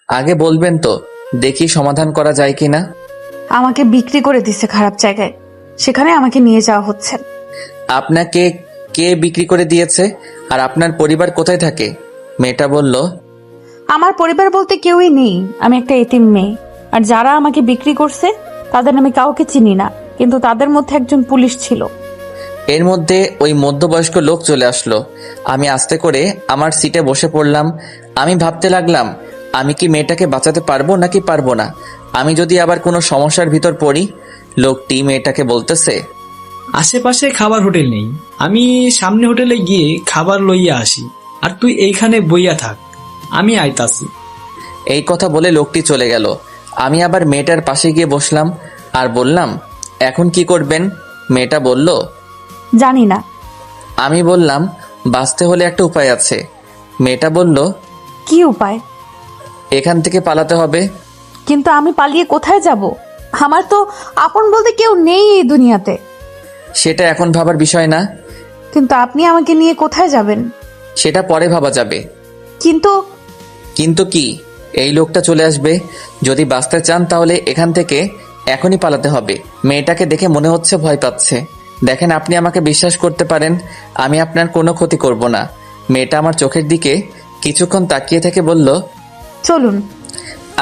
আগে বলবেন তো, দেখি সমাধান করা যায় কিনা। আমাকে বিক্রি করে দিছে খারাপ জায়গায়, সেখানে আমাকে নিয়ে যাওয়া হচ্ছে। আপনাকে কে বিক্রি করে দিয়েছে? আর আপনার পরিবার কোথায় থাকে? মেয়েটা বলল, আমার পরিবার বলতে কেউই নেই, আমি একটা এতিম মেয়ে। আর যারা আমাকে বিক্রি করছে তাদের আমি কাউকে চিনি না, কিন্তু তাদের মধ্যে একজন পুলিশ ছিল। এর মধ্যে ওই মধ্যবয়স্ক লোক চলে আসলো। আমি আস্তে করে আমার সিটে বসে পড়লাম। আমি ভাবতে লাগলাম, আমি কি মেয়েটাকে বাঁচাতে পারবো নাকি পারবো না। আমি যদি আবার কোনো সমস্যার ভিতর পড়ি। লোকটি মেয়েটাকে বলতেছে, আশেপাশে খাবার হোটেল নেই, আমি সামনে হোটেলে গিয়ে খাবার লইয়া আসি, আর তুই এইখানে বইয়া থাক, আমি আইতাছি। এই কথা বলে লোকটি চলে গেল। আমি আবার মেয়েটার পাশে গিয়ে বসলাম আর বললাম, এখন কি করবেন? মেয়েটা বলল, জানি না। আমি বললাম, বাঁচতে হলে একটা উপায় আছে। মেয়েটা বলল, কি উপায়? এখান থেকে পালাতে হবে। কিন্তু আমি পালিয়ে কোথায় যাব? আমার তো আপন বলতে কেউ নেই এই দুনিয়াতে। সেটা এখন ভাবার বিষয় না। কিন্তু আপনি আমাকে নিয়ে কোথায় যাবেন? সেটা পরে ভাবা যাবে। কিন্তু কিন্তু কি? এই লোকটা চলে আসবে। যদি বাঁচতে চান তাহলে এখান থেকে এখনই পালাতে হবে। মেয়েটাকে দেখে মনে হচ্ছে ভয় পাচ্ছে। দেখেন, আপনি আমাকে বিশ্বাস করতে পারেন, আমি আপনার কোনো ক্ষতি করব না। মেয়েটা আমার চোখের দিকে কিছুক্ষণ তাকিয়ে থেকে বলল, চলুন।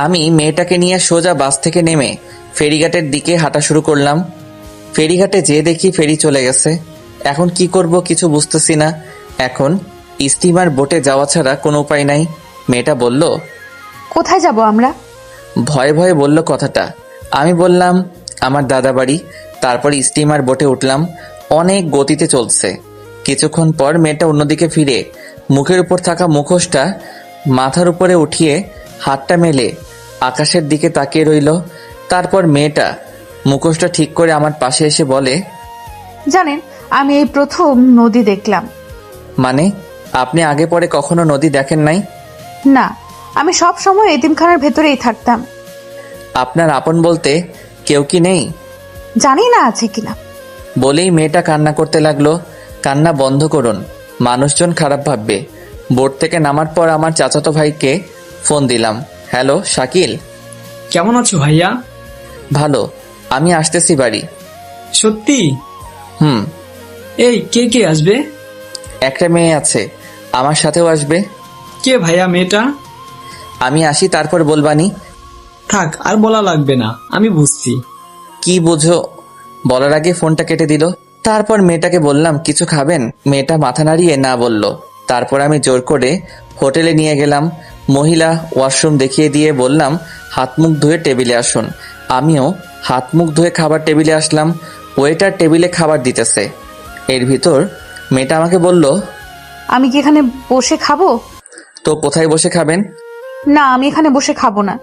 আমি মেয়েটাকে নিয়ে সোজা বাস থেকে নেমে ফেরিঘাটের দিকে হাঁটা শুরু করলাম। ফেরিঘাটে যেয়ে দেখি ফেরি চলে গেছে। এখন কি করব কিছু বুঝতেছি না। এখন স্টিমার বোটে যাওয়া ছাড়া কোনো উপায় নাই। মেয়েটা বলল, কোথায় যাব আমরা? ভয়ে ভয়ে বলল কথাটা। আমি বললাম, আমার দাদা বাড়ি। তারপর স্টিমার বোটে উঠলাম। অনেক গতিতে চলছে। কিছুক্ষণ পর মেয়েটা অন্যদিকে ফিরে মুখের উপর থাকা মুখোশটা মাথার উপরে উঠিয়ে হাতটা মেলে আকাশের দিকে তাকিয়ে রইল। তারপর মেয়েটা মুখোশটা ঠিক করে আমার পাশে এসে বলে, জানেন, আমি এই প্রথম নদী দেখলাম। মানে? আপনি আগে পরে কখনো নদী দেখেন নাই? না, আমি সব সময় এতিমখানার ভেতরেই থাকতাম। আপনার আপন বলতে কেউ কি নেই? জানি না আছে কিনা। বলেই মেয়েটা কান্না করতে লাগলো। কান্না বন্ধ করুন, মানুষজন খারাপ ভাববে। বোট থেকে নামার পর আমার চাচাতো ভাইকে ফোন দিলাম। হ্যালো শাকিল। কেমন আছো ভাইয়া? ভালো, আমি আসতেছি বাড়ি। সত্যি? হুম। এই কে কে আসবে? একটা মেয়ে আছে, আমার সাথেও আসবে। কে ভাইয়া মেয়েটা? আমি আসি তারপর বলবানি। থাক, আর বলা লাগবে না, আমি বুঝছি। কি বুঝো? বলার আগে ফোনটা কেটে দিল। তারপর মেয়েটাকে বললাম, কিছু খাবেন? মেয়েটা মাথা নাড়িয়ে না বলল। তারপর আমি জোর করে হোটেলে নিয়ে গেলাম। মহিলা ওয়াশরুম দেখিয়ে দিয়ে বললাম, হাত মুখ ধুয়ে টেবিলে আসুন। আমিও হাত মুখ ধুয়ে খাবার টেবিলে আসলাম। ওয়েটার টেবিলে খাবার দিতেছে। এর ভিতর মেয়েটা আমাকে বলল, আমি কি এখানে বসে খাবো? তো কোথায় বসে খাবেন? না, আমি এখানে বসে খাবো না।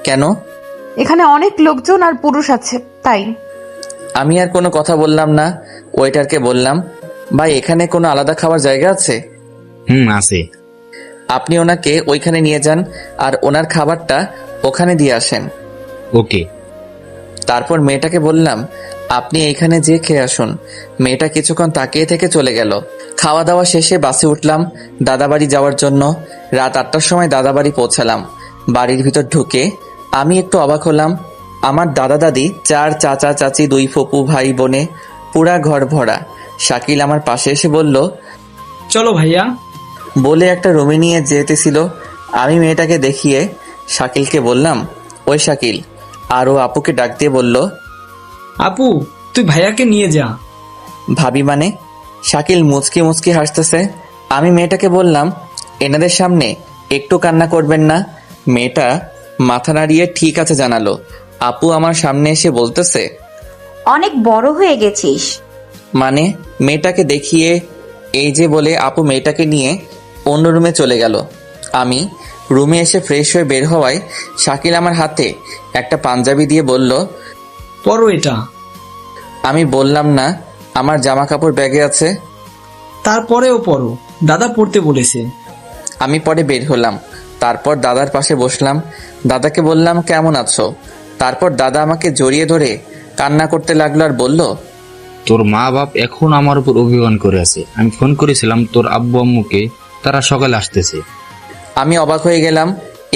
কেন? এখানে অনেক লোকজন আর পুরুষ আছে, তাই। আমি আর কোনো কথা বললাম না। ওয়েটারকে বললাম, ভাই এখানে কোনো আলাদা খাবার জায়গা আছে? আছে। আপনি ওনাকে ওইখানে নিয়ে যান আর ওনার খাবারটা ওখানে দিয়ে আসেন। ওকে। তারপর মেয়েটাকে বললাম, আপনি এইখানে যেয়ে খেয়ে আসুন। মেয়েটা কিছুক্ষণ তাকিয়ে থেকে চলে গেল। খাওয়া দাওয়া শেষে বাসে উঠলাম দাদাবাড়ি যাওয়ার জন্য। রাত 8টার সময় দাদাবাড়ি পৌঁছালাম। বাড়ির ভিতর ঢুকে আমি একটু অবাক হলাম। আমার দাদা দাদি, 4 চাচা চাচি, 2 ফুপু ভাই বোনে পুরা ঘর ভরা। শাকিল আমার পাশে এসে বলল, চলো ভাইয়া। বলে একটা রুমে নিয়ে যেতেছিল। আমি মেয়েটাকে দেখিয়ে শাকিলকে বললাম, ওই শাকিল। আর ও আপুকে ডাক দিয়ে বলল, আপু, তুই ভাইয়াকে নিয়ে যা। ভাবি মানে? শাকিল মুচকি মুচকি হাসতেছে। আমি মেয়েটাকে বললাম, এনাদের সামনে একটু কান্না করবেন না। মেয়েটা মাথা নাড়িয়ে ঠিক আছে জানালো। আপু আমার সামনে এসে বলতেছে, অনেক বড় হয়ে গেছিস। মানে? মেয়েটাকে দেখিয়ে এই যে বলে আপু মেয়েটাকে নিয়ে অন্য রুমে চলে গেল। আমি রুমে এসে ফ্রেশ হয়ে বের হওয়ায় শাকিল আমার হাতে একটা পাঞ্জাবি দিয়ে বলল, পরো এটা। আমি বললাম না আমার জামা কাপড় ব্যাগে আছে। তারপরেও পরো, দাদা পড়তে বলেছে। আমি পরে বের হলাম। তারপর দাদার পাশে বসলাম। দাদাকে বললাম, কেমন আছো? তারপর দাদা আমাকে জড়িয়ে ধরে কান্না করতে লাগলো আর বলল, তোর মা বাপ এখন আমার উপর অভিমান করে আছে। আমি ফোন করেছিলাম তোর আব্বু আম্মুকে, তারা সকালে আসতেছে। আমি অবাক হয়ে গেলাম।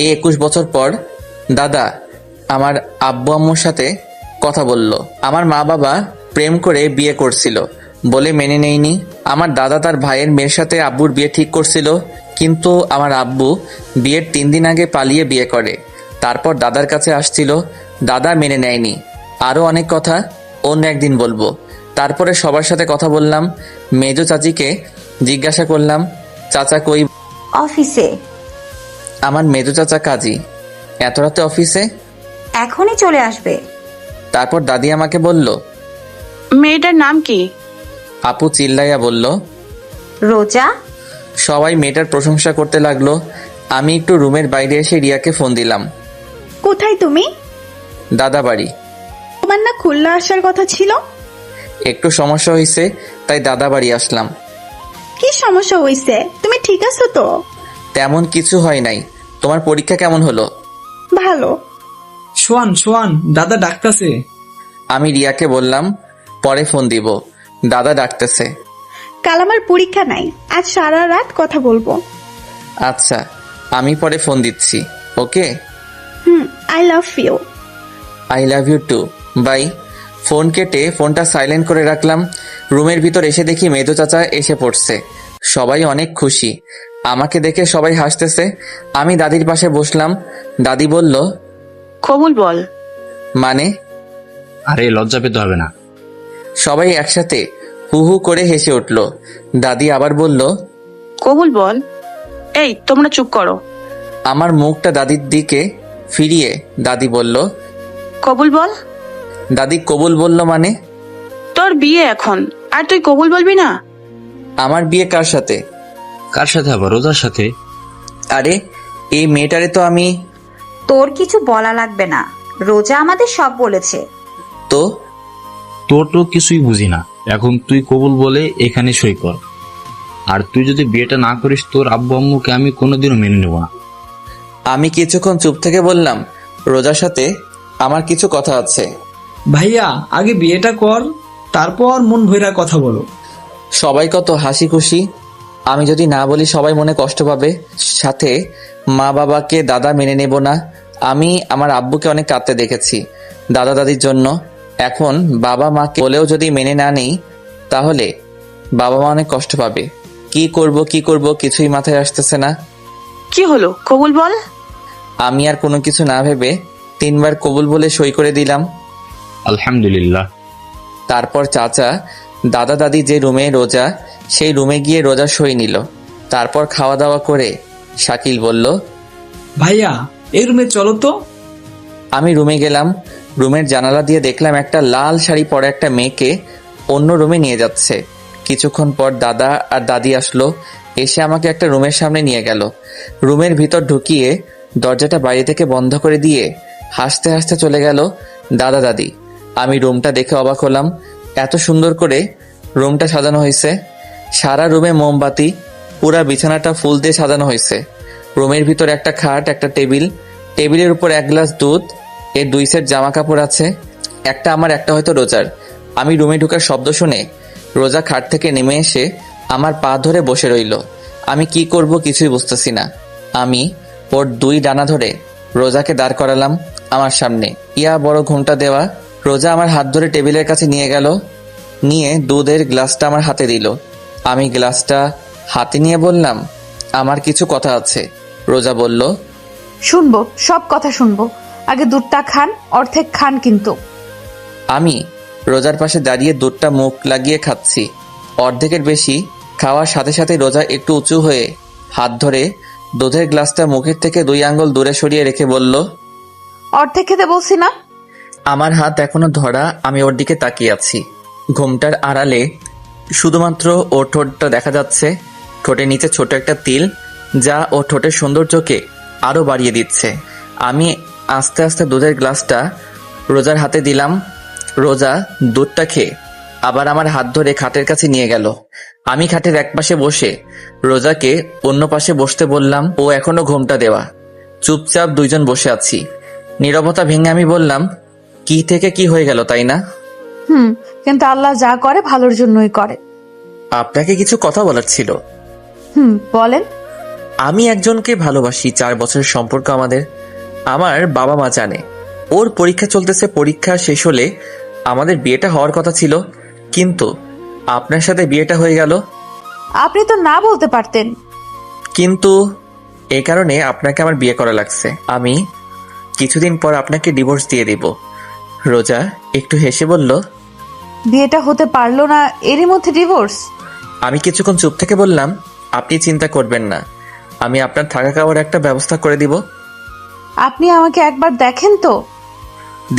এই 21 বছর পর দাদা আমার আব্বু আম্মুর সাথে কথা বলল। আমার মা বাবা প্রেম করে বিয়ে করছিল বলে মেনে নেয়নি। আমার দাদা তার ভাইয়ের মেয়ের সাথে আব্বুর বিয়ে ঠিক করছিল, কিন্তু আমার আব্বু বিয়ের 3 দিন আগে পালিয়ে বিয়ে করে। তারপর দাদার কাছে আসছিল, দাদা মেনে নেয়নি। আরও অনেক কথা অন্য একদিন বলবো। তারপরে সবার সাথে কথা বললাম। মেজো চাচিকে জিজ্ঞাসা করলাম, চাচা কই? অফিসে। আমার মেজো চাচা কাজী। এত রাতে অফিসে? এখনই চলে আসবে। তারপর দাদি আমাকে বলল, মেয়েটার নাম কি? আপু চিল্লাইয়া বলল। রোজা। সবাই মেয়েটার প্রশংসা করতে লাগলো। আমি একটু রুমের বাইরে এসে রিয়াকে ফোন দিলাম। কোথায় তুমি? দাদা বাড়ি। তোমার না খুলনা আসার কথা ছিল? একটু সমস্যা হয়েছে, তাই দাদা বাড়ি আসলাম। কি সমস্যা হইছে? তুমি ঠিক আছো তো? তেমন কিছু হয় নাই। তোমার পরীক্ষা কেমন হলো? ভালো। শোয়ান শোয়ান, দাদা ডাকতাছে। আমি রিয়াকে বললাম পরে ফোন দিব, দাদা ডাকতেছে। কাল আমার পরীক্ষা নাই, আজ সারা রাত কথা বলবো। আচ্ছা, আমি পরে ফোন দিচ্ছি। Okay, I love you. I love you too. Bye. Phone কেটে ফোনটা সাইলেন্ট করে রাখলাম। রুমের ভিতর এসে দেখি মেজো চাচা এসে পড়ছে। সবাই অনেক খুশি। আমাকে দেখে সবাই হাসতেছে। আমি দাদির পাশে বসলাম। দাদি বলল, কবুল বল। মানে? আরে লজ্জা পেতে হবে না। সবাই একসাথে হু হু করে হেসে উঠল। দাদি আবার বলল, কবুল বল। এই তোমরা চুপ করো। আমার মুখটা দাদির দিকে ফিরিয়ে দাদি বলল, কবুল বল। দাদি কবুল বলল মানে? তোর বিয়ে এখন, আর তুই কবুল বলবি না? আমার বিয়ে কার সাথে? কার সাথে? আবার রোজার সাথে। আরে এই মেয়েটারে তো আমি। তোর কিছু বলা লাগবে না, রোজা আমাদের সব বলেছে। তো তোর তো কিছুই বুঝি না। এখন তুই কবুল বলে এখানে সই কর। আর তুই যদি বিয়েটা না করিস, তোর আব্বু আম্মুকে আমি কোনোদিনও মেনে নেব না। আমি কিছুক্ষণ চুপ থেকে বললাম, রোজার সাথে আমার কিছু কথা আছে। ভাইয়া আগে বিয়েটা কর, তারপর মন ভৈরা কথা বলো। সবাই কত হাসি খুশি। আমি যদি না বলি সবাই মনে কষ্ট পাবে। সাথে মা বাবাকে দাদা মেনে নেব না। আমি আমার আব্বুকে অনেক কাঁদতে দেখেছি দাদা দাদির জন্য। এখন বাবা মাকে বলেও যদি মেনে না নেই, তাহলে বাবা মা অনেক কষ্ট পাবে। কি করব কিছুই মাথায় আসতেছে না। কি হলো, কবুল বল। আমি আর কোনো কিছু না ভেবে 3 বার কবুল বলে সই করে দিলাম। আলহামদুলিল্লাহ। তারপর চাচা দাদা দাদি যে রুমে রোজা, সেই রুমে গিয়ে রোজা সই নিল। তারপর খাওয়া দাওয়া করে শাকিল বলল, ভাইয়া এই রুমে চলো তো। আমি রুমে গেলাম। রুমের জানালা দিয়ে দেখলাম একটা লাল শাড়ি পরা একটা মেয়েকে অন্য রুমে নিয়ে যাচ্ছে। কিছুক্ষণ পর দাদা আর দাদি আসলো। এসে আমাকে একটা রুমের সামনে নিয়ে গেল। রুমের ভিতর ঢুকিয়ে দরজাটা বাইরে থেকে বন্ধ করে দিয়ে হাসতে হাসতে চলে গেল দাদা দাদি। আমি রুমটা দেখে অবাক হলাম। এত সুন্দর করে রুমটা সাজানো হয়েছে। সারা রুমে মোমবাতি, পুরা বিছানাটা ফুল দিয়ে সাজানো হয়েছে। রুমের ভিতর একটা খাট, একটা টেবিল, টেবিলের উপর 1 গ্লাস দুধ, এর 2 সেট জামা কাপড় আছে, একটা আমার একটা হয়তো রোজার। আমি রুমে ঢোকার শব্দ শুনে রোজা খাট থেকে নেমে এসে আমার পা ধরে বসে রইল। আমি কি করব কিছুই বুঝতেছি না। আমি ওর 2 ডানা ধরে রোজাকে দাঁড় করালাম আমার সামনে। ইয়া বড় ঘুমটা দেওয়া। রোজা আমার হাত ধরে টেবিলের কাছে নিয়ে গেল, নিয়ে দুধের গ্লাসটা আমার হাতে দিল। আমি গ্লাসটা হাতে নিয়ে বললাম, আমার কিছু কথা আছে। রোজা বলল, শুনবো, সব কথা শুনবো। আগে দুধটা খান, অর্ধেক খান কিন্তু। আমি রোজার পাশে দাঁড়িয়ে দুধটা মুখ লাগিয়ে খাচ্ছি। অর্ধেকের বেশি খাওয়ার সাথে সাথে রোজা একটু উঁচু হয়ে হাত ধরে দুধের গ্লাসটা মুখের থেকে 2 আঙ্গুল দূরে সরিয়ে রেখে বলল, অর্ধেক খেতে বলছি না? আমার হাত এখনো ধরা। আমি ওর দিকে তাকিয়ে আছি। ঘুমটার আড়ালে শুধুমাত্র ওর ঠোঁটটা দেখা যাচ্ছে। ঠোঁটের নিচে ছোট একটা তিল, যা ও ঠোঁটের সৌন্দর্যকে আরো বাড়িয়ে দিচ্ছে। আমি আস্তে আস্তে দুধের গ্লাসটা রোজার হাতে দিলাম। রোজা দুধটা খেয়ে আবার আমার হাত ধরে খাটের কাছে নিয়ে গেল। আমি খাটের এক পাশে বসে রোজাকে অন্য পাশে বসতে বললাম। ও এখনো ঘুমটা দেওয়া। চুপচাপ 2 জন বসে আছি। নীরবতা ভেঙে আমি বললাম, কি থেকে কি হয়ে গেল, তাই না? কিন্তু আল্লাহ যা করে ভালোর জন্যই করে। আপনাকে কিছু কথা বলার ছিল। বলেন। আমি একজনকে ভালোবাসি, 4 বছরের সম্পর্ক আমাদের। আমার বাবা মা জানে। ওর পরীক্ষা চলতেছে, পরীক্ষা শেষ হলে আমাদের বিয়েটা হওয়ার কথা ছিল, কিন্তু আপনার সাথে বিয়েটা হয়ে গেল। আপনি তো না বলতে পারতেন। কিন্তু এ কারণে আপনাকে আমার বিয়ে করা লাগছে। আমি কিছুদিন পর আপনাকে ডিভোর্স দিয়ে দিব। রোজা একটু হেসে বলল, বিয়েটা হতে পারলো না, এরই মধ্যে ডিভোর্স? আমি কিছুক্ষণ চুপ থেকে বললাম, আপনি চিন্তা করবেন না, আমি আপনার থাকা খাওয়ার একটা ব্যবস্থা করে দিব। আপনি আমাকে একবার দেখেন তো।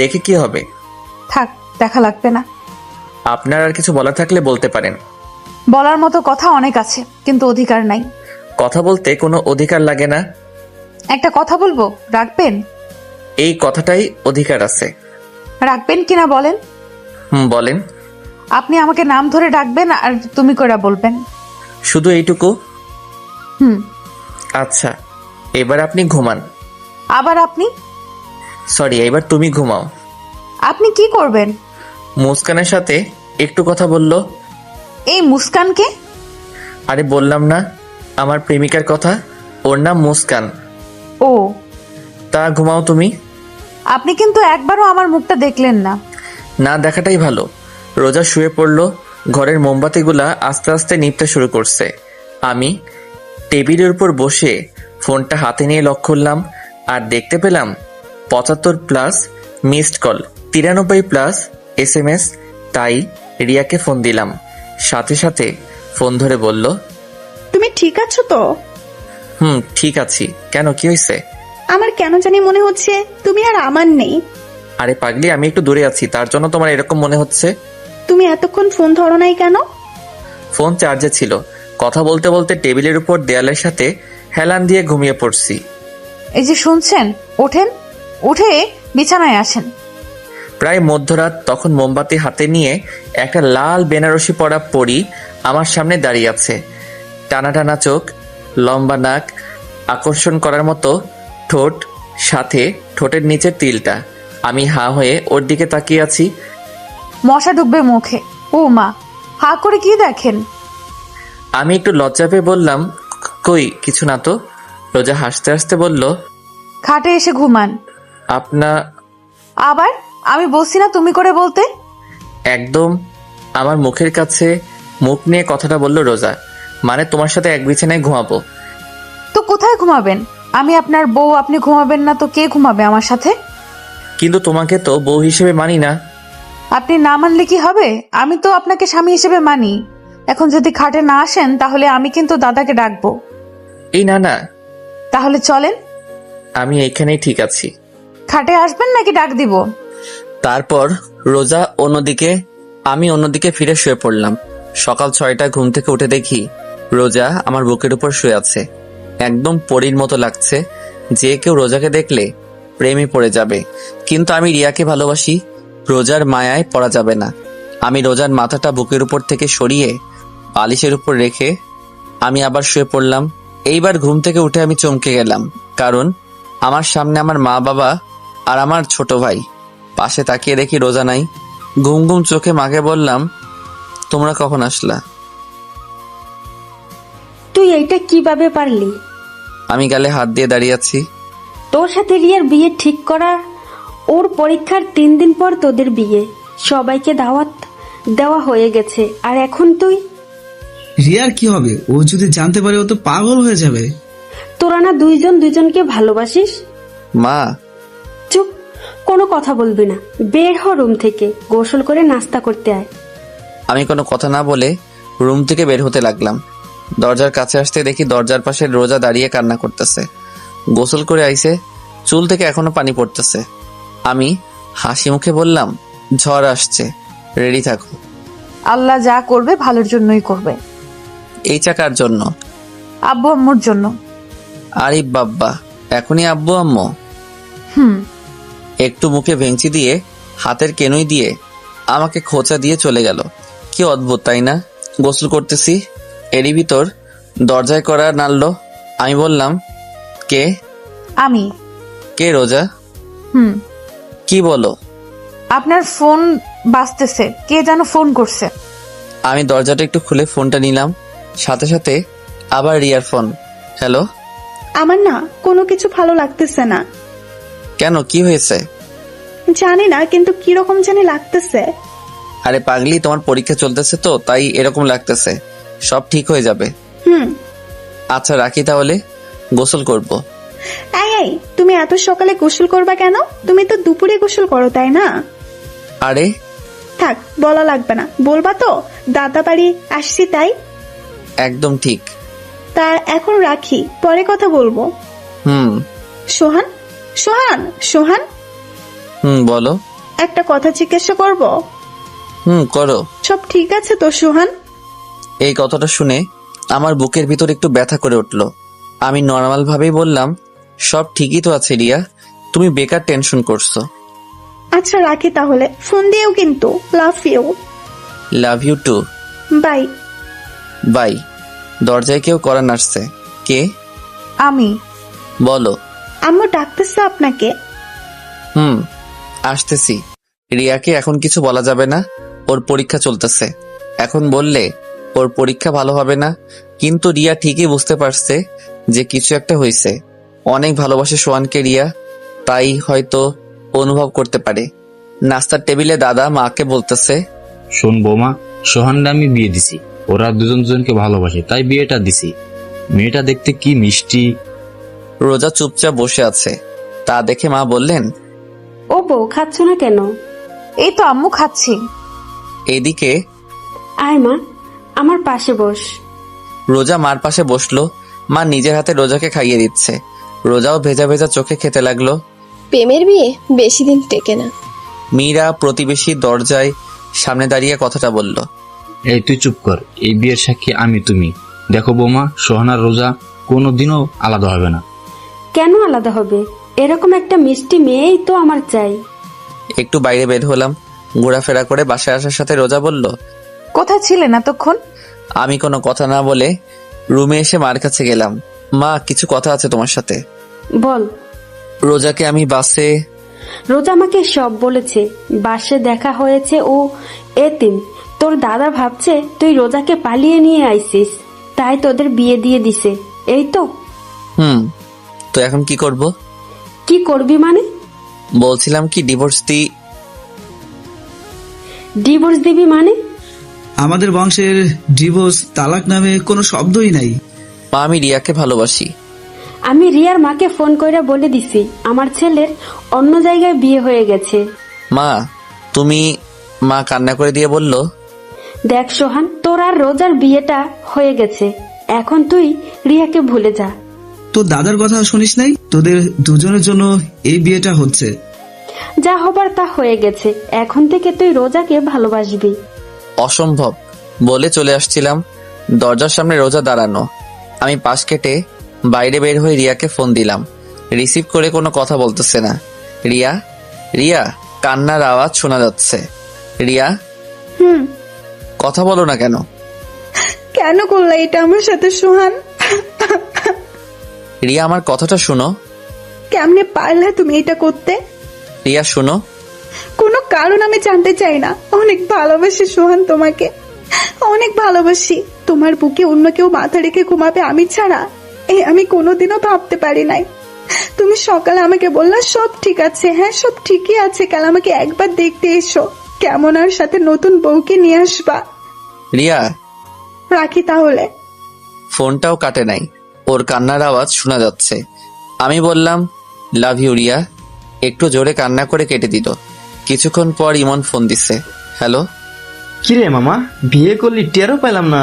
দেখে কি হবে? থাক, দেখা লাগবে না। আপনার আর কিছু বলা থাকলে বলতে পারেন। বলার মতো কথা অনেক আছে, কিন্তু অধিকার নাই। কথা বলতে কোনো অধিকার লাগে না। একটা কথা বলবো, রাখবেন? এই কথাটাই অধিকার আছে। রাখবেন কিনা বলেন? বলেন। আপনি আমাকে নাম ধরে ডাকবেন আর তুমি করে বলবেন। শুধু এইটুকু? হুম। আচ্ছা, এবার আপনি ঘুমান। আবার আপনি? সরি, এবার তুমি ঘুমাও। আপনি কি করবেন? মুস্কানের সাথে একটু কথা বলল। এই মুস্কানকে? আরে বললাম না, আমার প্রেমিকার কথা, ওর নাম মুস্কান। ও, তা ঘুমাও তুমি। আপনি কিন্তু একবারও আমার মুখটা দেখলেন না। না দেখাটাই ভালো। রোজা শুয়ে পড়ল। ঘরের মোমবাতিগুলা আস্তে আস্তে নিভতে শুরু করছে। আমি টেবিলের উপর বসে ফোনটা হাতে নিয়ে লক করলাম, আর দেখতে পেলাম 75+ মিসড কল, 93+ SMS। তাই রিয়াকে ফোন দিলাম। সাথে সাথে ফোন ধরে বলল, তুমি ঠিক আছো তো? ঠিক আছি। কেন, কি হয়েছে? আমার কেন জানি মনে হচ্ছে তুমি আর আমার নেই। আরে পাগলি, আমি একটু দূরে আছি, তার জন্য তোমার এরকম মনে হচ্ছে। তুমি এতক্ষণ ফোন ধরো নাই কেন? ফোন চার্জে ছিল। কথা বলতে বলতে টেবিলের উপর দেয়ালের সাথে হেলান দিয়ে ঘুমিয়ে পড়ছি। এই যে শুনছেন, ওঠেন, উঠে বিছানায় আসেন। প্রায় মধ্যরাত। তখন মোমবাতি হাতে নিয়ে একটা লাল বেনারসি পরা পরী আমার সামনে দাঁড়িয়ে আছে। টানা টানা চোখ, লম্বা নাক, আকর্ষণ করার মতো ঠোঁট, সাথে ঠোঁটের নিচের তিলটা। আমি হা হয়ে ওর দিকে তাকিয়ে আছি। মশা ঢুকবে মুখে। ও মা, হা করে কি দেখেন? আমি একটু লজ্জা পেয়ে বললাম, কই কিছু না তো। রোজা হাসতে হাসতে বলল, খাটে এসে ঘুমান। আবার আমি বলছি না তুমি করে বলতে? একদম আমার মুখের কাছে মুখ নিয়ে কথাটা বলল রোজা। মানে তোমার সাথে এক বিছানায় ঘুমাবো। তো কোথায় ঘুমাবেন? আমি আপনার বউ, আপনি ঘুমাবেন না তো কে ঘুমাবে আমার সাথে? কিন্তু তোমাকে তো বউ হিসেবে মানি না। আপনি না মানলে কি হবে? আমি তো আপনাকে স্বামী হিসেবে মানি। এখন যদি খাটে না আসেন তাহলে আমি কিন্তু দাদাকে ডাকবো। এই না না, তাহলে চলেন। আমি এইখানেই ঠিক আছি। খাটে আসবেন নাকি ডাক দিব? তারপর রোজা অন্যদিকে, আমি অন্যদিকে ফিরে শুয়ে পড়লাম। সকাল 6টায় ঘুম থেকে উঠে দেখি রোজা আমার বুকের উপর শুয়ে আছে। একদম পরীর মতো লাগছে। যে কেউ রোজাকে দেখলে প্রেমে পড়ে যাবে। কিন্তু আমি রিয়াকে ভালোবাসি, রোজার মায়ায় পড়া যাবে না। আমি রোজার মাথাটা বুকের উপর থেকে সরিয়ে বালিশের উপর রেখে আমি আবার শুয়ে পড়লাম। এইবার ঘুম থেকে উঠে আমি চমকে গেলাম, কারণ আমার সামনে আমার মা বাবা আর আমার ছোট ভাই। পাশে তাকিয়ে দেখি রোজা নাই। ঘুম ঘুম চোখে মাকে বললাম, তোমরা কখন আসলা? তুই এইটা কিভাবে পারলি? আমি গালে হাত দিয়ে দাঁড়িয়ে আছি। তোর সাথে রিয়ার বিয়ে ঠিক করা, ওর পরীক্ষার 3 দিন পর তোদের বিয়ে, সবাইকে দাওয়াত দেওয়া হয়ে গেছে, আর এখন তুই? রিয়ার কি হবে? ও যদি জানতে পারে ও তো পাগল হয়ে যাবে। তোরা না দুইজন দুইজনকে ভালোবাসিস? মা, চুপ, কোনো কথা বলবি না। বের হ রুম থেকে, গোসল করে নাস্তা করতে আয়। আমি কোনো কথা না বলে রুম থেকে বের হতে লাগলাম। দরজার কাছে আসতে দেখি দরজার পাশে রোজা দাঁড়িয়ে কান্না করতেছে। গোসল করে আইছে, চুল থেকে এখনো পানি পড়তেছে। আমি হাসি মুখে বললাম, ঝড় আসছে, রেডি থাকো। আল্লাহ যা করবে ভালোর জন্যই করবে। এই চাকার জন্য? আব্বু আম্মুর জন্য। আরে বাব্বা, এখনই আব্বু আম্মু? হুম। একটু মুখে ভেঙচি দিয়ে হাতের কেনুই দিয়ে আমাকে খোঁচা দিয়ে চলে গেল। কি অদ্ভুত, তাই না? গোসল করতেছি, এরই ভিতর দরজায় করা নাড়লো। আমি বললাম, কে? আমি। কে রোজা? হুম। কি বলো? আপনার ফোন বাজতেছে, কে যেন ফোন করছে। আমি দরজাটা একটু খুলে ফোনটা নিলাম, সাথে সাথে আবার রিয়ার ফোন। হ্যালো। আমার না কোনো কিছু ভালো লাগতেছে না। কেন, কি হয়েছে? জানি না, কিন্তু কিরকম জানি লাগতেছে। আরে পাগলি, তোমার পরীক্ষা চলতেছে তো তাই এরকম লাগতেছে। সব ঠিক হয়ে যাবে। আচ্ছা রাখি তাহলে, গোসল করব। এই তুমি এত সকালে গোসল করবা কেন? তুমি তো দুপুরে গোসল করো, তাই না? আরে থাক, বলা লাগবে না। বলবা তো দাদা বাড়ি আসছি তাই? একদম ঠিক। তা এখন রাখি, পরে কথা বলবো। হুম সোহান, সোহান, সোহান, বলো। একটা কথা জিজ্ঞাসা করব। করো। সব ঠিক আছে তো সোহান? এই কথাটা শুনে আমার বুকের ভিতর একটু ব্যথা করে উঠল। আমি নর্মাল ভাবেই বললাম, সব ঠিকই তো আছে রিয়া, তুমি বেকার টেনশন করছো। আচ্ছা রাখি তাহলে, ফোন দিও কিন্তু। Love you. Love you too. Bye. Bye. দরজায় কেউ করা নাড়ছে। কে? আমি। বলো। আম্মু ডাকতেছে আপনাকে। আসতেছি। রিয়াকে এখন কিছু বলা যাবে না, ওর পরীক্ষা চলতেছে। এখন বললে ওর পরীক্ষা ভালো হবে না। কিন্তু রিয়া ঠিকই বুঝতে পারছে যে কিছু একটা হয়েছে। অনেক ভালোবাসে সোহানকে রিয়া, তাই হয়তো অনুভব করতে পারে। নাস্তার টেবিলে দাদা মাকে বলতেছে, শোন বৌমা, সোহানরা আমি বিয়ে দিছি, ওরা দুজন দুজনকে ভালোবাসে তাই বিয়েটা দিছি। মেয়েটা দেখতে কি মিষ্টি। রোজা চুপচাপ বসে আছে, তা দেখে মা বললেন, ও বউ, খাচ্ছ না কেন? এই তো আম্মু খাচ্ছি। এদিকে আয় মা, আমার পাশে বস। রোজা মার পাশে বসলো। মা নিজের হাতে রোজাকে খাইয়ে দিচ্ছে। রোজাও ভেজা ভেজা চোখে খেতে লাগলো। প্রেমের বিয়ে বেশি দিন টেকে না। মীরা প্রতিবেশী দরজায় সামনে দাঁড়িয়ে কথাটা বলল। এই তুই চুপ কর, এই বিয়ের সাক্ষী আমি তুমি। দেখো বৌমা, সোহানার রোজা কোনোদিনও আলাদা হবে না। কেন আলাদা হবে? এরকম একটা মিষ্টি মেয়েই তো আমার চাই। একটু বাইরে বের হলাম। ঘোরাফেরা করে বাসায় আসার সাথে রোজা বলল, কোথায় ছিলেন এতক্ষণ? আমি কোনো কথা না বলে রুমে এসে মার কাছে গেলাম। মা, কিছু কথা আছে তোমার সাথে। বল। রোজাকে আমি বাসে। রোজা আমাকে সব বলেছে। বাসে দেখা হয়েছে, ও এতিম। তোর দাদা ভাবছে তুই রোজাকে পালিয়ে নিয়ে আইছিস, তাই তোদের বিয়ে দিয়ে দিছে, এই তো। তো এখন কি করব? কি করবি মানে? বলছিলাম কি ডিভোর্স ডিভোর্স দিবি মানে? আমাদের বংশের ডিভোর্স, তালাক নামে কোনো শব্দই নাই। মা, আমি রিয়াকে ভালোবাসি। আমি রিয়ার মাকে ফোন করে বলে দিছি আমার ছেলের অন্য জায়গায় বিয়ে হয়ে গেছে। মা তুমি। মা কান্না করে দিয়ে বলল, দেখ সোহান, তোর আর রোজার বিয়েটা হয়ে গেছে, এখন তুই রিয়াকে ভুলে যা। তোর দাদার কথা শুনিস নাই? তোদের দুজনের জন্য এই বিয়েটা হচ্ছে। যা হবার তা হয়ে গেছে, এখন থেকে তুই রোজাকে ভালোবাসবি। অসম্ভব বলে চলে আসছিলাম। দরজার সামনে রোজা দাঁড়ানো। আমি পাশ কেটে বাইরে বের হয়ে রিয়াকে ফোন দিলাম। রিসিভ করে কোনো কথা বলতেছে না। রিয়া, রিয়া, কান্নার আওয়াজ শোনা যাচ্ছে। রিয়া, কথা বলো না কেন? কেন করলা এটা আমার সাথে সোহান? রিয়া, আমার কথাটা শোনো। কেমনে পারলে তুমি এটা করতে? রিয়া শোনো। কোনো কারণ আমি জানতে চাই না। অনেক ভালোবাসি সোহান তোমাকে, অনেক ভালোবাসি। তোমার বুকে অন্য কেউ মাথা রেখে ঘুমাবে আমি ছাড়া, আমি কোনোদিনও ভাবতে পারি নাই। তুমি সকালে আমাকে বললা সব ঠিক আছে। হ্যাঁ, সব ঠিকই আছে। কাল আমাকে একবার দেখতে এসো, কেমন আর সাথে নতুন বউকে নিয়ে আসবা। রিয়া, রাখি তাহলে। ফোনটাও কাটে নাই, ওর কান্নার আওয়াজ শোনা যাচ্ছে। আমি বললাম, লাভ ইউ রিয়া। একটু জোরে কান্না করে কেটে দিল। কিছুক্ষণ পর ইমন ফোন দিছে। হ্যালো। কিরে মামা, বিয়ে করলি? টেরও পেলাম না।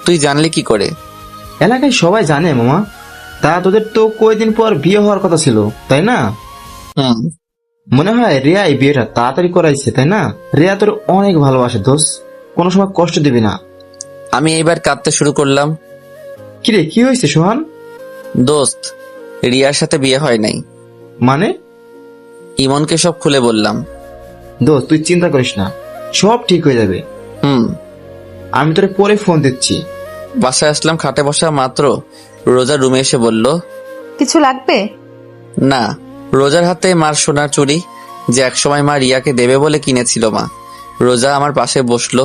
তুই জানলি কি করে? এলাকায় সবাই জানে মামা। তা তোদের তো কয়েকদিন পর বিয়ে হওয়ার কথা ছিল, তাই না? মনে হয় রিয়া এই বিয়েটা তাড়াতাড়ি করাইছে, তাই না? রিয়া তোর অনেক ভালোবাসে দোস্ত, কোনো সময় কষ্ট দিবি না। আমি এইবার কাঁদতে শুরু করলাম। কিরে, কি হয়েছে সোহান? দোস্ত, রিয়ার সাথে বিয়ে হয় নাই। মানে? ইমনকে সব খুলে বললাম। দোস্ত তুই চিন্তা করিস না, সব ঠিক হয়ে যাবে। আমি তোরে পরে ফোন দিচ্ছি। বাসায় আসলাম। খাটে বসা মাত্র রোজা রুমে এসে বলল, কিছু লাগবে? না। রোজার হাতে মার সোনার চুড়ি, যে একসময় মা রিয়াকে দেবে বলে কিনেছিল মা। রোজা আমার পাশে বসলো।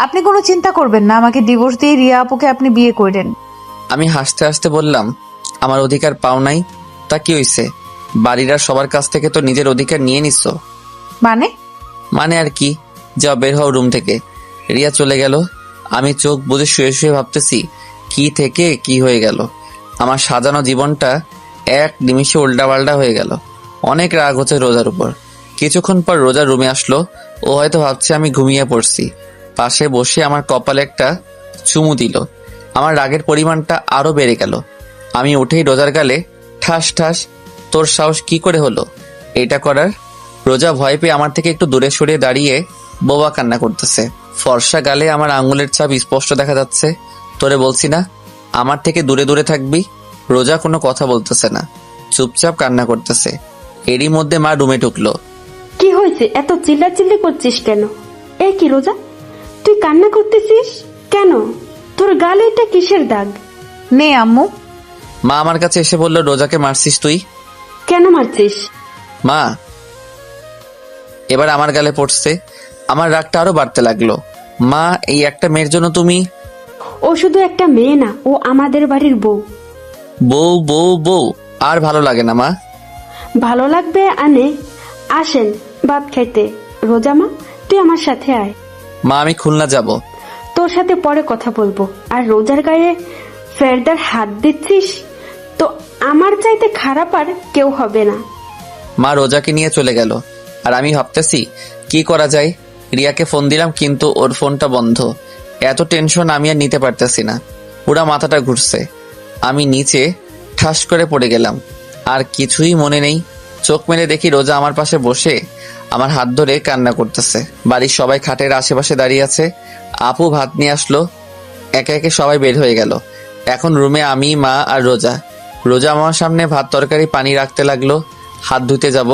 আপনি কোনো চিন্তা করবেন না, আমাকে ডিভোর্স দিয়ে রিয়া আপুকে আপনি বিয়ে করেন। আমি হাসতে হাসতে বললাম, আমার অধিকার পাও নাই? তা কি হইছে? বাড়ির আর সবার কাছ থেকে তো নিজের অধিকার নিয়ে নিচ্ছ। মানে? মানে আর কি, যাও বের হও রুম থেকে। রিয়া চলে গেল। আমি চোখ বুজে শুয়ে শুয়ে ভাবতেছি কি থেকে কি হয়ে গেল। আমার সাজানো জীবনটা এক নিমিষে উল্টাপাল্টা হয়ে গেল। অনেক রাগ হচ্ছে রোজার উপর। কিছুক্ষণ পর রোজা রুমে আসলো। ও হয়তো ভাবছে আমি ঘুমিয়ে পড়ছি। পাশে বসে আমার কপালে একটা চুমু দিল। আমার রাগের পরিমাণটা আরো বেড়ে গেল। আমি উঠেই রোজার গালে ঠাস ঠাস। তোর সাহস কি করে হলো এটা করার? রোজা ভয় পেয়ে আমার থেকে একটু দূরে সরিয়ে দাঁড়িয়ে বোবা কান্না করতেছে। ফর্সা গালে আমার আঙ্গুলের ছাপ স্পষ্ট দেখা যাচ্ছে। তোরে বলছি না আমার থেকে দূরে দূরে থাকবি। রোজা কোনো কথা বলতেছে না, চুপচাপ কান্না করতেছে। এরই মধ্যে মা রুমে ঢুকলো। কি হয়েছে, এত চিল্লাচিল্লি করছিস কেন? এ কি রোজা, তুই কান্না করতেছিস কেন? তোর গালে এটা কিসের দাগ? নে আম্মু। মা আমার কাছে এসে বলল, রোজাকে মারছিস তুই? কেন মারছিস? মা এবার আমার গালে পড়ছে। আমার রাগটা আরো বাড়তে লাগলো। মা, এই একটা মেয়ের জন্য তুমি? ও শুধু একটা মেয়ে না, ও আমাদের বাড়ির বউ। বউ বউ বউ আর ভালো লাগে না মা। ভালো লাগবে আনে। আসেন ভাত খাইতে। রোজা মা, তুই আমার সাথে আয়। মা আমি খুলনা যাব। তোর সাথে পরে কথা বলবো। আর রোজার গায়ে ফেরদার হাত দিচ্ছিস তো আমার চাইতে খারাপ আর কেউ হবে না। মা রোজাকে নিয়ে চলে গেল। আর আমি ভাবতেছি কি করা যায়। রিয়াকে ফোন দিলাম কিন্তু ওর ফোনটা বন্ধ। এত টেনশন আমি আর নিতে পারতেছি না। পুরা মাথাটা ঘুরছে। আমি নিচে ঠাস করে পড়ে গেলাম। আর কিছুই মনে নেই। চোখ মেলে দেখি রোজা আমার পাশে বসে আমার হাত ধরে কান্না করতেছে। বাড়ির সবাই খাটের আশেপাশে দাঁড়িয়ে আছে। আপু ভাত নিয়ে আসলো। একে একে সবাই বের হয়ে গেল। এখন রুমে আমি, মা আর রোজা। রোজা আমার সামনে ভাত তরকারি পানি রাখতে লাগলো। হাত ধুতে যাব,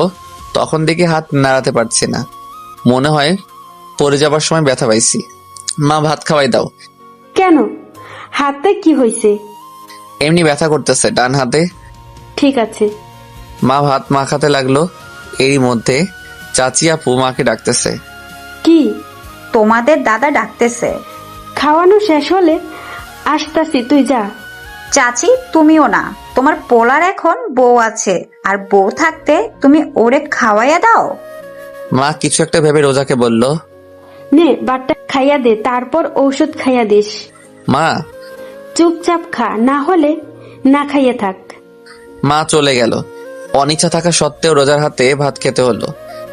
তখন দেখি হাত নাড়াতে পারছি না। মনে হয় পড়ে যাবার সময় ব্যথা পাইছি। মা ভাত খাওয়াই দাও। কেন, হাতে কি হয়েছে? এমনি ব্যথা করতেছে ডান হাতে। ঠিক আছে। মা ভাত মাখাতে লাগলো। এরই মধ্যে চাচি আপু মাকে ডাকতেছে। কি? তোমাদের দাদা ডাকতেছে। খাওয়ানো শেষ হলে আসতাছি, তুই যা। চাচি তুমিও না, তোমার পোলার এখন বউ আছে, আর বউ থাকতে তুমি ওরে খাওয়াইয়া দাও। মা কিছু একটা ভেবে রোজাকে বলল, নে বাটটা খাইয়া দে, তারপর ঔষধ খাইয়া দিস। মা। চুপচাপ খা, না হলে না খাইয়া থাক। মা চলে গেল। অনিচ্ছা থাকা সত্ত্বেও রোজার হাতে ভাত খেতে হলো।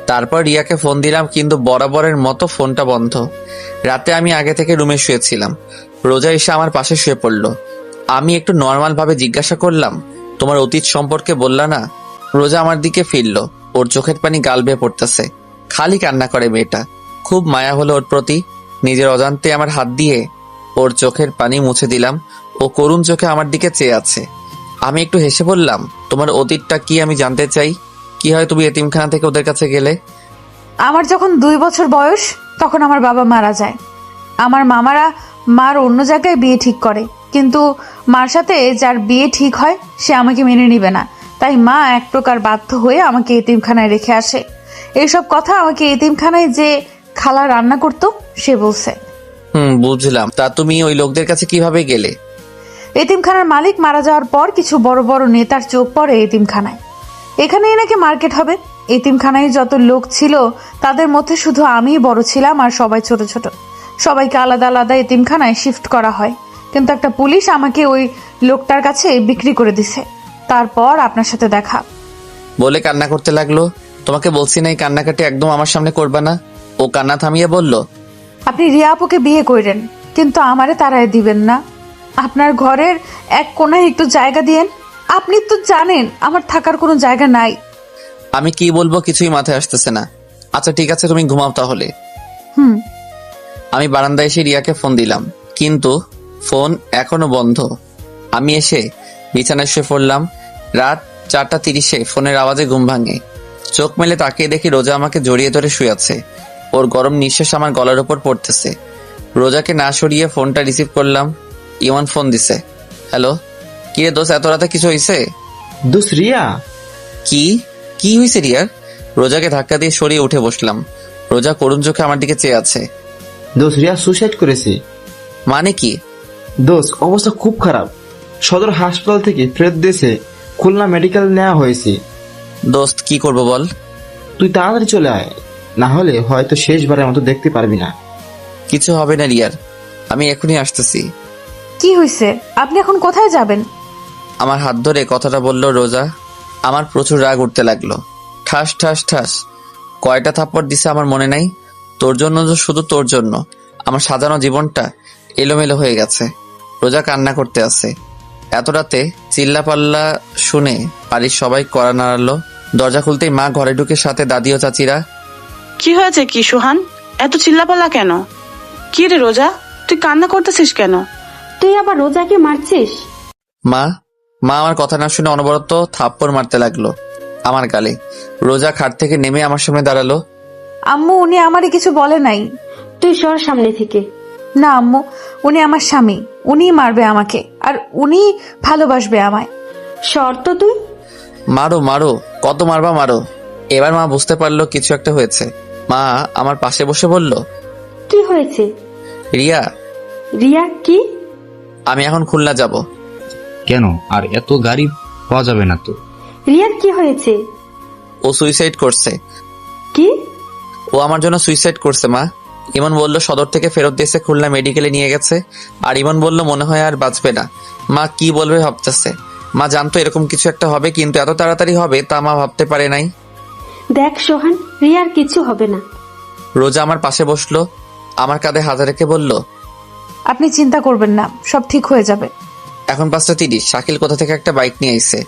তারপর রিয়াকে ফোন দিলাম কিন্তু বরাবরের মতো ফোনটা বন্ধ। রাতে আমি আগে থেকে রুমে শুয়েছিলাম। রোজা এসে আমার পাশে শুয়ে পড়লো। আমি একটু নর্মাল ভাবে জিজ্ঞাসা করলাম, তোমার অতীত সম্পর্কে বললা না? রোজা আমার দিকে ফিরল। ওর চোখের পানি গাল বেয়ে পড়তেছে। খালি কান্না করে মেয়েটা। খুব মায়া হলো ওর প্রতি। নিজের অজান্তে আমার হাত দিয়ে ওর চোখের পানি মুছে দিলাম। ও করুণ চোখে আমার দিকে চেয়ে আছে। আমি একটু হেসে বললাম, তোমার অতীতটা কি আমি জানতে চাই। কি হয় তুমি এতিমখানা থেকে ওদের কাছে গেলে? আমার যখন 2 বছর বয়স তখন আমার বাবা মারা যায়। আমার মামারা মার অন্য জায়গায় বিয়ে ঠিক করে, কিন্তু মার সাথে যার বিয়ে ঠিক হয় সে আমাকে মেনে নিবে না। তাই মা এক প্রকার বাধ্য হয়ে আমাকে এতিমখানায় রেখে আসে। এইসব কথা আমাকে এতিমখানায় যে খালা রান্না করতো সে বলছে। বুঝলাম। তা তুমি ওই লোকদের কাছে কিভাবে গেলে? এতিমখানার মালিক মারা যাওয়ার পর কিছু বড় বড় নেতার চোখ পড়ে এতিমখানায়। এখানেই নাকি মার্কেট হবে। এতিমখানায় যত লোক ছিল তাদের মধ্যে শুধু আমিই বড় ছিলাম, আর সবাই ছোট ছোট। সবাইকে আলাদা আলাদা এতিমখানায় শিফট করা হয়, কিন্তু একটা পুলিশ আমাকে ওই লোকটার কাছে বিক্রি করে দিছে। তারপর আপনার সাথে দেখা। বলে কান্না করতে লাগলো। তোমাকে বলছি না এই কান্নাকাটি একদম আমার সামনে করবা না। ও কান্না থামিয়ে বলল, আপনি রিয়া আপুকে বিয়ে করেন, কিন্তু আমারে তারায় দিবেন না। আপনার ঘরের এক কোনায় একটু জায়গা দিয়েন। আপনি তো জানেন আমার থাকার কোনো জায়গা নাই। আমি কি বলবো কিছুই মাথায় আসতেছে না। আচ্ছা ঠিক আছে, তুমি ঘুমাও তাহলে। আমি বারান্দায় এসে রিয়াকে ফোন দিলাম, কিন্তু ফোন এখনো বন্ধ। আমি এসে বিছানায় শুয়ে পড়লাম। রাত 4:30 ফোনের আওয়াজে ঘুম ভাঙে। চোখ মেলে তাকিয়ে দেখি রোজা আমাকে জড়িয়ে ধরে শুয়ে আছে। ওর গরম নিঃশ্বাস আমার গলার উপর পড়তেছে। রোজাকে না সরিয়ে ফোনটা রিসিভ করলাম। ইমন ফোন দিছে। হ্যালো। কি রে দোস্ত, এত রাতে কিছু হয়েছে? দোষ রিয়া? কি হয়েছে রিয়ার? রোজাকে ধাক্কা দিয়ে সরিয়ে উঠে বসলাম। রোজা করুণ চোখে আমার দিকে চেয়ে আছে। দোষ রিয়া সুসাইড করেছে। মানে কি? দোষ অবস্থা খুব খারাপ। সদর হাসপাতাল থেকে ফেরত দেশে খুলনা মেডিকেল নেওয়া হয়েছে। দোস্ত কি করব বল? তুই তাড়াতাড়ি চলে আয়, না হলে হয়তো শেষবারের মতো দেখতে পারবি না। কিছু হবে না রিয়ার, আমি এখনই আসতেছি। কি হয়েছে? আপনি এখন কোথায় যাবেন? আমার হাত ধরে কথাটা বলল রোজা। আমার প্রচুর রাগ উঠতে লাগলো। ঠাস ঠাস ঠাস কয়টা থাপ্পড় দিছে আমার মনে নাই। তোর জন্য, শুধু তোর জন্য আমার সাজানো জীবনটা এলোমেলো হয়ে গেছে। রোজা কান্না করতে আছে। এত রাতে চিল্লাপাল্লা শুনে বাড়ির সবাই কড়া নাড়ালো। দরজা খুলতেই মা ঘরে ঢুকে, সাথে দাদি ও চাচিরা। কি হয়েছে কি সোহান, এত চিল্লাপাল্লা কেন? কি রে রোজা, তুই কান্না করতেছিস কেন? তুই আবার রোজাকে মারছিস? মা আমার কথা না শুনে অনবরত থাপ্পড় মারতে লাগলো আমার গালে। রোজা খাট থেকে নেমে আমার সামনে দাঁড়ালো। আম্মু, উনি আমারে কিছু বলে নাই। তুই সর সামনে থেকে। না আম্মু, উনি আমার স্বামী, উনিই মারবে আমাকে, আর উনি ভালোবাসবে আমায়। সর তো তুই। মারো মারো, কত মারবা মারো। এবার মা বুঝতে পারলো কিছু একটা হয়েছে। মা আমার পাশে বসে বলল, কি হয়েছে? রিয়া, রিয়া কি? আমি এখন খুলনা যাব। কেন? আর এত গাড়ি পাওয়া যাবে না তো? রিয়ার কি হয়েছে? ও সুইসাইড করছে। কি? ও আমার জন্য সুইসাইড করছে মা। ইমন বলল সদর থেকে ফেরত দিয়েছে, খুলনা মেডিকেলে নিয়ে গেছে। আর ইমন বলল মনে হয় আর বাঁচবে না। মা কি বলবে ভাবতেছে। মা জানতো এরকম কিছু একটা হবে, কিন্তু এত তাড়াতাড়ি হবে তা মা ভাবতে পারে নাই। দেখ সোহান, রিয়ার কিছু হবে না। রোজা আমার পাশে বসলো, আমার কাঁধে হাত রেখে বলল, আপনি চিন্তা করবেন না, সব ঠিক হয়ে যাবে। এখন 5:30। শাকিল কোথা থেকে একটা বাইক নিয়ে আইছে।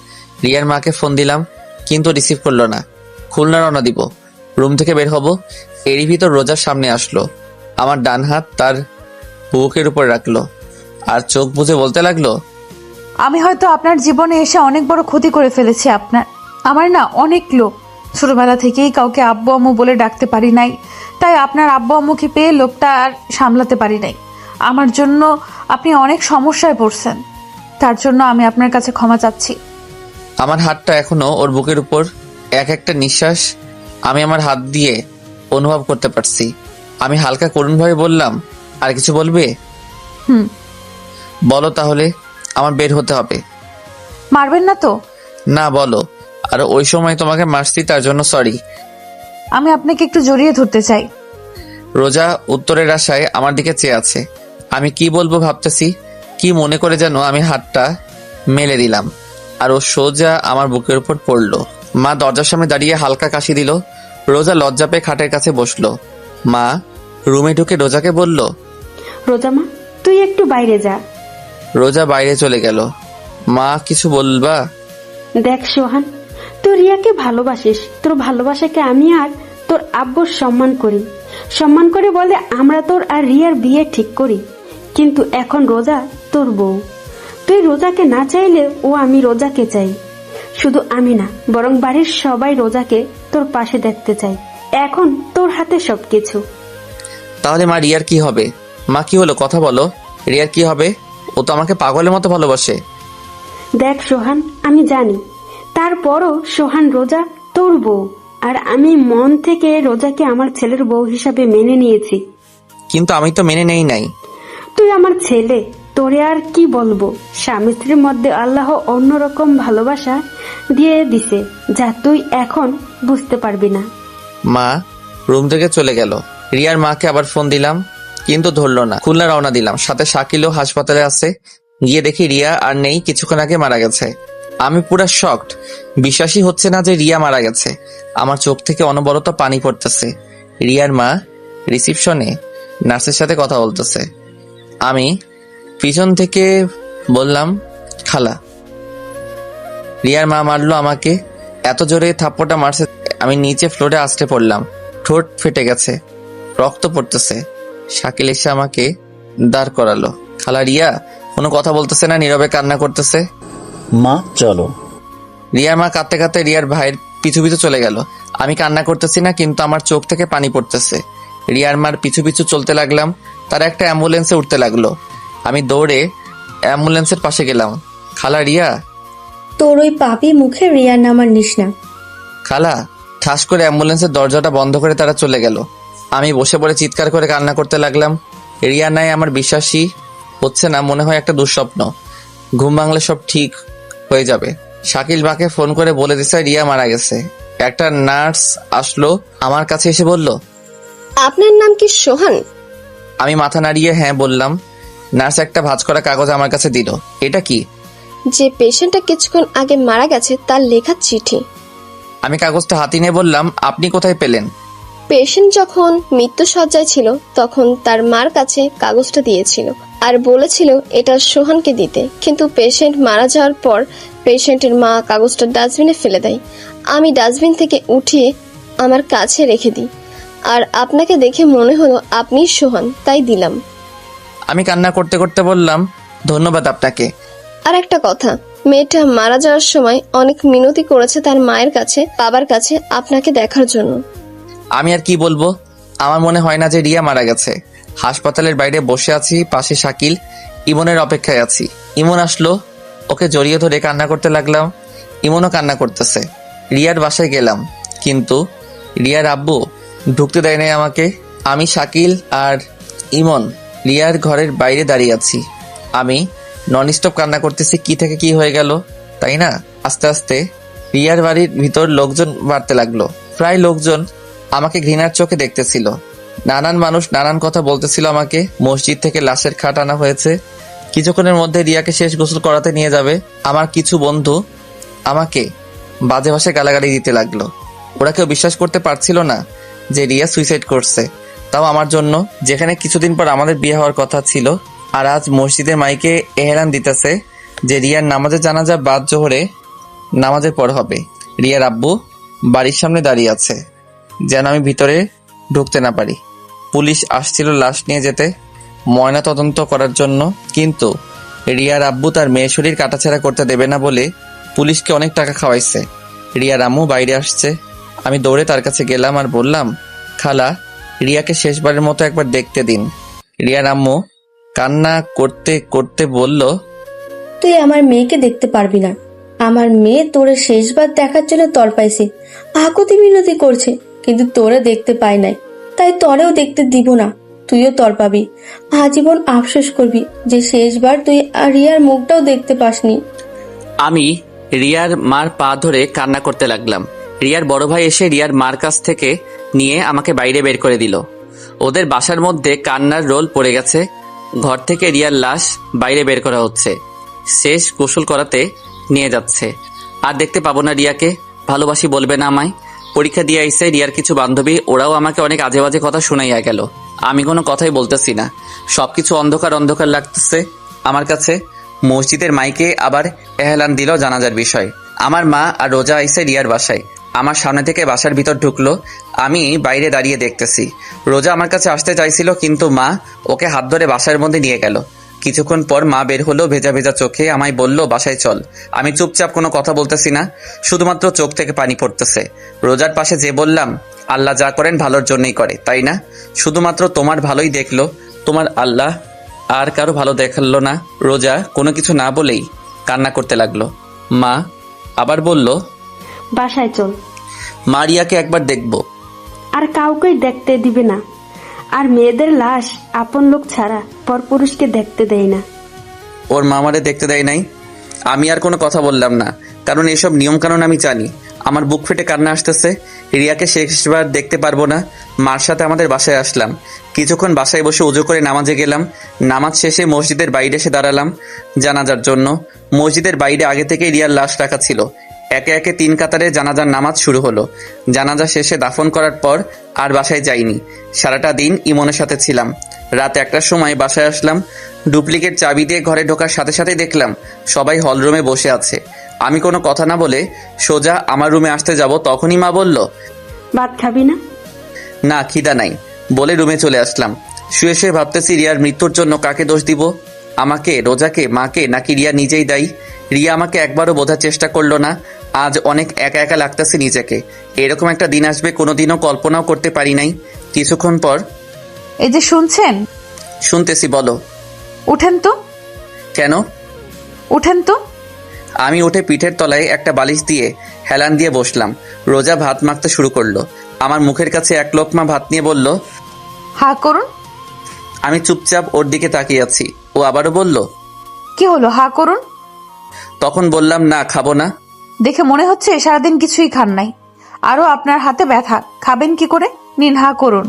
রিয়ার মাকে ফোন দিলাম, কিন্তু রিসিভ করলো না। খুলনা রওনা দিব। রুম থেকে বের হব, এরই ভিতর রোজার সামনে আসলো। আমার ডান হাত তার বুকের উপর রাখলো আর চোখ বুজে বলতে লাগলো, আমি হয়তো আপনার জীবনে এসে অনেক বড় ক্ষতি করে ফেলেছি আপনার। আমার না অনেক লোক, ছোটবেলা থেকেই কাউকে আব্বু আম্মু বলে ডাকতে পারি নাই, তাই আপনার আব্বু আম্মুকে পেয়ে লোকটা আর সামলাতে পারি নাই। আমার জন্য আপনি অনেক সমস্যায় পড়ছেন, তার জন্য আমি আপনার কাছে ক্ষমা চাচ্ছি। আমার হাতটা এখনো ওর বুকের উপর। এক একটা নিঃশ্বাস আমি আমার হাত দিয়ে অনুভব করতে পারছি। আমি হালকা করুণভাবে বললাম, আর কিছু বলবে? হুম। বলো তাহলে, আমার বের হতে হবে। মারবেন না তো? না, বলো। আর ওই সময় তোমাকে মারছি তার জন্য সরি। আমি আপনাকে একটু জড়িয়ে ধরতে চাই। রোজা উত্তরের আশায় আমার দিকে চেয়ে আছে। আমি কি বলবো ভাবতেছি, কি মনে করে যেন আমি হাতটা মেলে দিলাম, আর ও সোজা আমার বুকের উপর পড়লো। মা দরজার সামনে দাঁড়িয়ে হালকা কাশি দিল। রোজা লজ্জা পেয়ে খাটের কাছে বসলো। মা রুমে ঢুকে রোজাকে বলল, রোজা মা, তুই একটু বাইরে যা। রোজা বাইরে চলে গেল। মা কিছু বলবা? দেখ সোহান, তুই রিয়াকে ভালোবাসিস, তোর ভালোবাসাকে আমি আর তোর আব্বুর সম্মান করি। সম্মান করে বলে আমরা তোর আর রিয়ার বিয়ে ঠিক করি, কিন্তু এখন রোজা তোর বউ। তুই রোজাকে না চাইলে ও আমি রোজাকে চাই। শুধু আমি না, বরং বাড়ির সবাই রোজাকে তোর পাশে দেখতে চাই। এখন তোর হাতে সবকিছু। তাহলে মা রিয়ার কি হবে? মা কি হলো, কথা বলো। রিয়ার কি হবে? ও তো আমাকে পাগলের মতো ভালোবাসে। দেখ সোহান, আমি জানি, তারপরও সোহান রোজা তোর বউ, আর আমি মন থেকে রোজাকে আমার ছেলের বউ হিসাবে মেনে নিয়েছি। কিন্তু আমি তো মেনে নেই নাই। তুই আমার ছেলে, তোরে আর কি বলবো। স্বামী স্ত্রীর মধ্যে আল্লাহ অন্যরকম ভালোবাসা দিয়ে দিছে, যা তুই এখন বুঝতে পারবি না। মা রুম থেকে চলে গেল। রিয়ার মাকে আবার ফোন দিলাম, কিন্তু ধরলো না। খুলনা রওনা দিলাম, সাথে শাকিলও হাসপাতালে আছে। গিয়ে দেখি রিয়া আর নেই, কিছুক্ষণ আগে মারা গেছে। আমি পুরো শকড, বিশ্বাসই হচ্ছে না যে রিয়া মারা গেছে। আমার চোখ থেকে অনবরত পানি পড়তেছে। রিয়ার মা রিসিপশনে নার্সের সাথে কথা বলতেছে। আমি পিছন থেকে বললাম, খালা। রিয়ার মা মারলো আমাকে, এত জোরে থাপ্পড়টা মারছে আমি নিচে ফ্লোরে আছড়ে পড়লাম। ঠোঁট ফেটে গেছে, রক্ত পড়তেছে। শাকিল এসে আমাকে দাঁড় করালো। খালা রিয়া কোনো কথা বলতেছে না, নীরবে কান্না করতেছে। মা চলো। রিয়ার মা কাঁদতে কাঁদতে রিয়ার ভাইয়ের পিছু পিছু চলে গেল। আমি কান্না করতেছি না, কিন্তু আমার চোখ থেকে পানি পড়তেছে। রিয়ার মার পিছু পিছু চলতে লাগলাম। তারা একটা অ্যাম্বুলেন্সে উঠতে লাগলো। আমি দৌড়ে অ্যাম্বুলেন্সের পাশে গেলাম। খালা রিয়া। তোর ওই পাপি মুখে রিয়ার নাম আর নিস না। খালা। ঠাস করে অ্যাম্বুলেন্সের দরজাটা বন্ধ করে তারা চলে গেল। আমি বসে পড়ে চিৎকার করে কান্না করতে লাগলাম। রিয়া নাই, আমার বিশ্বাসই হচ্ছে না, মনে হয় একটা দুঃস্বপ্ন। ঘুম ভাঙলে সব ঠিক হয়ে যাবে। শাকিল মাকে ফোন করে বলে দিছে রিয়া মারা গেছে। একটা নার্স আসলো, আমার কাছে এসে বলল, আপনার নাম কি সোহান? আমি মাথা নাড়িয়ে হ্যাঁ বললাম। নার্স একটা ভাঁজ করা কাগজ আমার কাছে দিল। এটা কি? যে পেশেন্টটা কিছুক্ষণ আগে মারা গেছে তার লেখা চিঠি। আমি কাগজটা হাতে নিয়ে বললাম, আপনি কোথায় পেলেন? পেশেন্ট যখন মৃত্যুশয্যায় ছিল তখন তার মার কাছে কাগজটা দিয়েছিল আর বলেছিল এটা সোহানকে দিতে, কিন্তু পেশেন্ট মারা যাওয়ার পর পেশেন্টের মা কাগজটা ডাস্টবিনে ফেলে দেয়। আমি ডাস্টবিন থেকে উঠিয়ে আমার কাছে রেখে দিই, আর আপনাকে দেখে মনে হলো আপনি সোহান, তাই দিলাম। আমি কান্না করতে করতে বললাম, ধন্যবাদ আপনাকে। আর একটা কথা, মেয়েটা মারা যাওয়ার সময় অনেক মিনতি করেছে তার মায়ের কাছে, বাবার কাছে আপনাকে দেখার জন্য। আমি আর কি বলবো, আমার মনে হয় না যে রিয়া মারা গেছে। হাসপাতালের বাইরে বসে আছি, পাশে শাকিল, ইমনের অপেক্ষায় আছি। ইমন আসলো, ওকে জড়িয়ে ধরে কান্না করতে লাগলাম। ইমনও কান্না করতেছে। রিয়ার বাসায় গেলাম, কিন্তু রিয়ার আব্বু ঢুকতে দেয় নাই আমাকে। আমি, শাকিল আর ইমন রিয়ার ঘরের বাইরে দাঁড়িয়ে আছি। আমি নন স্টপ কান্না করতেছি, কি থেকে কি হয়ে গেল, তাই না? আস্তে আস্তে রিয়ার বাড়ির ভিতর লোকজন বাড়তে লাগলো। প্রায় লোকজন আমাকে ঘৃণার চোখে দেখতেছিল। নানান মানুষ নানান কথা বলতেছিল আমাকে। মসজিদ থেকে লাশের খাট আনা হয়েছে, কিছুক্ষণের মধ্যে রিয়াকে শেষ গোসল করাতে নিয়ে যাবে। আমার কিছু বন্ধু আমাকে বাজে ভাষায় গালাগালি দিতে লাগলো। ওরা কেউ বিশ্বাস করতে পারছিল না যে রিয়া সুইসাইড করছে, তাও আমার জন্য, যেখানে কিছুদিন পর আমাদের বিয়ে হওয়ার কথা ছিল। আর আজ মসজিদের মাইকে এহরান দিতেছে যে রিয়ার নামাজের জানাজা বাদ জোহরে নামাজের পর হবে। রিয়ার আব্বু বাড়ির সামনে দাঁড়িয়ে আছে যেন আমি ভিতরে ঢুকতে না পারি। পুলিশ আসছিল লাশ নিয়ে যেতে, ময়না তদন্ত করার জন্য, কিন্তু রিয়ার আব্বু তার মেয়ে শরীর কাটাছেঁড়া করতে দেবে না বলে পুলিশকে অনেক টাকা খাওয়াইছে। রিয়ার আম্মু বাইরে আসছে। আমি দৌড়ে তার কাছে গেলাম আর বললাম, খালা, রিয়াকে শেষবারের মতো একবার দেখতে দিন। রিয়ার আম্মু কান্না করতে করতে বলল, তুই আমার মেয়েকে দেখতে পারবি না। আমার মেয়ে তোরে শেষবার দেখার জন্য তড়পাইছে, আকুতি মিনতি করছে, কিন্তু তোরে দেখতে পায় নাই, তাই তরেও দেখতে দিব না। তুইও তড়পাবি, আজীবন আফসোস করবি যে শেষবার তুই রিয়ার মুখটাও দেখতে পাসনি। আমি রিয়ার মার পা ধরে কান্না করতে লাগলাম। রিয়ার বড় ভাই এসে রিয়ার মার কাছ থেকে নিয়ে আমাকে বাইরে বের করে দিল। ওদের বাসার মধ্যে কান্নার রোল পড়ে গেছে। ঘর থেকে রিয়ার লাশ বাইরে বের করা হচ্ছে, শেষ গোসল করাতে নিয়ে যাচ্ছে। আর দেখতে পাবো না রিয়াকে, ভালোবাসি বলবে না আমায়। পরীক্ষা দিয়ে আইসে রিয়ার কিছু বান্ধবী, ওরাও আমাকে অনেক আজে বাজে কথা শোনাইয়া গেল। আমি কোনো কথাই বলতেছি না, সবকিছু অন্ধকার অন্ধকার লাগতেছে আমার কাছে। মসজিদের মাইকে আবার এহলান দিল জানাজার বিষয়। আমার মা আর রোজা আইসে রিয়ার বাসায়, আমার সামনে থেকে বাসার ভিতর ঢুকলো। আমি বাইরে দাঁড়িয়ে দেখতেছি। রোজা আমার কাছে আসতে চাইছিল, কিন্তু মা ওকে হাত ধরে বাসার মধ্যে নিয়ে গেল। কিছুক্ষণ পর মা বের হলো ভেজা ভেজা চোখে, আমায় বলল, বাসায় চল। আমি চুপচাপ, কোনো কথা বলতেছি না, শুধুমাত্র চোখ থেকে পানি পড়তেছে। রোজার পাশে যে বললাম, আল্লাহ যা করেন ভালোর জন্যই করে, তাই না? শুধুমাত্র তোমার ভালোই দেখলো তোমার আল্লাহ, আর কারো ভালো দেখালো না। রোজা কোনো কিছু না বলেই কান্না করতে লাগলো। মা আবার বলল, বাসায় চল। মা রিয়াকে একবার দেখবো। আর কাউকেই দেখতে দিবে না, আর মেয়েদের লাশ আপন লোক ছাড়া পরপুরুষকে দেখতে দেয় না। ওর মামারে দেখতে দেয় নাই। আমি আর কোনো কথা বললাম না, কারণ এসব নিয়ম কানুন আমি জানি। আমার বুক ফেটে কান্না আসতেছে। রিয়াকে শেষবার দেখতে পারবো না। মার সাথে আমাদের বাসায় আসলাম। কিছুক্ষণ বাসায় বসে উজু করে নামাজে গেলাম। নামাজ শেষে মসজিদের বাইরে এসে দাঁড়ালাম জানাজার জন্য। মসজিদের বাইরে আগে থেকে রিয়ার লাশ রাখা ছিল। একে একে 3 কাতারে জানাজার নামাজ শুরু হলো। জানাজা শেষে দাফন করার পর আর বাসায় যাইনি। সারাটা দিন ইমনের সাথে ছিলাম। রাত 1টার সময় বাসায় আসলাম। ডুপ্লিকেট চাবি দিয়ে ঘরে ঢোকার সাথে সাথেই দেখলাম সবাই হলরুমে বসে আছে। আমি কোনো কথা না বলে সোজা আমার রুমে আসতে যাব, তখনই মা বলল, ভাত খাবি না? না, খিদা নাই বলে রুমে চলে আসলাম। শুয়ে শুয়ে ভাবতেছি, রিয়ার মৃত্যুর জন্য কাকে দোষ দিব? আমাকে, রোজাকে, মাকে, নাকি রিয়া নিজেই দায়ী? রিয়া আমাকে একবারও বোঝার চেষ্টা করলো না। আজ অনেক একা একা লাগতেছে নিজেকে। এরকম একটা দিন আসবে কোনোদিনও কল্পনাও করতে পারি নাই। কিছুক্ষণ পর, এই যে শুনছেন? শুনতেছি, বলো। উঠেন তো। কেন? উঠেন তো। আমি উঠে পিঠের তলায় একটা বালিশ দিয়ে হেলান দিয়ে বসলাম। রোজা ভাত মাখতে শুরু করলো। আমার মুখের কাছে 1 লোকমা ভাত নিয়ে বলল, হা করুন। আমি চুপচাপ ওর দিকে তাকিয়ে আছি। ও আবারও বলল, কি হলো, হা করুন। তখন বললাম না, খাবো না। দেখে মনে হচ্ছে সারাদিন কিছুই খান নাই। আরো আপনার হাতে ব্যথা, খাবেন কি করে? নিন, হা করুন।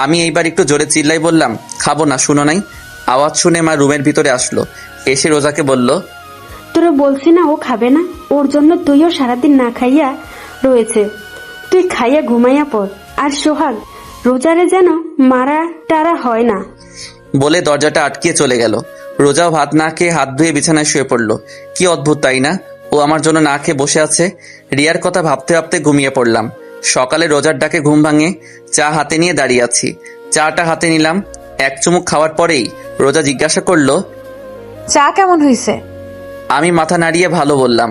আমি এইবার একটু জোরে চিল্লাই বললাম, খাবো না, শুনো নাই? আওয়াজ শুনে মা রুমের ভিতরে আসলো, এসে রোজাকে বলল, তোরা বলছি না ও খাবে না, ওর জন্য তুইও সারাদিন না খাইয়া রয়েছে। তুই খাইয়া ঘুমাইয়া পড়। আর সোহাগ, রোজারে যেন মারা টারা হয় না। বলে দরজাটা আটকিয়ে চলে গেল। রোজাও ভাত না খেয়ে হাত ধুয়ে বিছানায় শুয়ে পড়লো। কি অদ্ভুত তাই না? ও আমার জন্য না খেয়ে বসে আছে। রিয়ার কথা ভাবতে ভাবতে ঘুমিয়ে পড়লাম। সকালে রোজার ডাকে ঘুম ভাঙে, চা হাতে নিয়ে দাঁড়িয়ে আছি। চাটা হাতে নিলাম। এক চুমুক খাওয়ার পরেই রোজা জিজ্ঞাসা করলো, চা কেমন হয়েছে? আমি মাথা নাড়িয়ে ভালো বললাম।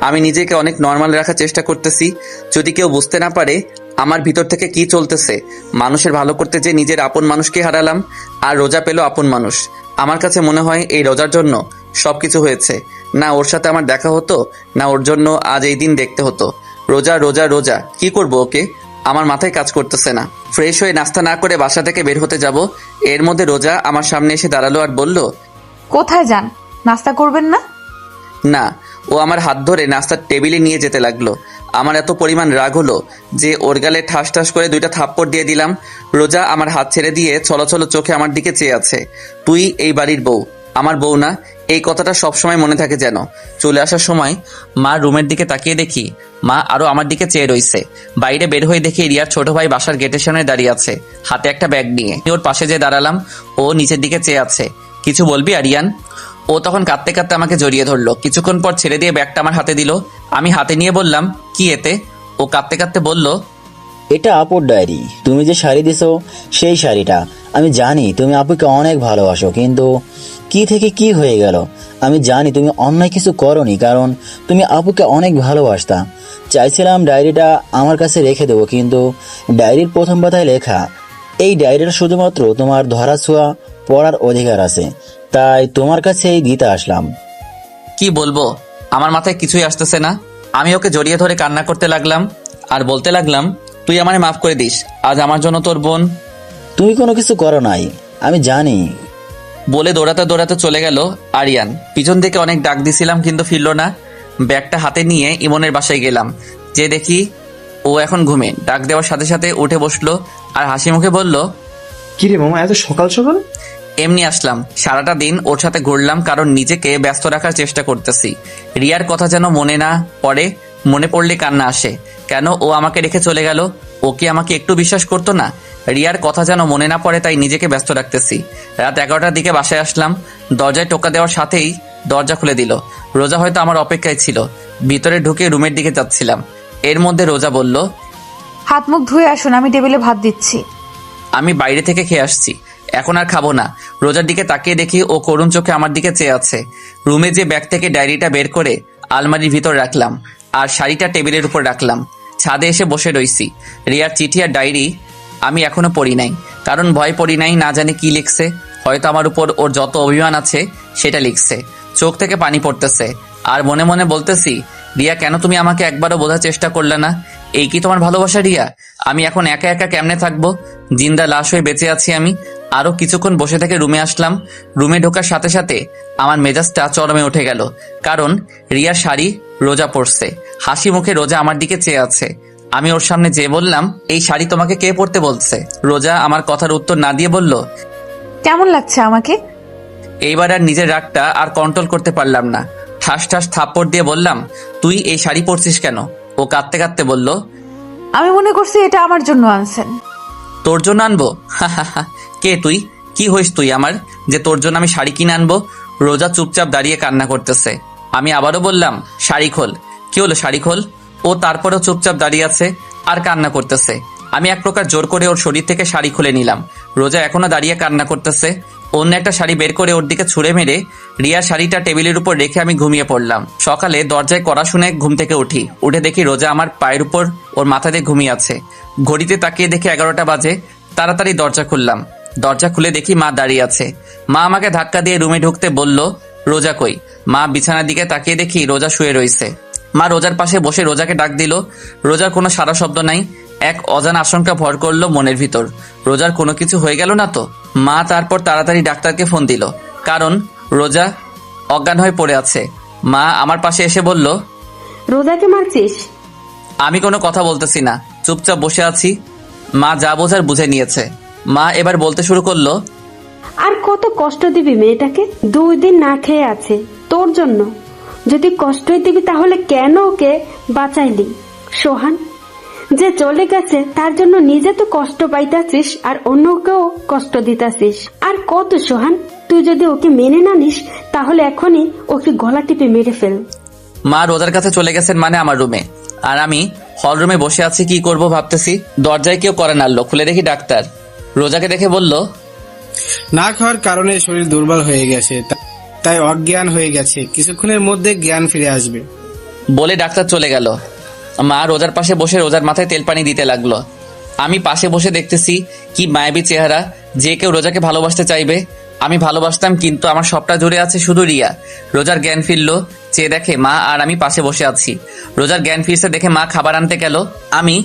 আমি নিজেকে অনেক নর্মাল রাখার চেষ্টা করতেছি, যদি কেউ বুঝতে না পারে আমার ভিতর থেকে কি চলতেছে। মানুষের ভালো করতে যে নিজের আপন মানুষকে হারালাম, আর রোজা পেল আপন মানুষ। আমার কাছে মনে হয় এই রোজার জন্য সবকিছু হয়েছে। না ওর সাথে আমার দেখা হতো, না ওর জন্য আজ এই দিন দেখতে হতো। রোজা রোজা রোজা, কি করব ওকে? আমার মাথায় কাজ করতেছে না। ফ্রেশ হয়ে নাস্তা না করে বাসা থেকে বের হতে যাব, এর মধ্যে রোজা আমার সামনে এসে দাঁড়ালো আর বলল, কোথায় যান? নাস্তা করবেন না? না। ও আমার হাত ধরে নাস্তার টেবিলে নিয়ে যেতে লাগলো। আমার এত পরিমাণ রাগ হলো যে ওর গালে ঠাস ঠাস করে 2টা থাপ্পড় দিয়ে দিলাম। রোজা আমার হাত ছেড়ে দিয়ে ছলছল চোখে আমার দিকে চেয়ে আছে। তুই এই বাড়ির বউ, আমার বউ না, এই কথাটা সবসময় মনে থাকে যেন। চলে আসার সময় মা রুমের দিকে তাকিয়ে দেখি মা আরো আমার দিকে চেয়ে রইছে। বাইরে বের হয়ে দেখি রিয়ার ছোট ভাই বাসার গেটের সামনে দাঁড়িয়ে আছে, হাতে একটা ব্যাগ নিয়ে। ওর পাশে যে দাঁড়ালাম, ও নিচের দিকে চেয়ে আছে। কিছু বলবি আরিয়ান? ও তখন কাঁদতে কাঁদতে আমাকে জড়িয়ে ধরলো। কিছুক্ষণ পর ছেড়ে দিয়ে ব্যাগটা আমার হাতে দিল। আমি হাতে নিয়ে বললাম, কি এতে? ও কাঁদতে কাঁদতে বলল, এটা আপুর ডায়েরি। তুমি যে শাড়ি দিছো সেই শাড়িটা। আমি জানি তুমি আপুকে অনেক ভালোবাসো, কিন্তু কি থেকে কি হয়ে গেল। আমি জানি তুমি অন্যায় কিছু করনি, কারণ তুমি আপুকে অনেক ভালোবাসতা। চাইছিলাম ডায়েরিটা আমার কাছে রেখে দেবো, কিন্তু ডায়েরির প্রথম পাতায় লেখা, এই ডায়েরিটা শুধুমাত্র তোমার ধরাছোঁয়া পড়ার অধিকার আছে, তাই তোমার কাছেই দিতে আসলাম। কি বলবো, আমার মাথায় কিছুই আসতেছে না। আমি ওকে জড়িয়ে ধরে কান্না করতে লাগলাম আর বলতে লাগলাম, তুই আমারে মাফ করে দিস, আজ আমার জন্য তোর বোন। তুমি কোনো কিছু করো নাই, আমি জানি। বলে দৌড়াতে দৌড়াতে চলে গেল আরিয়ান। পিছন থেকে অনেক ডাক দিছিলাম কিন্তু ফিরল না। ব্যাগটা হাতে নিয়ে ইমনের বাসায় গেলাম, যে দেখি ও এখন ঘুমে। ডাক দেওয়ার সাথে সাথে উঠে বসলো আর হাসি মুখে বলল, কিরে মামা, এত সকাল সকাল? এমনি আসলাম। সারাটা দিন ওর সাথে ঘুরলাম, কারণ নিজেকে ব্যস্ত রাখার চেষ্টা করতেছি। রিয়ার কথা যেন মনে না পড়ে, মনে পড়লে কান্না আসে। কেন ও আমাকে রেখে চলে গেল? ও কি আমাকে একটু বিশ্বাস করতো না? রিয়ার কথা যেন মনে না পড়ে, তাই নিজেকে ব্যস্ত রাখতেছি। রাত 11টার দিকে বাসায় আসলাম। দরজায় টোকা দেওয়ার সাথেই দরজা খুলে দিল। রোজা হয়তো আমার অপেক্ষায় ছিল। ভিতরে ঢুকে রুমের দিকে যাচ্ছিলাম, এর মধ্যে রোজা বলল, হাত মুখ ধুয়ে আসুন, আমি টেবিলে ভাত দিচ্ছি। আমি বাইরে থেকে খেয়ে আসছি, এখন আর খাবো না। রোজার দিকে তাকিয়ে দেখি ও করুণ চোখে আমার দিকে চেয়ে আছে। রুমে যে ব্যাগ থেকে ডায়েরিটা বের করে আলমারির ভিতর রাখলাম, আর শাড়িটা টেবিলের উপর রাখলাম। ছাদে এসে বসে রইছি। রিয়ার চিঠি আর ডায়েরি আমি এখনো পড়ি নাই, কারণ ভয় পড়ি নাই, না জানি কি লিখছে। হয়তো আমার উপর ওর যত অভিমান আছে সেটা লিখছে। চোখ থেকে পানি পড়তেছে আর মনে মনে বলতেছি, রিয়া কেন তুমি আমাকে একবারও বোঝার চেষ্টা করলে না? এই কি তোমার ভালোবাসা রিয়া? আমি এখন একা একা কেমনে থাকবো? জিন্দা লাশ হয়ে বেঁচে আছি আমি। আরো কিছুক্ষণ বসে থেকে রুমে আসলাম। রুমে ঢোকার সাথে সাথে আমার মেজাজটা চরমে উঠে গেল, কারণ রিয়ার শাড়ি রোজা পরছে। হাসি মুখে রোজা আমার দিকে চেয়ে আছে। আমি ওর সামনে যেয়ে বললাম, এই শাড়ি তোমাকে কে পরতে বলছে? রোজা আমার কথার উত্তর না দিয়ে বলল, কেমন লাগছে আমাকে? এইবার আর নিজের রাগটা আর কন্ট্রোল করতে পারলাম না। ঠাস ঠাস থাপ্পড় দিয়ে বললাম, তুই এই শাড়ি পরছিস কেন? ও কাঁদতে কাঁদতে বলল, আমি মনে করছি এটা আমার জন্য আনছেন। তোর জন্য আনবো? কে তুই? কি হইস তুই আমার, যে তোর জন্য আমি শাড়ি কিনে আনবো? রোজা চুপচাপ দাঁড়িয়ে কান্না করতেছে। আমি আবারও বললাম, শাড়ি খোল। কি হলো, শাড়ি খোল। ও তারপরেও চুপচাপ দাঁড়িয়ে আছে আর কান্না করতেছে। আমি এক প্রকার জোর করে ওর শরীর থেকে শাড়ি খুলে নিলাম। রোজা এখনো দাঁড়িয়ে কান্না করতেছে। অন্য একটা শাড়ি বের করে ওর দিকে ছুঁড়ে মেরে রিয়ার শাড়িটা টেবিলের উপর রেখে আমি ঘুমিয়ে পড়লাম। সকালে দরজায় কড়া শুনে ঘুম থেকে উঠে দেখি রোজা আমার পায়ের উপর ওর মাথা দিয়ে ঘুমিয়ে আছে। ঘড়িতে তাকিয়ে দেখি 11টা বাজে। তাড়াতাড়ি দরজা খুললাম। দরজা খুলে দেখি মা দাঁড়িয়ে আছে। মা আমাকে ধাক্কা দিয়ে রুমে ঢুকতে বলল, রোজা কই? মা বিছানার দিকে তাকিয়ে দেখি রোজা শুয়ে রয়েছে। মা রোজার পাশে বসে রোজাকে ডাক দিল। রোজার কোনো সারা শব্দ নাই। এক অজানা আশঙ্কা ভর করলো মনের ভিতর, রোজার কোনো কিছু হয়ে গেল না তো? মা তারপর তাড়াতাড়ি ডাক্তারকে ফোন দিল, কারণ রোজা অজ্ঞান হয়ে পড়ে আছে। মা আমার পাশে এসে বলল, রোজাকে মারছিস? আমি কোনো কথা বলতেছি না, চুপচাপ বসে আছি। মা যা বোঝার বুঝে নিয়েছে। মা এবার বলতে শুরু করলো, আর কত কষ্ট দিবি মেয়েটাকে? 2 দিন না খেয়ে আছে তোর জন্য। যদি কষ্টই দিবি তাহলে কেন ওকে বাঁচাইলি? সোহান যে চলে গেছে তার জন্য নিজে তো কষ্ট পাইতাছিস আর অন্যকেও কষ্ট দিতাছিস। আর কত সোহান, তুই যদি ওকে মেনে না নিস তাহলে এখনই ওকে গলা টিপে মেরে ফেল। মা রোজার কাছে চলে গেছেন মানে আমার রুমে, আর আমি হল রুমে বসে আছি। কি করব ভাবতেছি, দরজায় কেউ করে নাড়লো। খুলে দেখি ডাক্তার। রোজাকে দেখে বলল, না খাওয়ার কারণে শরীর দুর্বল হয়ে গেছে, তাই অজ্ঞান হয়ে গেছে, কিছুক্ষণের মধ্যে জ্ঞান ফিরে আসবে। বলে ডাক্তার চলে গেল। মা রোজার পাশে বসে রোজার মাথায় তেল পানি দিতে লাগলো। আমি পাশে বসে দেখতেছি কি মায়াবী চেহারা, যে কেউ রোজাকে ভালোবাসতে চাইবে। আমি ভালোবাসতাম, কিন্তু আমার সবটা জুড়ে আছে শুধু রিয়া। রোজার জ্ঞান ফিরলো, চেয়ে দেখে মা আর আমি পাশে বসে আছি। রোজার জ্ঞান ফিরছে দেখে মা খাবার আনতে গেল। আমি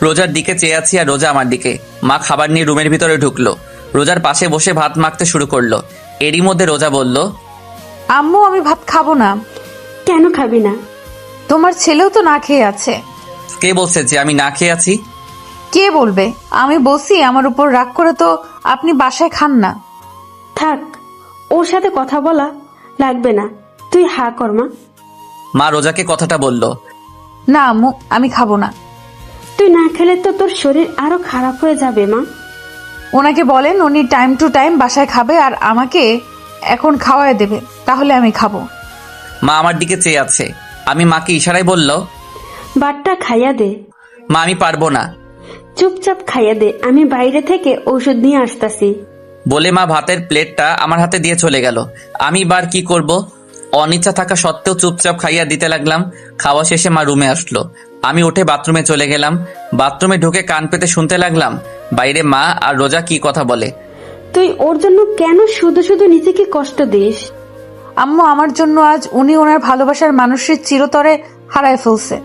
রোজার দিকে চেয়ে আছি আর রোজা আমার দিকে। মা খাবার নিয়ে রুমের ভিতরে ঢুকলো। রোজার পাশে বসে ভাত মাখতে শুরু করলো। এরই মধ্যে রোজা বলল, আম্মু আমি ভাত খাবো না। কেন খাবি না? তোমার ছেলেও তো না খেয়ে আছে। কে বলছে যে আমি না খেয়ে আছি? কে বলবে? আমি বলছি আমার উপর রাগ করে তো আপনি বাসায় খান না। থাক, ওর সাথে কথা বলা লাগবে না, তুই হা কর মা। মা রোজাকে কথাটা বলল। না আম্মু আমি খাবো না। তুই না খেলে তো তোর শরীর আরো খারাপ হয়ে যাবে মা। ওনাকে বলেন উনি টাইম টু টাইম বাসায় খাবে আর আমাকে এখন খাওয়ায় দেবে, তাহলে আমি খাবো। মা আমার দিকে চেয়ে আছে। আমি মাকে ইশারায় বলল, বাটটা খাইয়া দে। মা আমি পারবো না। চুপচাপ খাইয়া দে, আমি বাইরে থেকে ঔষধ নিয়ে আসতাছি। বলে মা ভাতের প্লেটটা আমার হাতে দিয়ে চলে গেল। আমি বার কি করব, অনিচ্ছা থাকা সত্ত্বেও চুপচাপ খাইয়া দিতে লাগলাম। খাওয়া শেষে মা রুমে আসলো। আমি উঠে বাথরুমে চলে গেলাম। বাথরুমে ঢুকে কান পেতে শুনতে লাগলাম বাইরে মা আর রোজা কি কথা বলে। তুই ওর জন্য কেন শুধু শুধু নিজেকে কষ্ট দিস? আম্মু আমার জন্য আজ উনি ওনার ভালোবাসার মানুষের চিরতরে হারায় ফেলছে।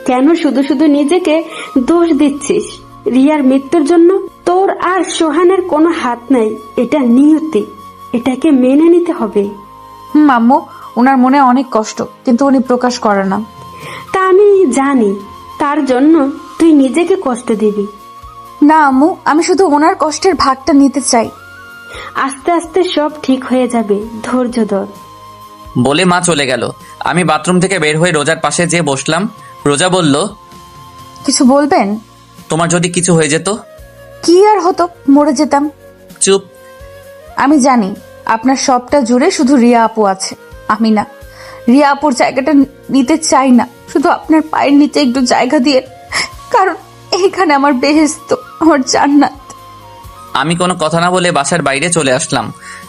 কেন শুধু শুধু নিজেকে দোষ দিচ্ছিস? রিয়ার মৃত্যুর জন্য তোর আর সোহানের কোনো হাত নাই, এটা নিয়তি, এটাকে মেনে নিতে হবে। আম্মু ওনার মনে অনেক কষ্ট, কিন্তু উনি প্রকাশ করে না। তা আমি জানি, তার জন্য তুই নিজেকে কষ্ট দিবি না আম্মু, আমি শুধু ওনার কষ্টের ভাগটা নিতে চাই। আস্তে আস্তে সব ঠিক হয়ে যাবে, ধৈর্য ধর। বলে মা চলে গেল। আমি বাথরুম থেকে বের হয়ে রোজার পাশে যেয়ে বসলাম। রোজা বলল, কিছু বলবেন? তোমার যদি কিছু হয়ে যেত? কি আর হতো, মরে যেতাম। চুপ। আমি জানি আপনার সবটা জুড়ে শুধু রিয়া আপু আছে, আমি না। রিয়া আপুর জায়গাটা নিতে চাই না, শুধু আপনার পায়ের নিচে একটু জায়গা দিয়ে, কারণ এইখানে আমার বেহেশত, আমার জান্নাত। আমি কোনো কথা না বলে বাসার বাইরে চলে আসলাম।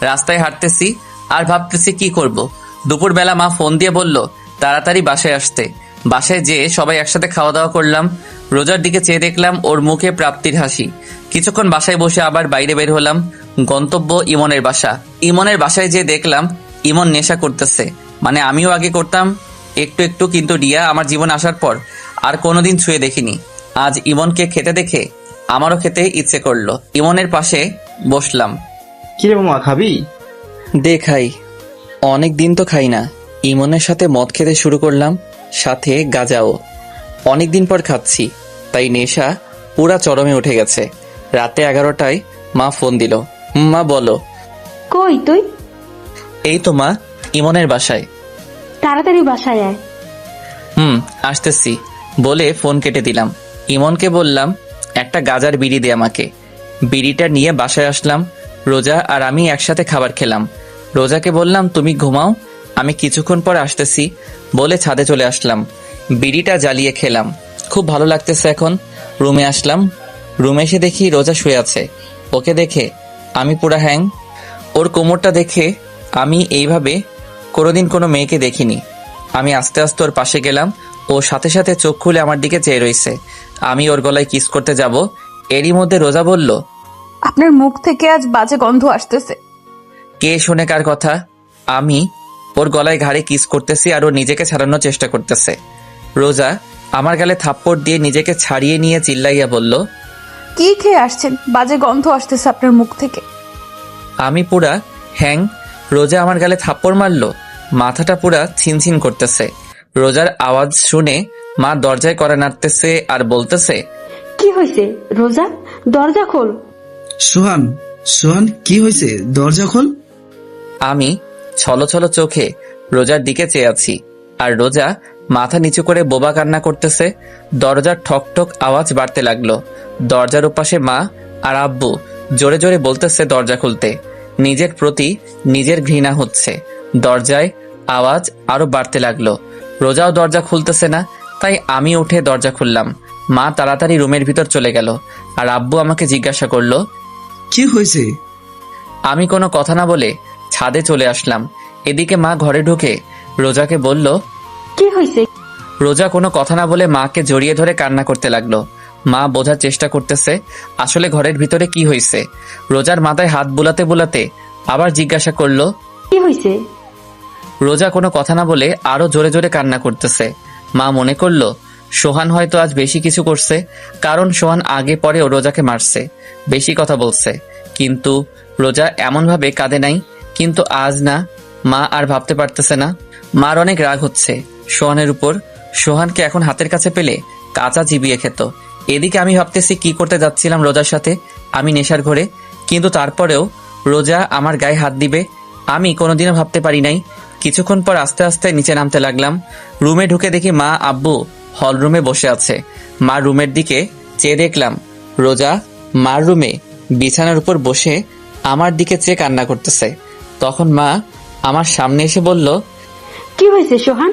রাস্তায় হাঁটতেছি আর ভাবতেছি কি করব। দুপুরবেলা মা ফোন দিয়ে বলল তাড়াতাড়ি বাসায় আসতে। বাসায় যেয়ে সবাই একসাথে খাওয়া দাওয়া করলাম। রোজার দিকে চেয়ে দেখলাম ওর মুখে প্রাপ্তির হাসি। কিছুক্ষণ বাসায় বসে আবার বাইরে বের হলাম। গন্তব্য ইমনের বাসা। ইমনের বাসায় যেয়ে দেখলাম ইমন নেশা করতেছে, মানে আমিও আগে করতাম একটু একটু, কিন্তু রিয়া আমার জীবনে আসার পর আর কোনোদিন ছুঁয়ে দেখিনি। আজ ইমনকে খেতে দেখে আমারও খেতে ইচ্ছে করলো। ইমনের পাশে বসলাম। কিরে মামা, খাবি? দেখাই, অনেক দিন তো খাই না। ইমনের সাথে মদ খেতে শুরু করলাম, সাথে গাঁজাও। অনেক দিন পর খাচ্ছি, তাই নেশা পুরা চরমে উঠে গেছে। রাতে 11টায় মা ফোন দিল। মা বলো। কই তুই? এই তো মা, ইমনের বাসায়। তাড়াতাড়ি বাসায় আয়। আসতেছি বলে ফোন কেটে দিলাম। ইমনকে বললাম একটা গাজার বিড়ি দে আমাকে। বিড়িটা নিয়ে বাসায় আসলাম। রোজা আর আমি একসাথে খাবার খেলাম। রোজাকে বললাম তুমি ঘুমাও, আমি কিছুক্ষণ পর আসতেছি বলে ছাদে চলে আসলাম। বিড়িটা জ্বালিয়ে খেলাম, খুব ভালো লাগতেছে এখন। রুমে আসলাম। রুমে এসে দেখি রোজা শুয়ে আছে। ওকে দেখে আমি পুরা হ্যাং। ওর কোমরটা দেখে আমি এইভাবে কোনোদিন কোনো মেয়েকে দেখিনি। আমি আস্তে আস্তে ওর পাশে গেলাম। ও সাথে সাথে চোখ খুলে আমার দিকে চেয়ে রইছে। আমি ওর গলায় কিস করতে যাব, এরই মধ্যে রোজা বলল, আপনার মুখ থেকে আজ বাজে গন্ধ আসতেছে। কে শোনে কার কথা? আমি ওর গলায় ঘাড়ে কিস করতেছি আর ও নিজেকে ছাড়ানোর চেষ্টা করতেছে। রোজা আমার গালে থাপ্পড় দিয়ে নিজেকে ছাড়িয়ে নিয়ে চিল্লাইয়া বলল, কি খেয়ে আসছেন? বাজে গন্ধ আসতেছে আপনার মুখ থেকে। আমি পুরা হ্যাং। রোজা আমার গালে থাপ্পড় মারলো। মাথাটা পুরা ছিনছিন করতেছে। রোজার আওয়াজ শুনে মা দরজায় কড়া নাড়তেছে আর বলতেছে, কি হয়েছে রোজা? দরজা খোল। সোহান, সোহান কি হয়েছে? দরজা খোল। আমি ছলো ছলো চোখে রোজার দিকে চেয়ে আছি, আর রোজা মাথা নিচু করে বোবা কান্না করতেছে। দরজার ঠক ঠক আওয়াজ বাড়তে লাগলো। দরজার ওপাশে মা আর আব্বু জোরে জোরে বলতেছে দরজা খুলতে। নিজের প্রতি নিজের ঘৃণা হচ্ছে। দরজায় আওয়াজ আরো বাড়তে লাগলো। রোজাও দরজা খুলতেছে না, তাই আমি উঠে দরজা খুললাম। মা তাড়াতাড়ি রুমের ভিতর চলে গেল, আর আব্বু আমাকে জিজ্ঞাসা করলো, কি হয়েছে? আমি কোনো কথা না বলে ছাদে চলে আসলাম। এদিকে মা ঘরে ঢুকে রোজাকে বলল, কি হয়েছে? রোজা কোনো কথা না বলে মাকে জড়িয়ে ধরে কান্না করতে লাগলো। মা বোঝার চেষ্টা করতেছে আসলে ঘরের ভিতরে কি হয়েছে। রোজার মাথায় হাত বুলাতে বুলাতে আবার জিজ্ঞাসা করলো, কি হয়েছে? রোজা কোনো কথা না বলে আরো জোরে জোরে কান্না করতেছে। মা মনে করলো সোহান হয়তো আজ বেশি কিছু করছে, কারণ সোহান আগে পরেও রোজাকে মারছে, বেশি কথা বলছে। কিন্তু রোজা এমন ভাবে কাঁদে নাই, কিন্তু আজ না। মা আর ভাবতে পারতেছে না। মার অনেক রাগ হচ্ছে সোহানের উপর। সোহানকে এখন হাতের কাছে পেলে কাঁচা চিবিয়ে খেত। এদিকে আমি ভাবতেছি কি করতে যাচ্ছিলাম রোজার সাথে আমি নেশার ঘরে, কিন্তু তারপরেও রোজা আমার গায়ে হাত দিবে আমি কোনোদিনও ভাবতে পারি নাই। কিছুক্ষণ পর আস্তে আস্তে নিচে নামতে লাগলাম। রুমে ঢুকে দেখি মা আব্বু হল রুমে বসে আছে। মা রুমের দিকে চেয়ে দেখলাম রোজা মার রুমে বিছানার উপর বসে আমার দিকে চেয়ে কান্না করতেছে। তখন মা আমার সামনে এসে বলল, কি হয়েছে সোহান?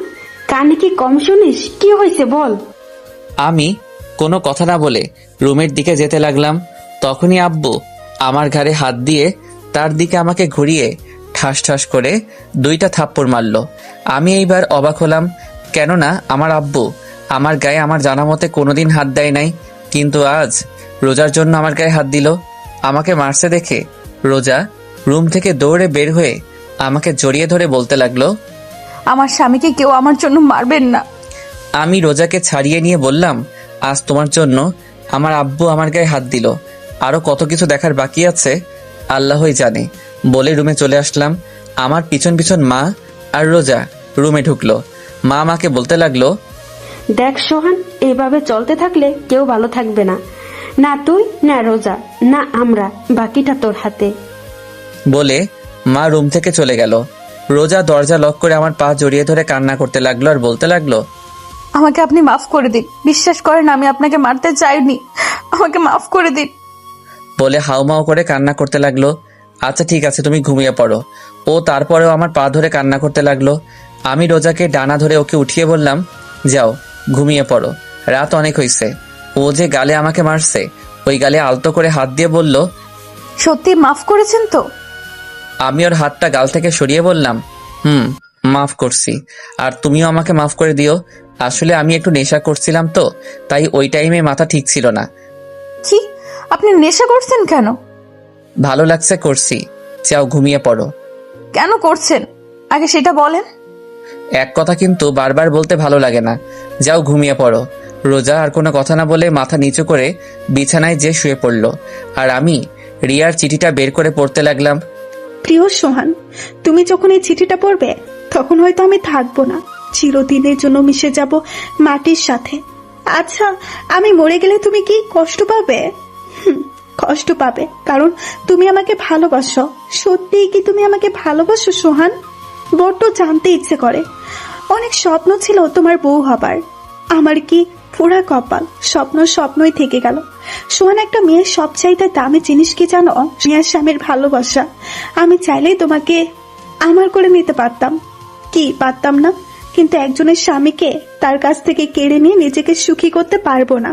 কানে কি কম শুনিস? কি হয়েছে বল। আমি কোনো কথা না বলে রুমের দিকে যেতে লাগলাম। তখনই আব্বু আমার ঘাড়ে হাত দিয়ে তার দিকে আমাকে ঘুরিয়ে ঠাস ঠাস করে 2টা থাপ্পড় মারল। আমি এইবার অবাক হলাম, কেননা আমার আব্বু আমার গায়ে আমার জানা মতে কোনোদিন হাত দেয় নাই, কিন্তু আজ রোজার জন্য আমার গায়ে হাত দিল। আমাকে মারছে দেখে রোজা রুম থেকে দৌড়ে বের হয়ে আমাকে জড়িয়ে ধরে বলতে লাগলো, আমার স্বামীকে কেউ আমার জন্য মারবেন না। আমি রোজাকে ছাড়িয়ে নিয়ে বললাম, আজ তোমার জন্য আমার আব্বু আমার গায়ে হাত দিল, আরো কত কিছু দেখার বাকি আছে আল্লাহই জানে। বলে রুমে চলে আসলাম। আমার পিছন পিছন মা আর রোজা রুমে ঢুকলো। মা আমাকে বলতে লাগলো, দেখ সোহান, এভাবে চলতে থাকলে কেউ ভালো থাকবে না, না তুই না রোজা না আমরা, বাকিটা তোর হাতে। বলে মা রুম থেকে চলে গেল। রোজা দরজা লক করে আমার পা জড়িয়ে ধরে কান্না করতে লাগলো আর বলতে লাগলো, আমাকে আপনি মাফ করে দিন, বিশ্বাস করেন আমি আপনাকে মারতে চাইনি, আমাকে মাফ করে দিন। বলে হাউমাউ করে কান্না করতে লাগলো। আচ্ছা ঠিক আছে, তুমি ঘুমিয়ে পড়ো। ও তারপরেও আমার পা ধরে কান্না করতে লাগলো। আমি রোজাকে ডানা ধরে ওকে উঠিয়ে বললাম, যাও ঘুমিয়ে পড়ো, রাত অনেক হয়েছে। ও যে গালে আমাকে মারছে, ওই গালে আলতো করে হাত দিয়ে বলল, সত্যি মাফ করেছেন তো? আমি ওর হাতটা গাল থেকে সরিয়ে বললাম, মাফ করছি, আর তুমিও আমাকে মাফ করে দিও। আসলে আমি একটু নেশা করছিলাম তো, তাই ওই টাইমে মাথা ঠিক ছিল না। কি আপনি নেশা করছেন? কেন? ভালো লাগছে করছি, যাও ঘুমিয়ে পড়ো। কেন করছেন আগে সেটা বলেন। এক কথা কিন্তু বারবার বলতে ভালো লাগে না, যাও ঘুমিয়ে পড়ো। রোজা আর কোনো কথা না বলে মাথা নিচু করে বিছানায় যে শুয়ে পড়লো, আর আমি রিয়ার চিঠিটা বের করে পড়তে লাগলাম। প্রিয় সোহান, তুমি যখন এই চিঠিটা পড়বে তখন হয়তো আমি থাকবো না, চিরদিনের জন্য মিশে যাব মাটির সাথে। আচ্ছা, আমি মরে গেলে তুমি কি কষ্ট পাবে? কষ্ট পাবে, কারণ তুমি আমাকে ভালোবাসো। সত্যিই কি তুমি আমাকে ভালোবাসো সোহান? বড্ড জানতে ইচ্ছে করে। অনেক স্বপ্ন ছিল তোমার বউ হবার, আমার কি পুরা কপাল, স্বপ্নই থেকে গেল। সোহান, একটা মেয়ের সবচাইতে দামি জিনিস কি জানো? মেয়ের স্বামীর ভালোবাসা। আমি চাইলেই তোমাকে আমার করে নিতে পারতাম, কি পারতাম না? কিন্তু একজনের স্বামীকে তার কাছ থেকে কেড়ে নিয়ে নিজেকে সুখী করতে পারবো না।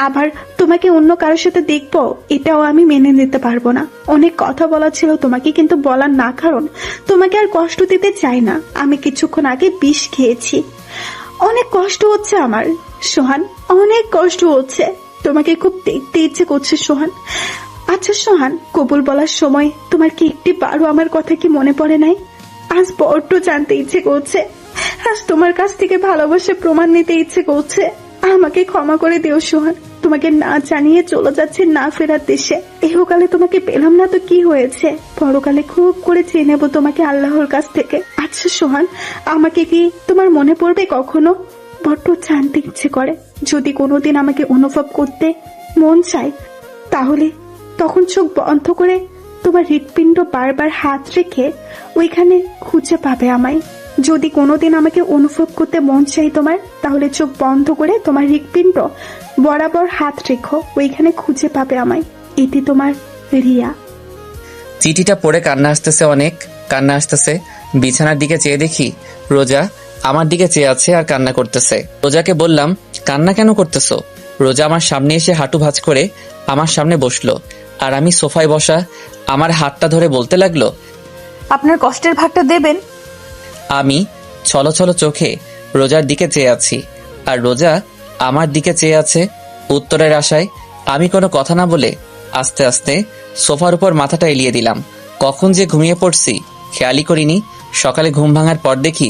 আবার তোমাকে অন্য কারোর সাথে দেখবো, এটাও আমি মেনে নিতে পারবো না। অনেক কথা বলা ছিল তোমাকে, কিন্তু বলার না, কারণ তোমাকে আর কষ্ট দিতে চাই না। আমি কিছুক্ষণ আগে বিষ খেয়েছি, অনেক কষ্ট হচ্ছে আমার সোহান, অনেক কষ্ট হচ্ছে। তোমাকে খুব দেখতে ইচ্ছে করছে সোহান। আচ্ছা সোহান, কবুল বলার সময় তোমার কি একটি বারও আমার কথা কি মনে পড়ে নাই? আজ বড্ড জানতে ইচ্ছে করছে, আজ তোমার কাছ থেকে ভালোবাসা প্রমাণ নিতে ইচ্ছে করছে। আমাকে ক্ষমা করে দিও সোহান। তোমাকে না জানিয়ে চলে যাচ্ছে না ফেরার দেশে। ইহকালে তোমাকে পেলাম না তো কি হয়েছে, পরকালে খুব করে চেয়ে নেবো তোমাকে আল্লাহর কাছ থেকে। আচ্ছা সোহান, আমাকে কি তোমার মনে পড়বে কখনো? বড্ড জানতে ইচ্ছে করে। যদি কোনোদিন আমাকে অনুভব করতে মন চায়, তাহলে তখন চোখ বন্ধ করে তোমার হৃৎপিণ্ড বারবার হাত রেখে ওইখানে খুঁজে পাবে আমায়। যদি কোনোদিন আমাকে অনুভব করতে মন চাই তোমার, তাহলে চোখ বন্ধ করে তোমার হৃৎপিণ্ড বরাবর হাত রেখো, ওইখানে খুঁজে পাবে আমায়। এটি তোমার রিয়া। চিঠিটা পড়ে কান্না আসতেছে, অনেক কান্না আসতেছে। বিছানার দিকে চেয়ে দেখি রোজা আমার দিকে চেয়ে আছে আর কান্না করতেছে। রোজাকে বললাম, কান্না কেন করতেছো? রোজা আমার সামনে এসে হাঁটু ভাঁজ করে আমার সামনে বসলো, আর আমি সোফায় বসা আমার হাতটা ধরে বলতে লাগলো, আপনার কষ্টের ভাগটা দেবেন। আমি ছলছল চোখে রোজার দিকে চেয়ে আছি, আর রোজা আমার দিকে চেয়ে আছে উত্তরের আশায়। আমি কোনো কথা না বলে আস্তে আস্তে সোফার উপর মাথাটা এলিয়ে দিলাম। কখন যে ঘুমিয়ে পড়ছি খেয়ালই করিনি। সকালে ঘুম ভাঙার পর দেখি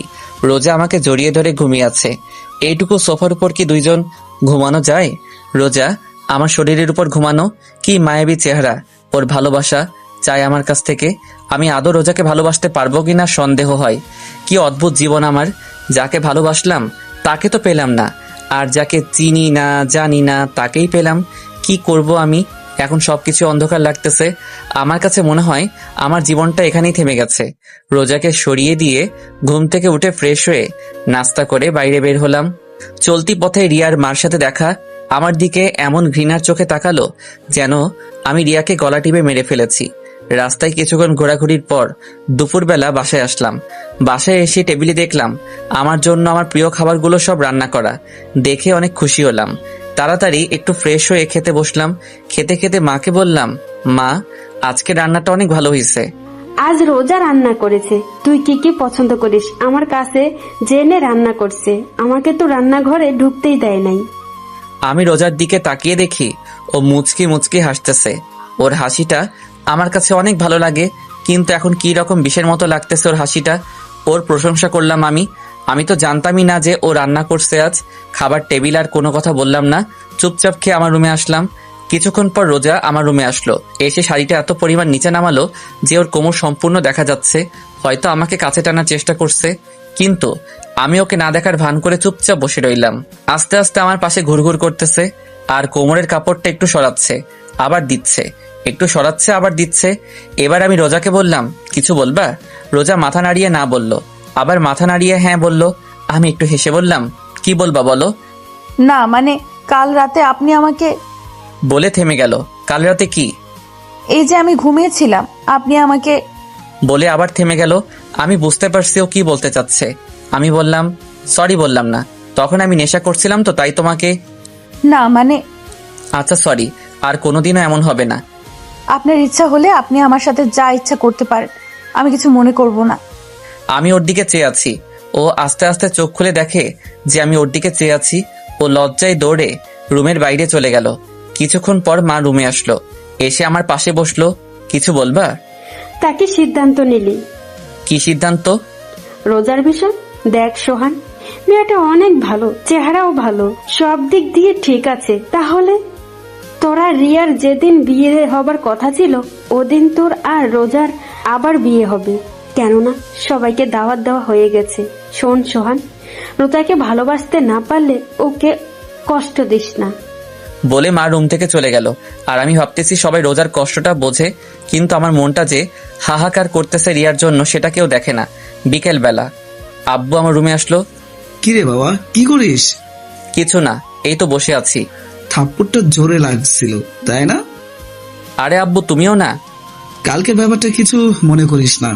রোজা আমাকে জড়িয়ে ধরে ঘুমিয়ে আছে। এইটুকু সোফার উপর কি দুইজন ঘুমানো যায়? রোজা আমার শরীরের উপর ঘুমানো, কি মায়াবী চেহারা। ওর ভালোবাসা চাই আমার কাছ থেকে। আমি আদৌ রোজাকে ভালোবাসতে পারবো কিনা সন্দেহ হয়। কি অদ্ভুত জীবন আমার। যাকে ভালোবাসলাম তাকে তো পেলাম না, আর যাকে চিনি না জানি না তাকেই পেলাম। কি করব আমি এখন? সবকিছু অন্ধকার লাগতেছে। আমার কাছে মনে হয় আমার জীবনটা এখানেই থেমে গেছে। রোজাকে সরিয়ে দিয়ে ঘুম থেকে উঠে ফ্রেশ হয়ে নাস্তা করে বাইরে বের হলাম। চলতি পথে রিয়ার মার সাথে দেখা। আমার দিকে এমন ঘৃণার চোখে তাকালো যেন আমি রিয়াকে গলা টিপে মেরে ফেলেছি। রাস্তায় কিছুক্ষণ ঘোরাঘুরির পর দুপুরবেলা বাসায় আসলাম। বাসায় এসে টেবিলে দেখলাম আমার জন্য আমার প্রিয় খাবারগুলো সব রান্না করা। দেখে অনেক খুশি হলাম। তাড়াতাড়ি একটু ফ্রেশ হয়ে খেতে বসলাম। খেতে খেতে মাকে বললাম, মা আজকে রান্নাটা অনেক ভালো হয়েছে। আজ রোজা রান্না করেছে। তুই কি কি পছন্দ করিস আমার কাছে জেনে রান্না করছে। আমাকে তো রান্নাঘরে ঢুকতেই দেয় নাই। আমি রোজার দিকে তাকিয়ে দেখি ও মুচকি মুচকি হাসতেছে। ওর হাসিটা আমার কাছে অনেক ভালো লাগে, কিন্তু এখন কি রকম বিষের মতো লাগতেছে ওর হাসিটা। ওর প্রশংসা করলাম আমি তো জানতামই না যে ও রান্না করছে আজ। খাবার টেবিল আর কোনো কথা বললাম না, চুপচাপ খেয়ে আমার রুমে আসলাম। কিছুক্ষণ পর রোজা আমার রুমে আসলো। এসে শাড়িটা এত পরিমাণ নিচে নামালো যে ওর কোমর সম্পূর্ণ দেখা যাচ্ছে। হয়তো আমাকে কাছে টানার চেষ্টা করছে, কিন্তু আমি ওকে না দেখার ভান করে চুপচাপ বসে রইলাম। আস্তে আস্তে আমার পাশে ঘুরঘুর করতেছে আর কোমরের কাপড়টা একটু সরাচ্ছে আবার দিচ্ছে, একটু সরাচ্ছে আবার দিচ্ছে। এবার আমি রোজাকে বললাম, কিছু বলবা? রোজা মাথা নাড়িয়ে না বলল, আবার মাথা নাড়িয়ে হ্যাঁ বলল। আমি একটু হেসে বললাম, কি বলবা বলো? না মানে কাল রাতে আপনি আমাকে। বলে থেমে গেল। কাল রাতে কি? এই যে আমি ঘুমিয়েছিলাম, আপনি আমাকে। বলে আবার থেমে গেল। আমি বুঝতে পারছি ও কি বলতে চাচ্ছে। আমি বললাম, সরি বললাম না, তখন আমি নেশা করছিলাম তো তাই তোমাকে। না মানে। আচ্ছা সরি, আর কোনোদিনও এমন হবে না। আপনার ইচ্ছা হলে আপনি আমার সাথে যা ইচ্ছা করতে পারেন, আমি কিছু মনে করব না। আমি ওর দিকে চেয়ে আছি। ও আস্তে আস্তে চোখ খুলে দেখে যে আমি ওর দিকে চেয়ে আছি। ও লজ্জায় দৌড়ে রুমের বাইরে চলে গেল। কিছুক্ষণ পর মা রুমে আসলো, এসে আমার পাশে বসলো। কিছু বলবা? তাকে সিদ্ধান্ত নিলি? কি সিদ্ধান্ত? রোজার বিষয়। দেখ সোহান, মেয়েটা অনেক ভালো, চেহারাও ভালো, সব দিক দিয়ে ঠিক আছে। তাহলে তোরা রিয়ার যেদিন বিয়ে হবার কথা ছিল ওদিন তোর আর রোজার আবার বিয়ে হবে। কেননা সবাইকে দাওয়াত দেওয়া হয়ে গেছে। শোন সোহান, রোজাকে ভালোবাসতে না পারলে ওকে কষ্ট দিস না। বলে মা রুম থেকে চলে গেল। আর আমি ভাবতেছি সবাই রোজার কষ্টটা বোঝে, কিন্তু আমার মনটা যে হাহাকার করতেছে রিয়ার জন্য সেটা কেউ দেখে না। বিকেল বেলা আব্বু আমার রুমে আসলো। কিরে বাবা, কি করিস? কিছু না, এই তো বসে আছি। থাপ্পড়টা জোরে লাগছিল তাই না? আরে আব্বু তুমিও না? কালকে ব্যাপারটা কিছু মনে করিস না।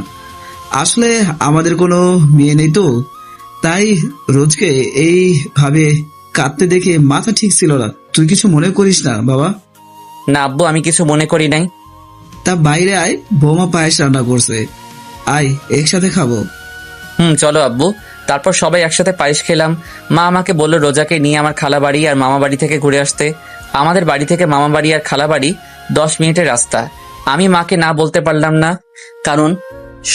আসলে আমাদের কোনো মেয়ে নেই তো, তাই রোজকে এইভাবে কাঁদতে দেখে মাথা ঠিক ছিল না। তুই কিছু মনে করিস না বাবা। না আব্বু, আমি কিছু মনে করি নাই। তা বাইরে আয়, বৌমা পায়েস রান্না করছে, আয় একসাথে খাবো। চলো আব্বু। তারপর সবাই একসাথে পায়েস খেলাম। মা আমাকে বললো রোজাকে নিয়ে আমার খালা বাড়ি আর মামা বাড়ি থেকে ঘুরে আসতে। আমাদের বাড়ি থেকে মামা বাড়ি আর খালা বাড়ি 10 মিনিটের রাস্তা। আমি মাকে না বলতে পারলাম না, কারণ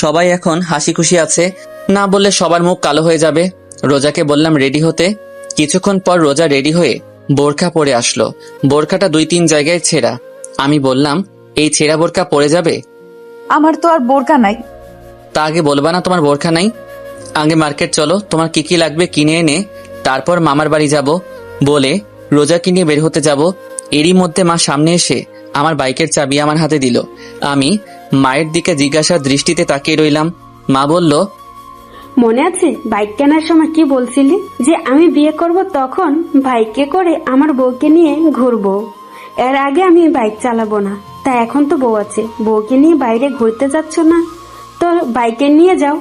সবাই এখন হাসি খুশি আছে। না বললে সবার মুখ কালো হয়ে যাবে। রোজাকে বললাম রেডি হতে। কিছুক্ষণ পর রোজা রেডি হয়ে বোরকা পরে আসলো। বোরকাটা 2-3 জায়গায় ছেঁড়া। আমি বললাম, এই ছেঁড়া বোরকা পরে যাবে? আমার তো আর বোরকা নাই। তা আগে বলবা না তোমার বোরকা নাই? আগে মার্কেট চলো, তোমার কি কি লাগবে কিনে এনে তারপর মামার বাড়ি যাব বলে রোজাকে নিয়ে বের হতে যাব। এরই মধ্যে মা সামনে এসে আমার বাইকের চাবি আমার হাতে দিল। আমি মায়ের দিকে জিজ্ঞাসার দৃষ্টিতে তাকিয়ে রইলাম। মা বলল, মনে আছে বাইক কেনার সময় কি বলছিলি যে আমি বিয়ে করব তখন বাইকে করে আমার বউকে নিয়ে ঘুরবো, এর আগে আমি বাইক চালাবো না। তা এখন তো বউ আছে, বউকে নিয়ে বাইরে ঘুরতে যাচ্ছ না তো বাইকে নিয়ে যাও।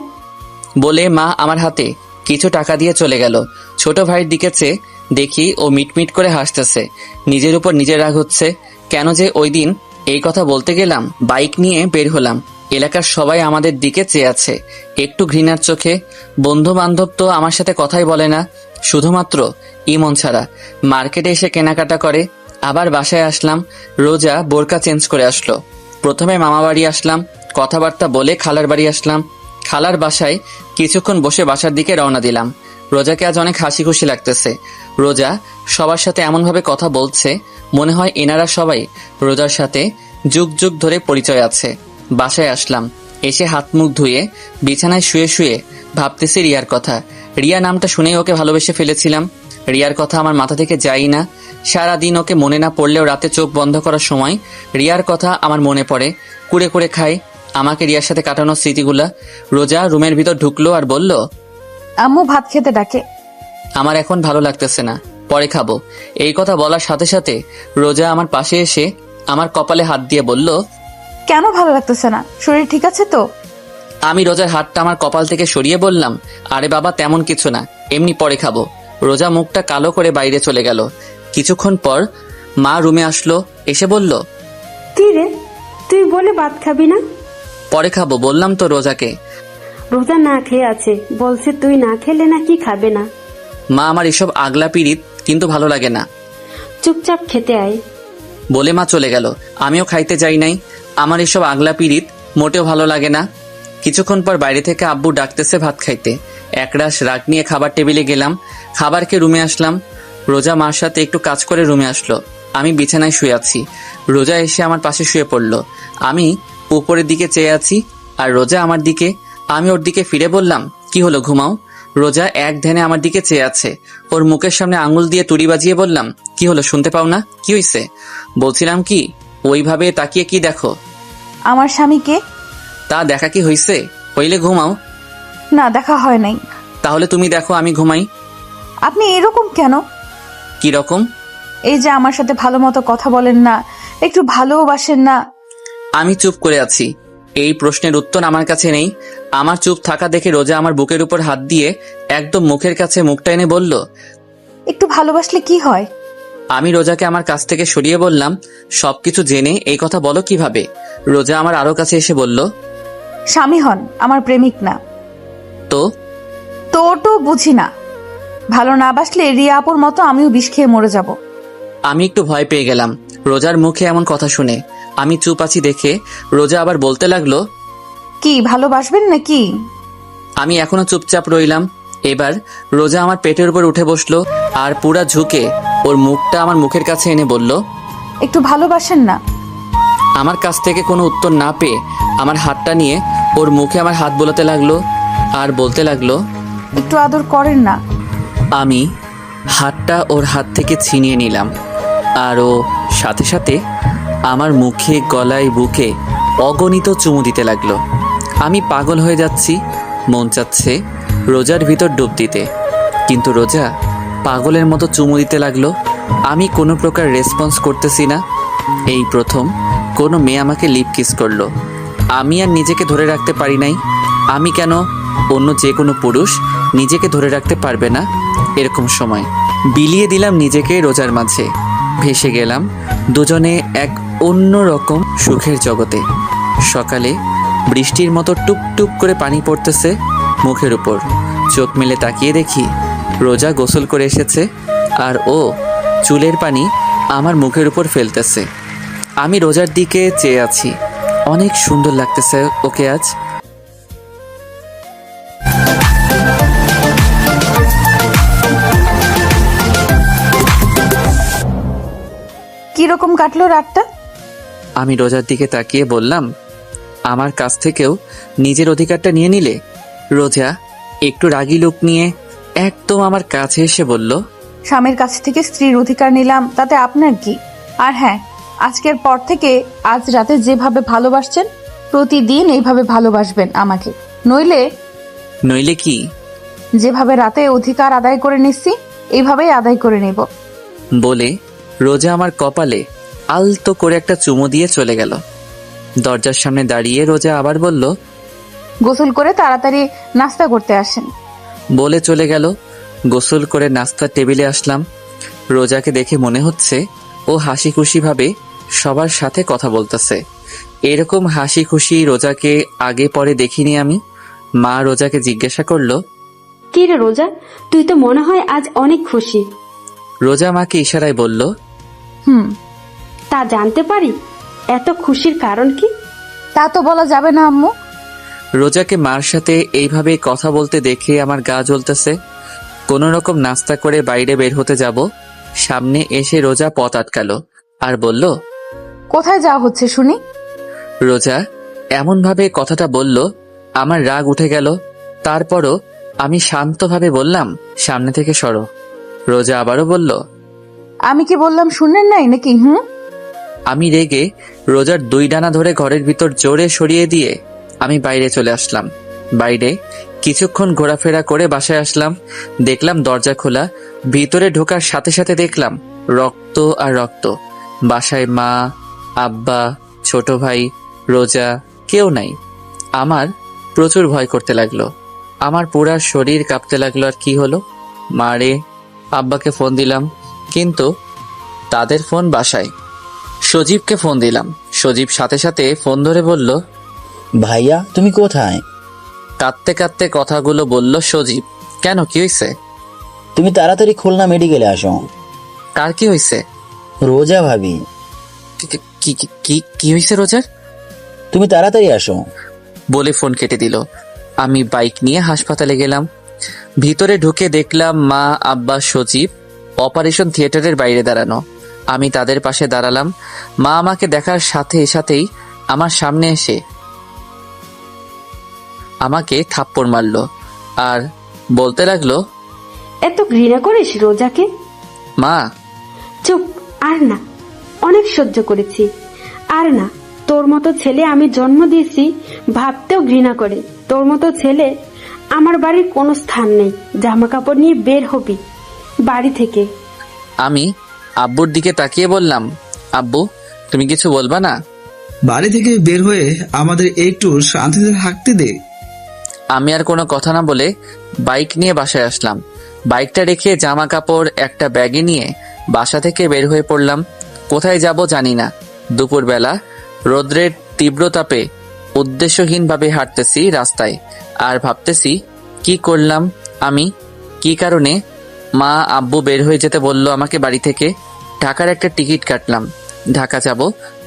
বলে মা আমার হাতে কিছু টাকা দিয়ে চলে গেল। ছোট ভাইয়ের দিকে চেয়ে দেখি ও মিটমিট করে হাসতেছে। নিজের উপর নিজে রাগ হচ্ছে। কেন যে ওই দিন এই কথা বলতে গেলাম। বাইক নিয়ে বের হলাম। এলাকার সবাই আমাদের দিকে চেয়ে আছে একটু ঘৃণার চোখে। বন্ধু বান্ধব তো আমার সাথে কথাই বলে না, শুধুমাত্র ইমন ছাড়া। মার্কেটে এসে কেনাকাটা করে। আবার বাসায় আসলাম। রোজা বোরকা চেঞ্জ করে আসলো। প্রথমে মামা বাড়ি আসলাম, কথাবার্তা বলে খালার বাড়ি আসলাম। খালার বাসায় কিছুক্ষণ বসে বাসার দিকে রওনা দিলাম। রোজাকে আজ অনেক হাসি খুশি লাগতেছে। রোজা সবার সাথে এমনভাবে কথা বলছে মনে হয় এনারা সবাই রোজার সাথে যুগ যুগ ধরে পরিচয় আছে। বাসায় আসলাম। এসে হাত মুখ ধুয়ে বিছানায় শুয়ে শুয়ে ভাবতেছি রিয়ার কথা। রিয়া নামটা শুনেই ওকে ভালোবেসে ফেলেছিলাম। রিয়ার কথা আমার মাথা থেকে যাই না। সারাদিন ওকে মনে না পড়লেও রাতে চোখ বন্ধ করার সময় রিয়ার কথা আমার মনে পড়ে। কুড়ে কুড়ে খাই আমাকে রিয়ার সাথে কাটানো স্মৃতিগুলা। রোজা রুমের ভিতর ঢুকলো আর বলল, আম্মু ভাত খেতে ডাকে। আমার এখন ভালো লাগতেছে না, পরে খাবো। এই কথা বলার সাথে সাথে রোজা আমার পাশে এসে আমার কপালে হাত দিয়ে বলল, কেন ভালো লাগতেছে না? শরীর ঠিক আছে তো? আমি রোজার হাতটা আমার কপাল থেকে সরিয়ে বললাম, আরে বাবা তেমন কিছু না, এমনি পরে খাবো। রোজা মুখটা কালো করে বাইরে চলে গেল। কিছুক্ষণ পর মা রুমে আসলো। এসে বলল, তীরে তুই বলে ভাত খাবি না? পরে খাবো বললাম তো রোজাকে। রোজা না খেয়ে আছে, বলছে তুই না খেলে নাকি খাবে না। মা আমার এসব আগলা পিরিত কিন্তু ভালো লাগে না, চুপচাপ খেতে আয় বলে মা চলে গেল। আমিও খাইতে যাই নাই। আমার এসব আগলা পিরিত মোটেও ভালো লাগে না। কিছুক্ষণ পর বাইরে থেকে আব্বু ডাকতেছে ভাত খাইতে। একরাশ রাগ নিয়ে খাবার টেবিলে গেলাম। খাবারকে রুমে আসলাম। রোজা মার সাথে একটু কাজ করে রুমে আসলো। আমি বিছানায় শুয়ে আছি। রোজা এসে আমার পাশে শুয়ে পড়ল। আমি উপরের দিকে চেয়ে আছি আর রোজা আমার দিকে। আমি ওর দিকে ফিরে বললাম, কি হলো, ঘুমাও? রোজা এক ধ্যানে আমার দিকে চেয়ে আছে। ওর মুখের সামনে আঙুল দিয়ে তুড়ি বাজিয়ে বললাম, কি হলো, শুনতে পাও না? কি হইছে? বলছিলাম কি, ওইভাবে তাকিয়ে কি দেখো? আমার স্বামীকে। তা দেখা কি হইছে? হইলে ঘুমাও। না, দেখা হয় নাই। তাহলে তুমি দেখো, আমি ঘুমাই। আপনি এরকম কেন? কি রকম? এই যে আমার সাথে ভালো মতো কথা বলেন না, একটু ভালোবাসেন না। আমি চুপ করে আছি। এই প্রশ্নের উত্তর আমার কাছে নেই। আমার চুপ থাকা দেখে রোজা আমার বুকের উপর হাত দিয়ে একদম মুখের কাছে মুখটা এনে বলল, একটু ভালোবাসলে কি হয়? আমি রোজাকে আমার কাছ থেকে সরিয়ে বললাম, সবকিছু জেনে এই কথা বলো কিভাবে? রোজা আমার আরো কাছে এসে বলল, স্বামী হন, আমার প্রেমিক না। তো তো বুঝি না। ভালো না বাসলে রিয়া আপুর মতো আমিও বিষ খেয়ে মরে যাব। আমি একটু ভয় পেয়ে গেলাম রোজার মুখে এমন কথা শুনে। আমি চুপ আছি দেখে রোজা আবার বলতে লাগলো, কি ভালোবাসবেন নাকি? আমি এখনো চুপচাপ রইলাম। এবার রোজা আমার পেটের উপর উঠে বসলো আর পুরা ঝুঁকে ওর মুখটা আমার মুখের কাছে এনে বলল, একটু ভালোবাসেন না? আমার কাছ থেকে কোনো উত্তর না পেয়ে আমার হাতটা নিয়ে ওর মুখে আমার হাত বোলাতে লাগলো আর বলতে লাগলো, একটু আদর করেন না? আমি হাতটা ওর হাত থেকে ছিনিয়ে নিলাম আর ও সাথে সাথে আমার মুখে, গলায়, বুকে অগণিত চুমু দিতে লাগলো। আমি পাগল হয়ে যাচ্ছি। মন চাচ্ছে রোজার ভিতর ডুব দিতে, কিন্তু রোজা পাগলের মতো চুমু দিতে লাগলো। আমি কোনো প্রকার রেসপন্স করতেছি না। এই প্রথম কোনো মেয়ে আমাকে লিপ কিস করলো। আমি আর নিজেকে ধরে রাখতে পারি নাই। আমি কেন, অন্য যে কোনো পুরুষ নিজেকে ধরে রাখতে পারবে না এরকম সময়? বিলিয়ে দিলাম নিজেকে রোজার মাঝে। ভেসে গেলাম দুজনে এক অন্য রকম সুখের জগতে। সকালে বৃষ্টির মতো টুপ টুপ করে পানি পড়তেছে মুখের উপর। চোখ মেলে তাকিয়ে দেখি রোজা গোসল করে এসেছে আর ও চুলের পানি আমার মুখের উপর ফেলতেছে। আমি রোজার দিকে চেয়ে আছি। অনেক সুন্দর লাগতেছে ওকে আজ। কিরকম কাটলো রাতটা? আমি রোজার দিকে তাকিয়ে বললাম, আমার কাছ থেকেও নিজের অধিকারটা নিয়ে নিলে। রোজা একটু রাগী লোক নিয়ে একদম আমার কাছে এসে বলল, স্বামীর কাছ থেকে স্ত্রীর অধিকার নিলাম, তাতে আপনার কি? আর হ্যাঁ, আজকের পর থেকে আজ রাতে যেভাবে ভালোবাসছেন প্রতিদিন এইভাবে ভালোবাসবেন আমাকে, নইলে কি? যেভাবে রাতে অধিকার আদায় করে নিচ্ছি এইভাবেই আদায় করে নেব। বলে রোজা আমার কপালে আলতো করে একটা চুমু দিয়ে চলে গেল। দরজার সামনে দাঁড়িয়ে রোজা আবার বলল, গোসল করে তাড়াতাড়ি নাস্তা করতে আসেন। বলে চলে গেল। গোসল করে নাস্তার টেবিলে আসলাম। রোজাকে দেখে মনে হচ্ছে ও হাসি খুশি ভাবে সবার সাথে কথা বলতেছে। এরকম হাসি খুশি রোজাকে আগে পরে দেখিনি আমি। মা রোজাকে জিজ্ঞাসা করলো, কি রে রোজা, তুই তো মনে হয় আজ অনেক খুশি। রোজা মাকে ইশারায় বলল, তা জানতে পারি এত খুশির কারণ কি? তা তো বলা যাবে না আম্মু। রোজাকে মার সাথে এইভাবে কথা বলতে দেখে আমার গা জ্বলতেছে। কোনো রকম নাস্তা করে বাইরে বের হতে যাব, সামনে এসে রোজা পথ আটকালো আর বলল, কোথায় যাওয়া হচ্ছে শুনি? রোজা এমন ভাবে কথাটা বলল আমার রাগ উঠে গেল। তারপরও আমি শান্তভাবে বললাম, সামনে থেকে সরো। রোজা আবারও বলল, আমি কি বললাম শুনলেন নাই নাকি? আমি রেগে রোজার 2 ডানা ধরে ঘরের ভিতর জোরে সরিয়ে দিয়ে আমি বাইরে চলে আসলাম। বাইরে কিছুক্ষণ ঘোরাফেরা করে বাসায় আসলাম। দেখলাম দরজা খোলা। ভিতরে ঢোকার সাথে সাথে দেখলাম রক্ত আর রক্ত। বাসায় মা, আব্বা, ছোট ভাই, রোজা কেউ নাই। আমার প্রচুর ভয় করতে লাগলো। আমার পুরা শরীর কাঁপতে লাগলো। আর কি হলো? মারে আব্বাকে ফোন দিলাম, কিন্তু তাদের ফোন বাসায়। সজীবকে ফোন দিলাম। সজীব সাথে সাথে ফোন ধরে বলল, ভাইয়া তুমি কোথায়? কাঁদতে কাঁদতে কথাগুলো বলল সজীব। কেন, কি হয়েছে? তুমি তাড়াতাড়ি খুলনা মেডিকেলে আসো। কার কি হয়েছে? রোজা ভাবি। কি হয়েছে রোজার? তুমি তাড়াতাড়ি আসো। বলে ফোন কেটে দিল। আমি বাইক নিয়ে হাসপাতালে গেলাম। ভিতরে ঢুকে দেখলাম মা, আব্বা, সজীব অপারেশন থিয়েটারের বাইরে দাঁড়ানো। আমি তাদের পাশে দাঁড়ালাম। মা আমাকে দেখার সাথে সাথেই আমার সামনে এসে আমাকে থাপ্পড় মারলো আর বলতে লাগলো, এত ঘৃণা করিস রোজাকে? মা চুপ, আর না, অনেক সহ্য করেছি, আর না। তোর মতো ছেলে আমি জন্ম দিয়েছি ভাবতেও ঘৃণা করে। তোর মতো ছেলে আমার বাড়ির কোনো স্থান নেই। জামা কাপড় নিয়ে বের হবি বাড়ি থেকে। আমি আব্বুর দিকে তাকিয়ে বললাম, আব্বু তুমি কিছু বলবা না? বাড়ি থেকে বের হয়ে আমাদের একটু শান্তিতে থাকতে দে। আমি আর কোনো কথা না বলে বাইক নিয়ে বাসায় আসলাম। বাইকটা রেখে জামা কাপড় একটা ব্যাগে নিয়ে বাসা থেকে বের হয়ে পড়লাম। কোথায় যাব জানি না। দুপুরবেলা রোদ্রের তীব্র তাপে উদ্দেশ্যহীনভাবে হাঁটতেছি রাস্তায় আর ভাবতেছি কি করলাম আমি, কি কারণে মা আব্বু বের হয়ে যেতে বলল আমাকে বাড়ি থেকে। ঢাকার একটা টিকিট কাটলাম, ঢাকা যাব,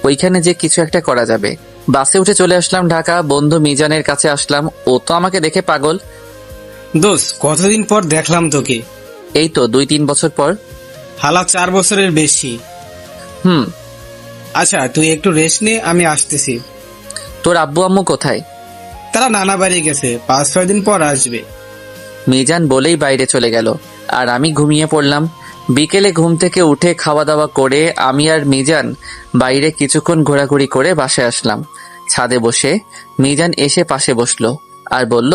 ওইখানে যে কিছু একটা করা যাবে। বাসে উঠে চলে আসলাম ঢাকা। বন্ধু মিজানের কাছে আসলাম। ও তো আমাকে দেখে পাগল। দোস্ত কতদিন পর দেখলাম তোকে? এই তো 2-3 বছর পর। হালা 4 বছরের বেশি। আচ্ছা তুই একটু রেস্ট নে, আমি আসতেছি। তোর আব্বু আম্মু কোথায়? তারা নানা বাড়ি গেছে, 5-6 দিন পর আসবে। মিজান বলেই বাইরে চলে গেল আর আমি ঘুমিয়ে পড়লাম। বিকেলে ঘুম থেকে উঠে খাওয়া দাওয়া করে আমি আর মিজান বাইরে কিছুক্ষণ ঘোরাঘুরি করে বাসায় আসলাম। ছাদে বসে মিজান এসে পাশে বসলো আর বলল,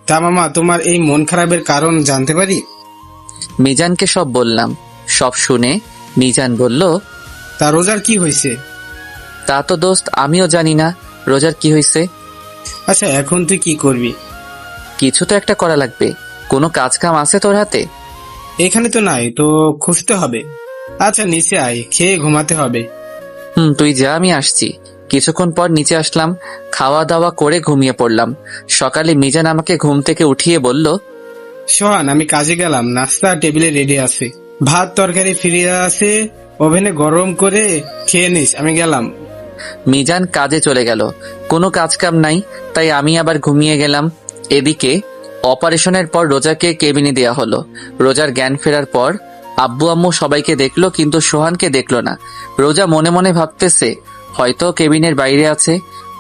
তা মামা তোমার এই মন খারাপের কারণ জানতে পারি? মিজানকে সব বললাম। সব শুনে মিজান বলল, তা রোজার কি হয়েছে? তা তো দোস্ত আমিও জানি না রোজার কি হয়েছে। আচ্ছা এখন তুই কি করবি? কিছু তো একটা করা লাগবে। কোনো কাজ কাম আছে তোর হাতে? এখানে তো নাই, তো খুঁজতে হবে। আচ্ছা নিচে আয়, খেয়ে ঘুমাতে হবে। তুই যা, আমি আসছি। কিছুক্ষণ পর নিচে আসলাম, খাওয়া দাওয়া করে ঘুমিয়ে পড়লাম। সকালে মিজান আমাকে ঘুম থেকে উঠিয়ে বলল, সোহান আমি কাজে গেলাম, নাস্তা টেবিলে রেডি আছে, ভাত তরকারি ফিরিয়ে আছে, ওভেনে গরম করে খেয়ে নিস, আমি গেলাম। মিজান কাজে চলে গেল। কোনো কাজ কাম নাই, তাই আমি আবার ঘুমিয়ে গেলাম। এদিকে অপারেশনের পর রোজাকে কেবিনে দেয়া হলো। রোজার জ্ঞান ফেরার পর আব্বু আম্মু সবাইকে দেখলো কিন্তু সোহানকে দেখলো না। রোজা মনে মনে ভাবতেছে হয়তো কেবিনের বাইরে আছে।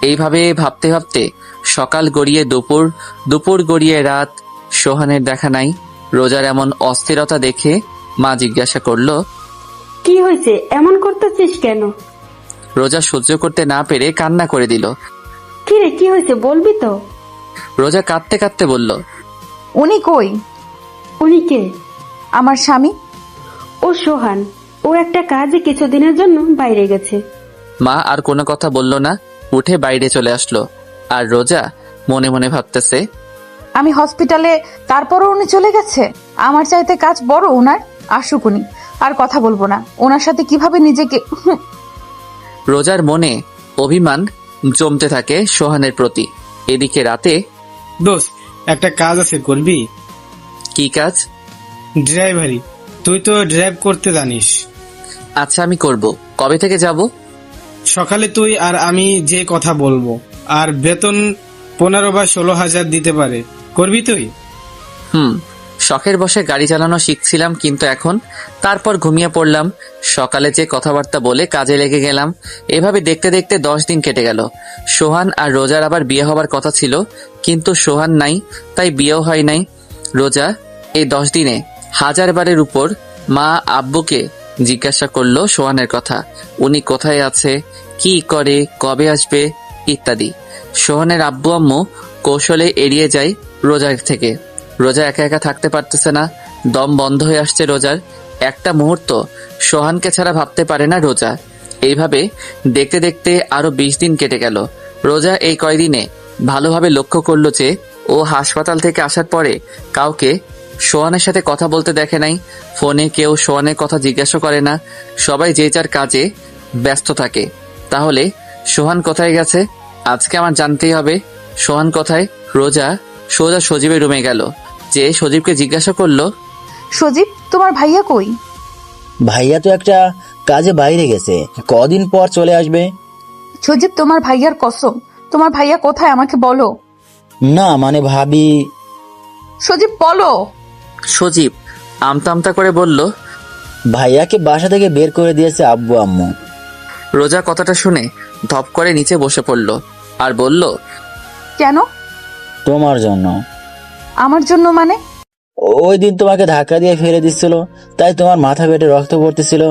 এইভাবে ভাবতে ভাবতে সকাল গড়িয়ে দুপুর, দুপুর গড়িয়ে রাত, সোহানের দেখা নাই। রোজার এমন অস্থিরতা দেখে মা জিজ্ঞাসা করলো, কি হয়েছে, এমন করতেছিস কেন? রোজা সহ্য করতে না পেরে কান্না করে দিল। কি রে, কি হয়েছে বলবি তো? রোজা কাঁদতে কাঁদতে বলল, উনি কই? উনি কে? আমার স্বামী। ও সোহান, ও একটা কাজে কিছুদিনের জন্য বাইরে গেছে। মা আর কোনো কথা বলল না, উঠে বাইরে চলে আসলো। আর রোজা মনে মনে ভাবতেছে, আমি হসপিটালে, তারপরও উনি চলে গেছে। আমার চাইতে কাজ বড় ওনার। আসুক উনি, আর কথা বলবো না। ওনার সাথে কিভাবে নিজেকে রোজার মনে অভিমান জমতে থাকে সোহানের প্রতি। এদিকে রাতে, দোস্ত একটা কাজ আছে, করবি? কি কাজ? ড্রাইভারি। তুই তো ড্রাইভ করতে জানিস। আচ্ছা আমি করব। কবে থেকে যাব? সকালে তুই আর আমি যে কথা বলবো, আর বেতন 15 বা 16,000 দিতে পারে। করবি তুই? শখের বসে গাড়ি চালানো শিখছিলাম, কিন্তু এখন তারপর ঘুমিয়ে পড়লাম। সকালে যে কথাবার্তা বলে কাজে লেগে গেলাম। এভাবে দেখতে দেখতে 10 দিন কেটে গেল। সোহান আর রোজার আবার বিয়ে হবার কথা ছিল, কিন্তু সোহান নাই, তাই বিয়েও হয় নাই। রোজা এই 10 দিনে 1000 বারের উপর মা আব্বুকে জিজ্ঞাসা করলো সোহানের কথা। উনি কোথায় আছে, কি করে, কবে আসবে ইত্যাদি। সোহানের আব্বু আম্মু কৌশলে এড়িয়ে যায় রোজার থেকে। রোজা একা একা থাকতে পারতেছে না, দম বন্ধ হয়ে আসছে রোজার। একটা মুহূর্ত সোহানকে ছাড়া ভাবতে পারে না রোজা। এইভাবে দেখতে দেখতে আরো 20 দিন কেটে গেল। রোজা এই কয়দিনে ভালোভাবে লক্ষ্য করলো যে ও হাসপাতাল থেকে আসার পরে কাউকে সোহানের সাথে কথা বলতে দেখে নাই। ফোনে কেউ সোহানের কথা জিজ্ঞাসা করে না, সবাই যে যার কাজে ব্যস্ত থাকে। তাহলে সোহান কোথায় গেছে? আজকে আমার জানতেই হবে সোহান কোথায়। রোজা সোজা সজীবের রুমে গেল, যে সজীবকে জিজ্ঞাসা করলো, সজীব, তোমার ভাইয়া কই? ভাইয়া তো একটা কাজে বাইরে গেছে, কদিন পর চলে আসবে। সজীব, তোমার ভাইয়ার কসম, তোমার ভাইয়া কোথায় আমাকে বলো। না মানে ভাবি। সজীব বলো। সজীব আমতা আমতা করে বলল, ভাইয়াকে বাসা থেকে বের করে দিয়েছে আব্বু আম্মু। রোজা কথাটা শুনে ধপ করে নিচে বসে পড়ল আর বলল, কেন? তোমার জন্য। আমার জন্য মানে? ওই দিন তোমাকে ধাক্কা দিয়ে ফেলে দিচ্ছিল, তাই তোমার মাথা পেটে রক্ত পড়তেছিল।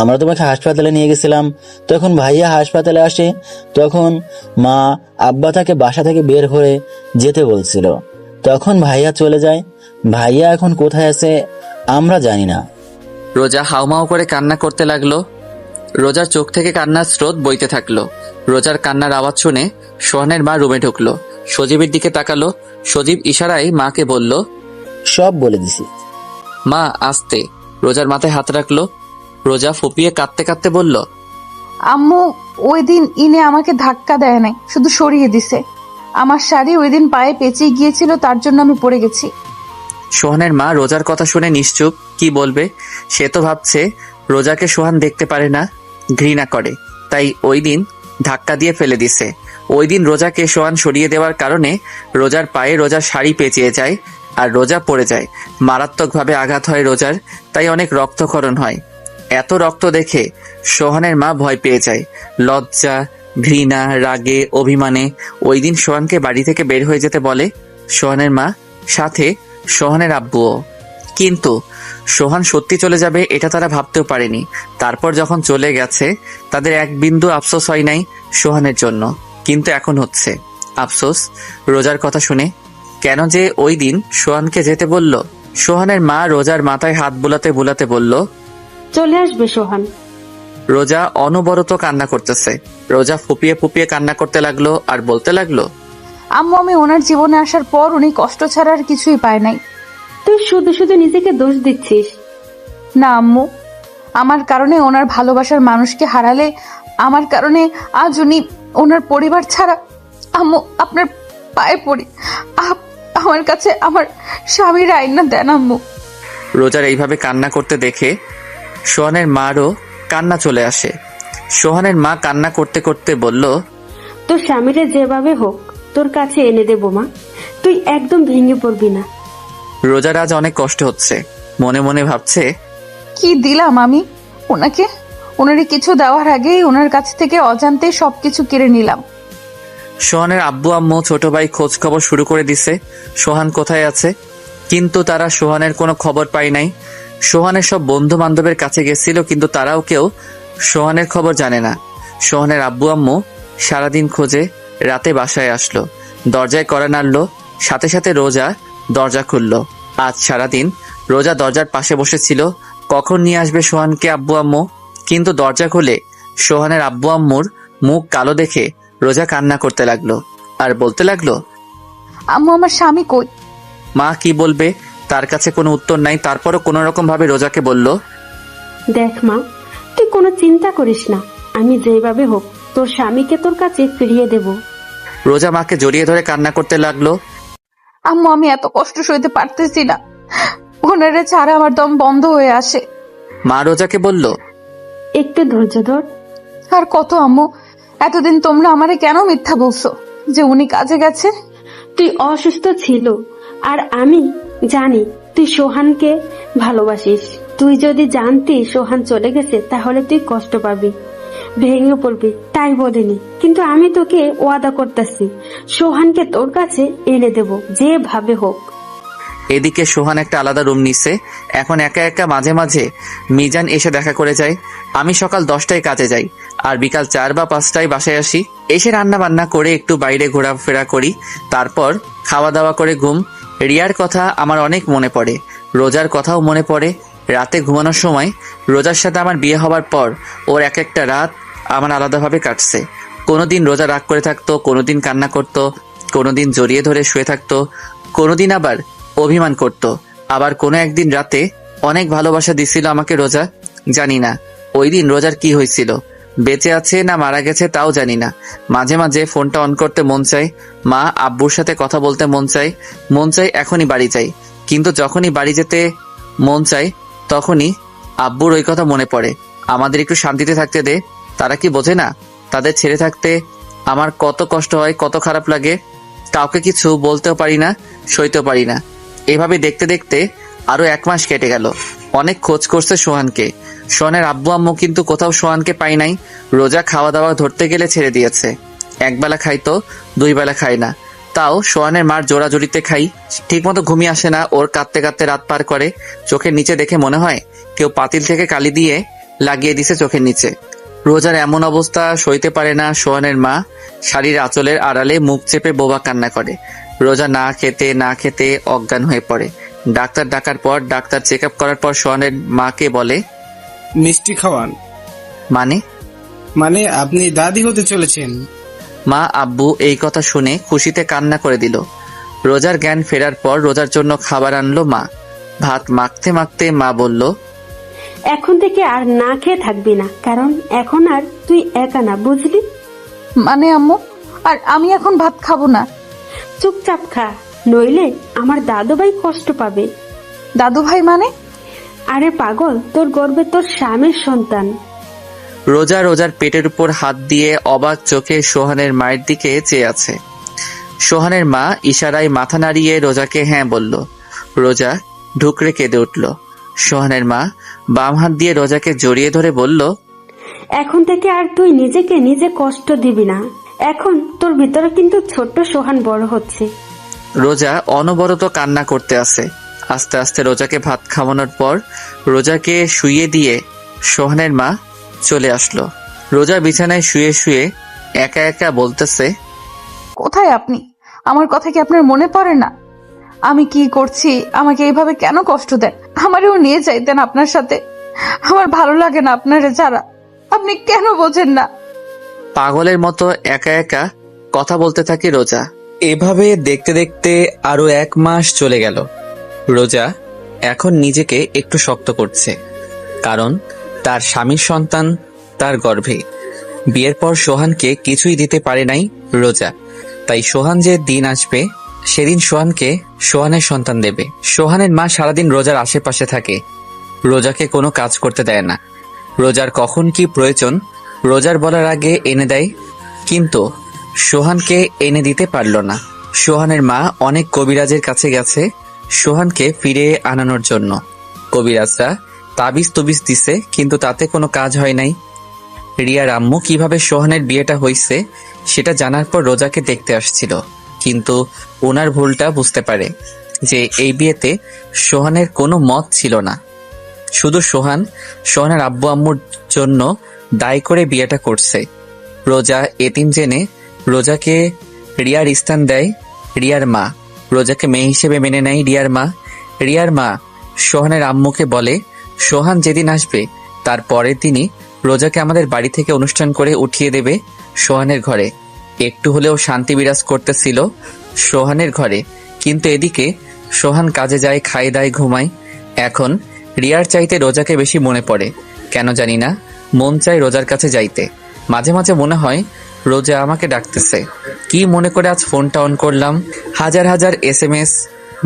আমরা তোমাকে হাসপাতালে নিয়ে গেছিলাম। তখন ভাইয়া হাসপাতালে আসে, তখন মা আব্বা তাকে বাসা থেকে বের করে যেতে বলছিল। তখন ভাইয়া চলে যায়। ভাইয়া এখন কোথায় আছে আমরা জানি না। রোজা হাউমাউ করে কান্না করতে লাগলো। রোজার চোখ থেকে কান্নার স্রোত বইতে থাকলো। রোজার কান্নার আওয়াজ শুনে সোহানের মা রুমে ঢুকলো। সজীবের দিকে তাকালো। সজীব ইশারায় মাকে বলল, সব বলে দিছি। মা আস্তে। রোজার মাথায় হাত রাখলো। রোজা ফুপিয়ে কাঁদতে কাঁদতে বলল, আম্মু ওই দিন ইনে আমাকে ধাক্কা দেয় নাই, শুধু সরিয়ে দিছে। আমার শাড়ি ওই দিন পায়ে পেঁচিয়ে গিয়েছিল, তার জন্য আমি পড়ে গেছি। সোহানের মা রোজার কথা শুনে নিশ্চুপ। কি বলবে? সে তো ভাবছে রোজাকে সোহান দেখতে পারে না, ঘৃণা করে, তাই ওই দিন ধাক্কা দিয়ে ফেলে দিছে। ওই দিন রোজাকে সোহান সরিয়ে দেওয়ার কারণে রোজার পায়ে রোজার শাড়ি পেঁচিয়ে যায় আর রোজা পড়ে যায়। মারাত্মকভাবে আঘাত হয় রোজার, তাই অনেক রক্তক্ষরণ হয়। এত রক্ত দেখে সোহানের মা ভয় পেয়ে যায়। লজ্জা, ঘৃণা, রাগে, অভিমানে ওই দিন সোহানকে বাড়ি থেকে বের হয়ে যেতে বলে সোহানের মা, সাথে সোহানের আব্বুও। কিন্তু সোহান সত্যি চলে যাবে এটা তারা ভাবতেও পারেনি। তারপর যখন চলে গেছে তাদের এক বিন্দু আফসোস হয় নাই সোহানের জন্য, কিন্তু এখন হচ্ছে আফসোস রোজার কথা শুনে। কেন যে ওই দিন সোহানকে যেতে বলল। সোহানের মা রোজার মাথায় হাত বুলাতে বুলাতে বলল, চলে আসবে সোহান। রোজা অনবরত কান্না করতেছে। রোজা ফুপিয়ে ফুপিয়ে কান্না করতে লাগলো আর বলতে লাগলো, আম্মু আমি ওনার জীবনে আসার পর উনি কষ্ট ছাড়া আর কিছুই পায় নাই। তুই শুধু শুধু নিজেকে দোষ দিচ্ছিস। না আম্মু, আমার কারণে ওনার ভালোবাসার মানুষকে হারালে, আমার কারণে আজ উনি ওনার পরিবার ছাড়া। আম্মু আপনার পায়ে পড়ি, আমার কাছে আমার স্বামীর আইনা দেন আম্মু। রোজার এইভাবে কান্না করতে দেখে সোহানের মারও কান্না চলে আসে। সোহানের মা কান্না করতে করতে বলল, তোর স্বামীরে যেভাবে হোক তোর কাছে এনে দেবো মা, তুই একদম ভেঙে পড়বি না। রোজার আজ অনেক কষ্ট হচ্ছে। মনে মনে ভাবছে কি দিলাম আমি ওনাকে? ওনারে কিছু দেওয়ার আগেই ওনার কাছ থেকে অজান্তে সবকিছু কেড়ে নিলাম। সোহানের আব্বু আম্মু ছোট ভাই খোঁজ খবর শুরু করে দিছে সোহান কোথায় আছে, কিন্তু তারা সোহানের কোনো খবর পায় নাই। সোহানের সব বন্ধু বান্ধবের কাছে গেছিল, কিন্তু তারাও কেউ সোহানের খবর জানে না। সোহানের আব্বু আম্মু সারাদিন খোঁজে রাতে বাসায় আসলো, দরজায় কড়া নাড়লো, সাথে সাথে রোজা দরজা খুললো। আজ সারাদিন রোজা দরজার পাশে বসেছিল, কখন নিয়ে আসবে সোহানকে আব্বু আম্মু। কিন্তু দরজা খুলে সোহানের আব্বু আম্মুর মুখ কালো দেখে রোজা কান্না করতে লাগলো আর বলতে লাগলো, আম্মু আমার স্বামী কই? মা কি বলবে, তার কাছে কোনো উত্তর নাই। তারপরও কোনো রকম ভাবে রোজাকে বলল, দেখ মা, তুই কোনো চিন্তা করিস না, আমি যেভাবে হোক তোর স্বামীকে তোর কাছে ফিরিয়ে দেব। রোজা মাকে জড়িয়ে ধরে কান্না করতে লাগলো। আম্মু আমি এত কষ্ট সইতে পারতেছি না, ওনারে ছাড়া আমার দম বন্ধ হয়ে আসে। মা রোজাকে বলল, একটু ধৈর্য ধর। আর কত আম্মু, এতদিন তোমরা আমারে কেন মিথ্যা বলছো যে উনি কাজে গেছে? তুই অসুস্থ ছিল আর আমি জানি তুই সোহানকে ভালোবাসিস। তুই যদি জানতি সোহান চলে গেছে তাহলে তুই কষ্ট পাবি, ভেঙে পড়বি, তাই বলিনি। কিন্তু আমি তোকে ওয়াদা করতেছি সোহানকে তোর কাছে এনে দেব যেভাবে হোক। এদিকে সোহান একটা আলাদা রুম নিছে, এখন একা একা মাঝে মাঝে মিজান এসে দেখা করে যায়। আমি সকাল 10টায় কাজে যাই আর বিকাল 4 বা 5টায় বাসায় আসি। এসে রান্না বান্না করে একটু বাইরে ঘোরাফেরা করি, তারপর খাওয়া দাওয়া করে ঘুম। রিয়ার কথা আমার অনেক মনে পড়ে, রোজার কথাও মনে পড়ে। রাতে ঘুমানোর সময় রোজার সাথে আমার বিয়ে হবার পর ওর এক একটা রাত আমার আলাদাভাবে কাটছে। কোনোদিন রোজা রাগ করে থাকতো, কোনোদিন কান্না করতো, কোনোদিন জড়িয়ে ধরে শুয়ে থাকতো, কোনোদিন আবার অভিমান করত। আবার কোনো একদিন রাতে অনেক ভালোবাসা দিছিল আমাকে রোজা। জানি না ওই দিন রোজার কি হয়েছিল, বেঁচে আছে না মারা গেছে তাও জানি না। মাঝে মাঝে ফোনটা অন করতে মন চায়, মা আব্বুর সাথে কথা বলতে মন চায় এখনই বাড়ি যাই। কিন্তু যখনই বাড়ি যেতে মন চায় তখনই আব্বুর ওই কথা মনে পড়ে, আমাদের একটু শান্তিতে থাকতে দে। তারা কি বোঝে না তাদের ছেড়ে থাকতে আমার কত কষ্ট হয়, কত খারাপ লাগে। কাউকে কিছু বলতেও পারি না, সইতেও পারি না। এভাবে দেখতে দেখতে আরো 1 মাস কেটে গেল। অনেক খোঁজ করছে সোহানকে, সোহানের আব্বু আম্মু, কিন্তু কোথাও সোহানকে পাই নাই। রোজা খাওয়া দাওয়া ধরতে গেলে ছেড়ে দিয়েছে, একবেলা খাইতো, 2 বেলা খায় না। তাও সোহানের মার জোড়াজড়িতে খাই, ঠিক মতো ঘুমিয়ে আসে না, ওর কাঁদতে কাঁদতে রাত পার করে। চোখের নিচে দেখে মনে হয় কেউ পাতিল থেকে কালি দিয়ে লাগিয়ে দিছে চোখের নিচে। রোজার এমন অবস্থা সইতে পারে না সোহানের মা, শাড়ির আঁচলের আড়ালে মুখ চেপে বোবা কান্না করে। রোজা না খেতে অজ্ঞান হয়ে পড়ে। ডাক্তার ডাকার পর, ডাক্তার চেক আপ করার পর সোহানের মাকে বলে, মিষ্টি খাওয়ান। মানে আপনি দাদি হতে চলেছেন। মা আব্বু এই কথা শুনে খুশিতে কান্না করে দিল। রোজার জ্ঞান ফেরার পর রোজার জন্য খাবার আনলো মা। ভাত মাখতে মাখতে মা বলল, এখন থেকে আর না খেয়ে থাকবি না, কারণ এখন আর তুই একা না, বুঝলি? মানে আম্মু, আর আমি এখন ভাত খাবো না? চুপচাপ খা, নইলে আমার দাদু ভাই কষ্ট পাবে। দাদু ভাই মানে? আরে পাগল, তোর গর্বে তোর স্বামীর সন্তান। রোজার পেটের উপর হাত দিয়ে অবাক চোখে সোহানের মায়ের দিকে চেয়ে আছে। সোহানের মা ইশারায় মাথা নাড়িয়ে রোজাকে হ্যাঁ বলল। রোজা ঢুকরে কেঁদে উঠল। সোহানের মা বাম হাত দিয়ে রোজাকে জড়িয়ে ধরে বলল, এখন থেকে আর তুই নিজেকে নিজে কষ্ট দিবি না। এখন তোর ভিতরে কিন্তু ছোট্ট সোহান বড় হচ্ছে। রোজা অনবরত কান্না করতে আছে। আস্তে আস্তে রোজাকে ভাত খাওয়ানোর পর রোজাকে শুইয়ে দিয়ে সোহানের মা চলে আসলো। রোজা বিছানায় শুয়ে শুয়ে একা একা বলতেছে, কোথায় আপনি? আমার কথা কি আপনার মনে পড়ে না? আমি কি করছি? আমাকে এইভাবে কেন কষ্ট দেন? আমারেও নিয়ে যাইতেন আপনার সাথে। আমার ভালো লাগে না আপনারে ছাড়া। আপনি কেন বোঝেন না? পাগলের মতো একা একা কথা বলতে থাকে রোজা। এভাবে দেখতে দেখতে আরো 1 মাস চলে গেল। রোজা এখন নিজেকে একটু শক্ত করছে, কারণ তার স্বামীর সন্তান তার গর্ভে। বিয়ের পর সোহানকে কিছুই দিতে পারে নাই রোজা, তাই সোহান যে দিন আসবে সেদিন সোহানকে সোহানের সন্তান দেবে। সোহানের মা সারাদিন রোজার আশেপাশে থাকে, রোজাকে কোনো কাজ করতে দেয় না। রোজার কখন কি প্রয়োজন রোজার বলার আগে এনে দেয়, কিন্তু সোহানকে এনে দিতে পারল না। সোহানের মা অনেক কবিরাজের কাছে গেছে সোহানকে ফিরে আনানোর জন্য। কবিরাজরা তাবিজ তুবিজ দিছে, কিন্তু তাতে কোনো কাজ হয় নাই। রিয়ার আম্মু কিভাবে সোহানের বিয়েটা হয়েছে সেটা জানার পর রোজাকে দেখতে আসছিল, কিন্তু ওনার ভুলটা বুঝতে পারে যে এই বিয়েতে সোহানের কোনো মত ছিল না। শুধু সোহানের আব্বু আম্মুর জন্য দায়ী করে বিয়েটা করছে। রোজা এতিম জেনে রোজাকে রিয়ার স্থান দেয় রিয়ার মা। রোজাকে মেয়ে হিসেবে মেনে নেয় রিয়ার মা সোহানের আম্মুকে বলে, সোহান যেদিন আসবে তার পরের দিনই রোজাকে আমাদের বাড়ি থেকে অনুষ্ঠান করে উঠিয়ে দেবে সোহানের ঘরে। একটু হলেও শান্তি বিরাজ করতেছিল সোহানের ঘরে, কিন্তু এদিকে সোহান কাজে যায়, খায় দায়, ঘুমায়। এখন রিয়ার চাইতে রোজাকে বেশি মনে পড়ে, কেন জানি না মন চায় রোজার কাছে যাইতে। মাঝে মাঝে মনে হয় রোজা আমাকে ডাকতেছে। কি মনে করে আজ ফোনটা অন করলাম, হাজার হাজার SMS,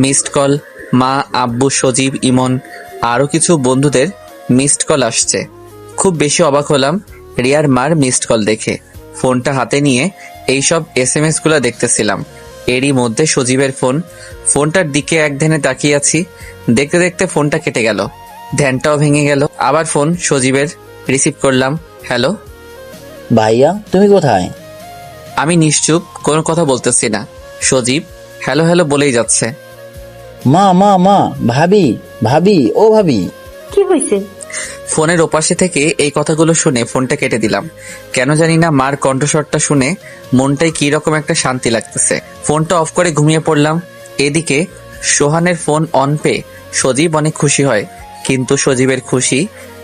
মিসড কল, মা, আব্বু, সজীব, ইমন, আরো কিছু বন্ধুদের মিসড কল আসছে। খুব বেশি অবাক হলাম রিয়ার মার মিসড কল দেখে। ফোনটা হাতে নিয়ে এইসব SMS গুলো দেখতেছিলাম। এরই মধ্যে সজীবের ফোনটার দিকে এক ধ্যানে তাকিয়ে আছি। দেখতে দেখতে ফোনটা কেটে গেল, ধ্যানটাও ভেঙে গেল। আবার ফোন সজীবের, রিসিভ করলাম। হ্যালো ভাইয়া, তুমি কোথায়? আমি নিশ্চুপ, কোনো কথা বলতেছি না। সজীব হ্যালো হ্যালো বলেই যাচ্ছে। মা মা মা, ভাবি ভাবি, ও ভাবি। কি হয়েছে? ফোনের ওপাশে থেকে এই কথাগুলো শুনে ফোনটা কেটে দিলাম। কেন জানি না মার কণ্ঠস্বরটা শুনে মনটাই কি রকম একটা শান্তি লাগতেছে। ফোনটা অফ করে ঘুমিয়ে পড়লাম। এদিকে সোহানের ফোন অন পেয়ে সজীব অনেক খুশি হয়, কিন্তু সজীবের খুশি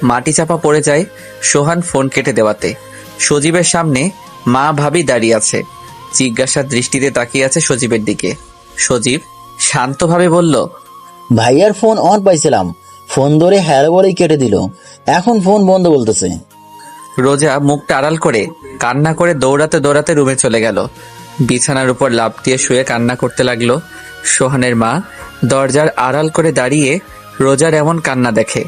মাটি চাপা পড়ে যায় সোহান ফোন কেটে দেওয়াতে। সজীবের সামনে মা, ভাবি দাঁড়িয়ে আছে, জিজ্ঞাসার দৃষ্টিতে তাকিয়ে আছে সজীবের দিকে। সজীব শান্তভাবে বলল, ভাইয়ার ফোন অন পাইছিলাম, ফোন ধরে হ্যালো বলেই কেটে দিল, এখন ফোন বন্ধ বলতেছে। রোজা মুখটা আড়াল করে কান্না করে দৌড়াতে দৌড়াতে রুমে চলে গেল। বিছানার উপর লাফ দিয়ে শুয়ে কান্না করতে লাগলো। সোহানের মা দরজার আড়াল করে দাঁড়িয়ে রোজার এমন কান্না দেখে।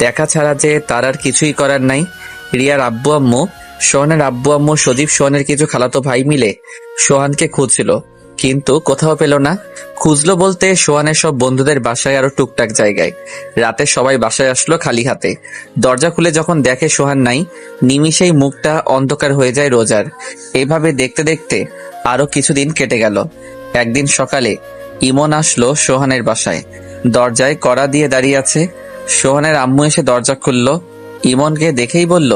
দেখা ছাড়া যে তার আর কিছুই করার নাই। রিয়ার আব্বু আম্মু, সোহানের আব্বু আম্মু, সজীব, সোহানের কিছু খালাতো ভাই মিলে সোহানকে খুঁজছিল, কিন্তু কোথাও পেল না। খুঁজলো বলতে সোহানের সব বন্ধুদের বাসায় আরো টুকটাক জায়গায়। রাতে সবাই বাসায় আসলো খালি হাতে। দরজা খুলে যখন দেখে সোহান নাই, নিমিষেই মুখটা অন্ধকার হয়ে যায় রোজার। এভাবে দেখতে দেখতে আরো কিছুদিন কেটে গেল। একদিন সকালে ইমন আসলো সোহানের বাসায়। দরজায় কড়া দিয়ে দাঁড়িয়ে আছে। সোহানের আম্মু এসে দরজা খুললো। ইমনকে দেখেই বলল,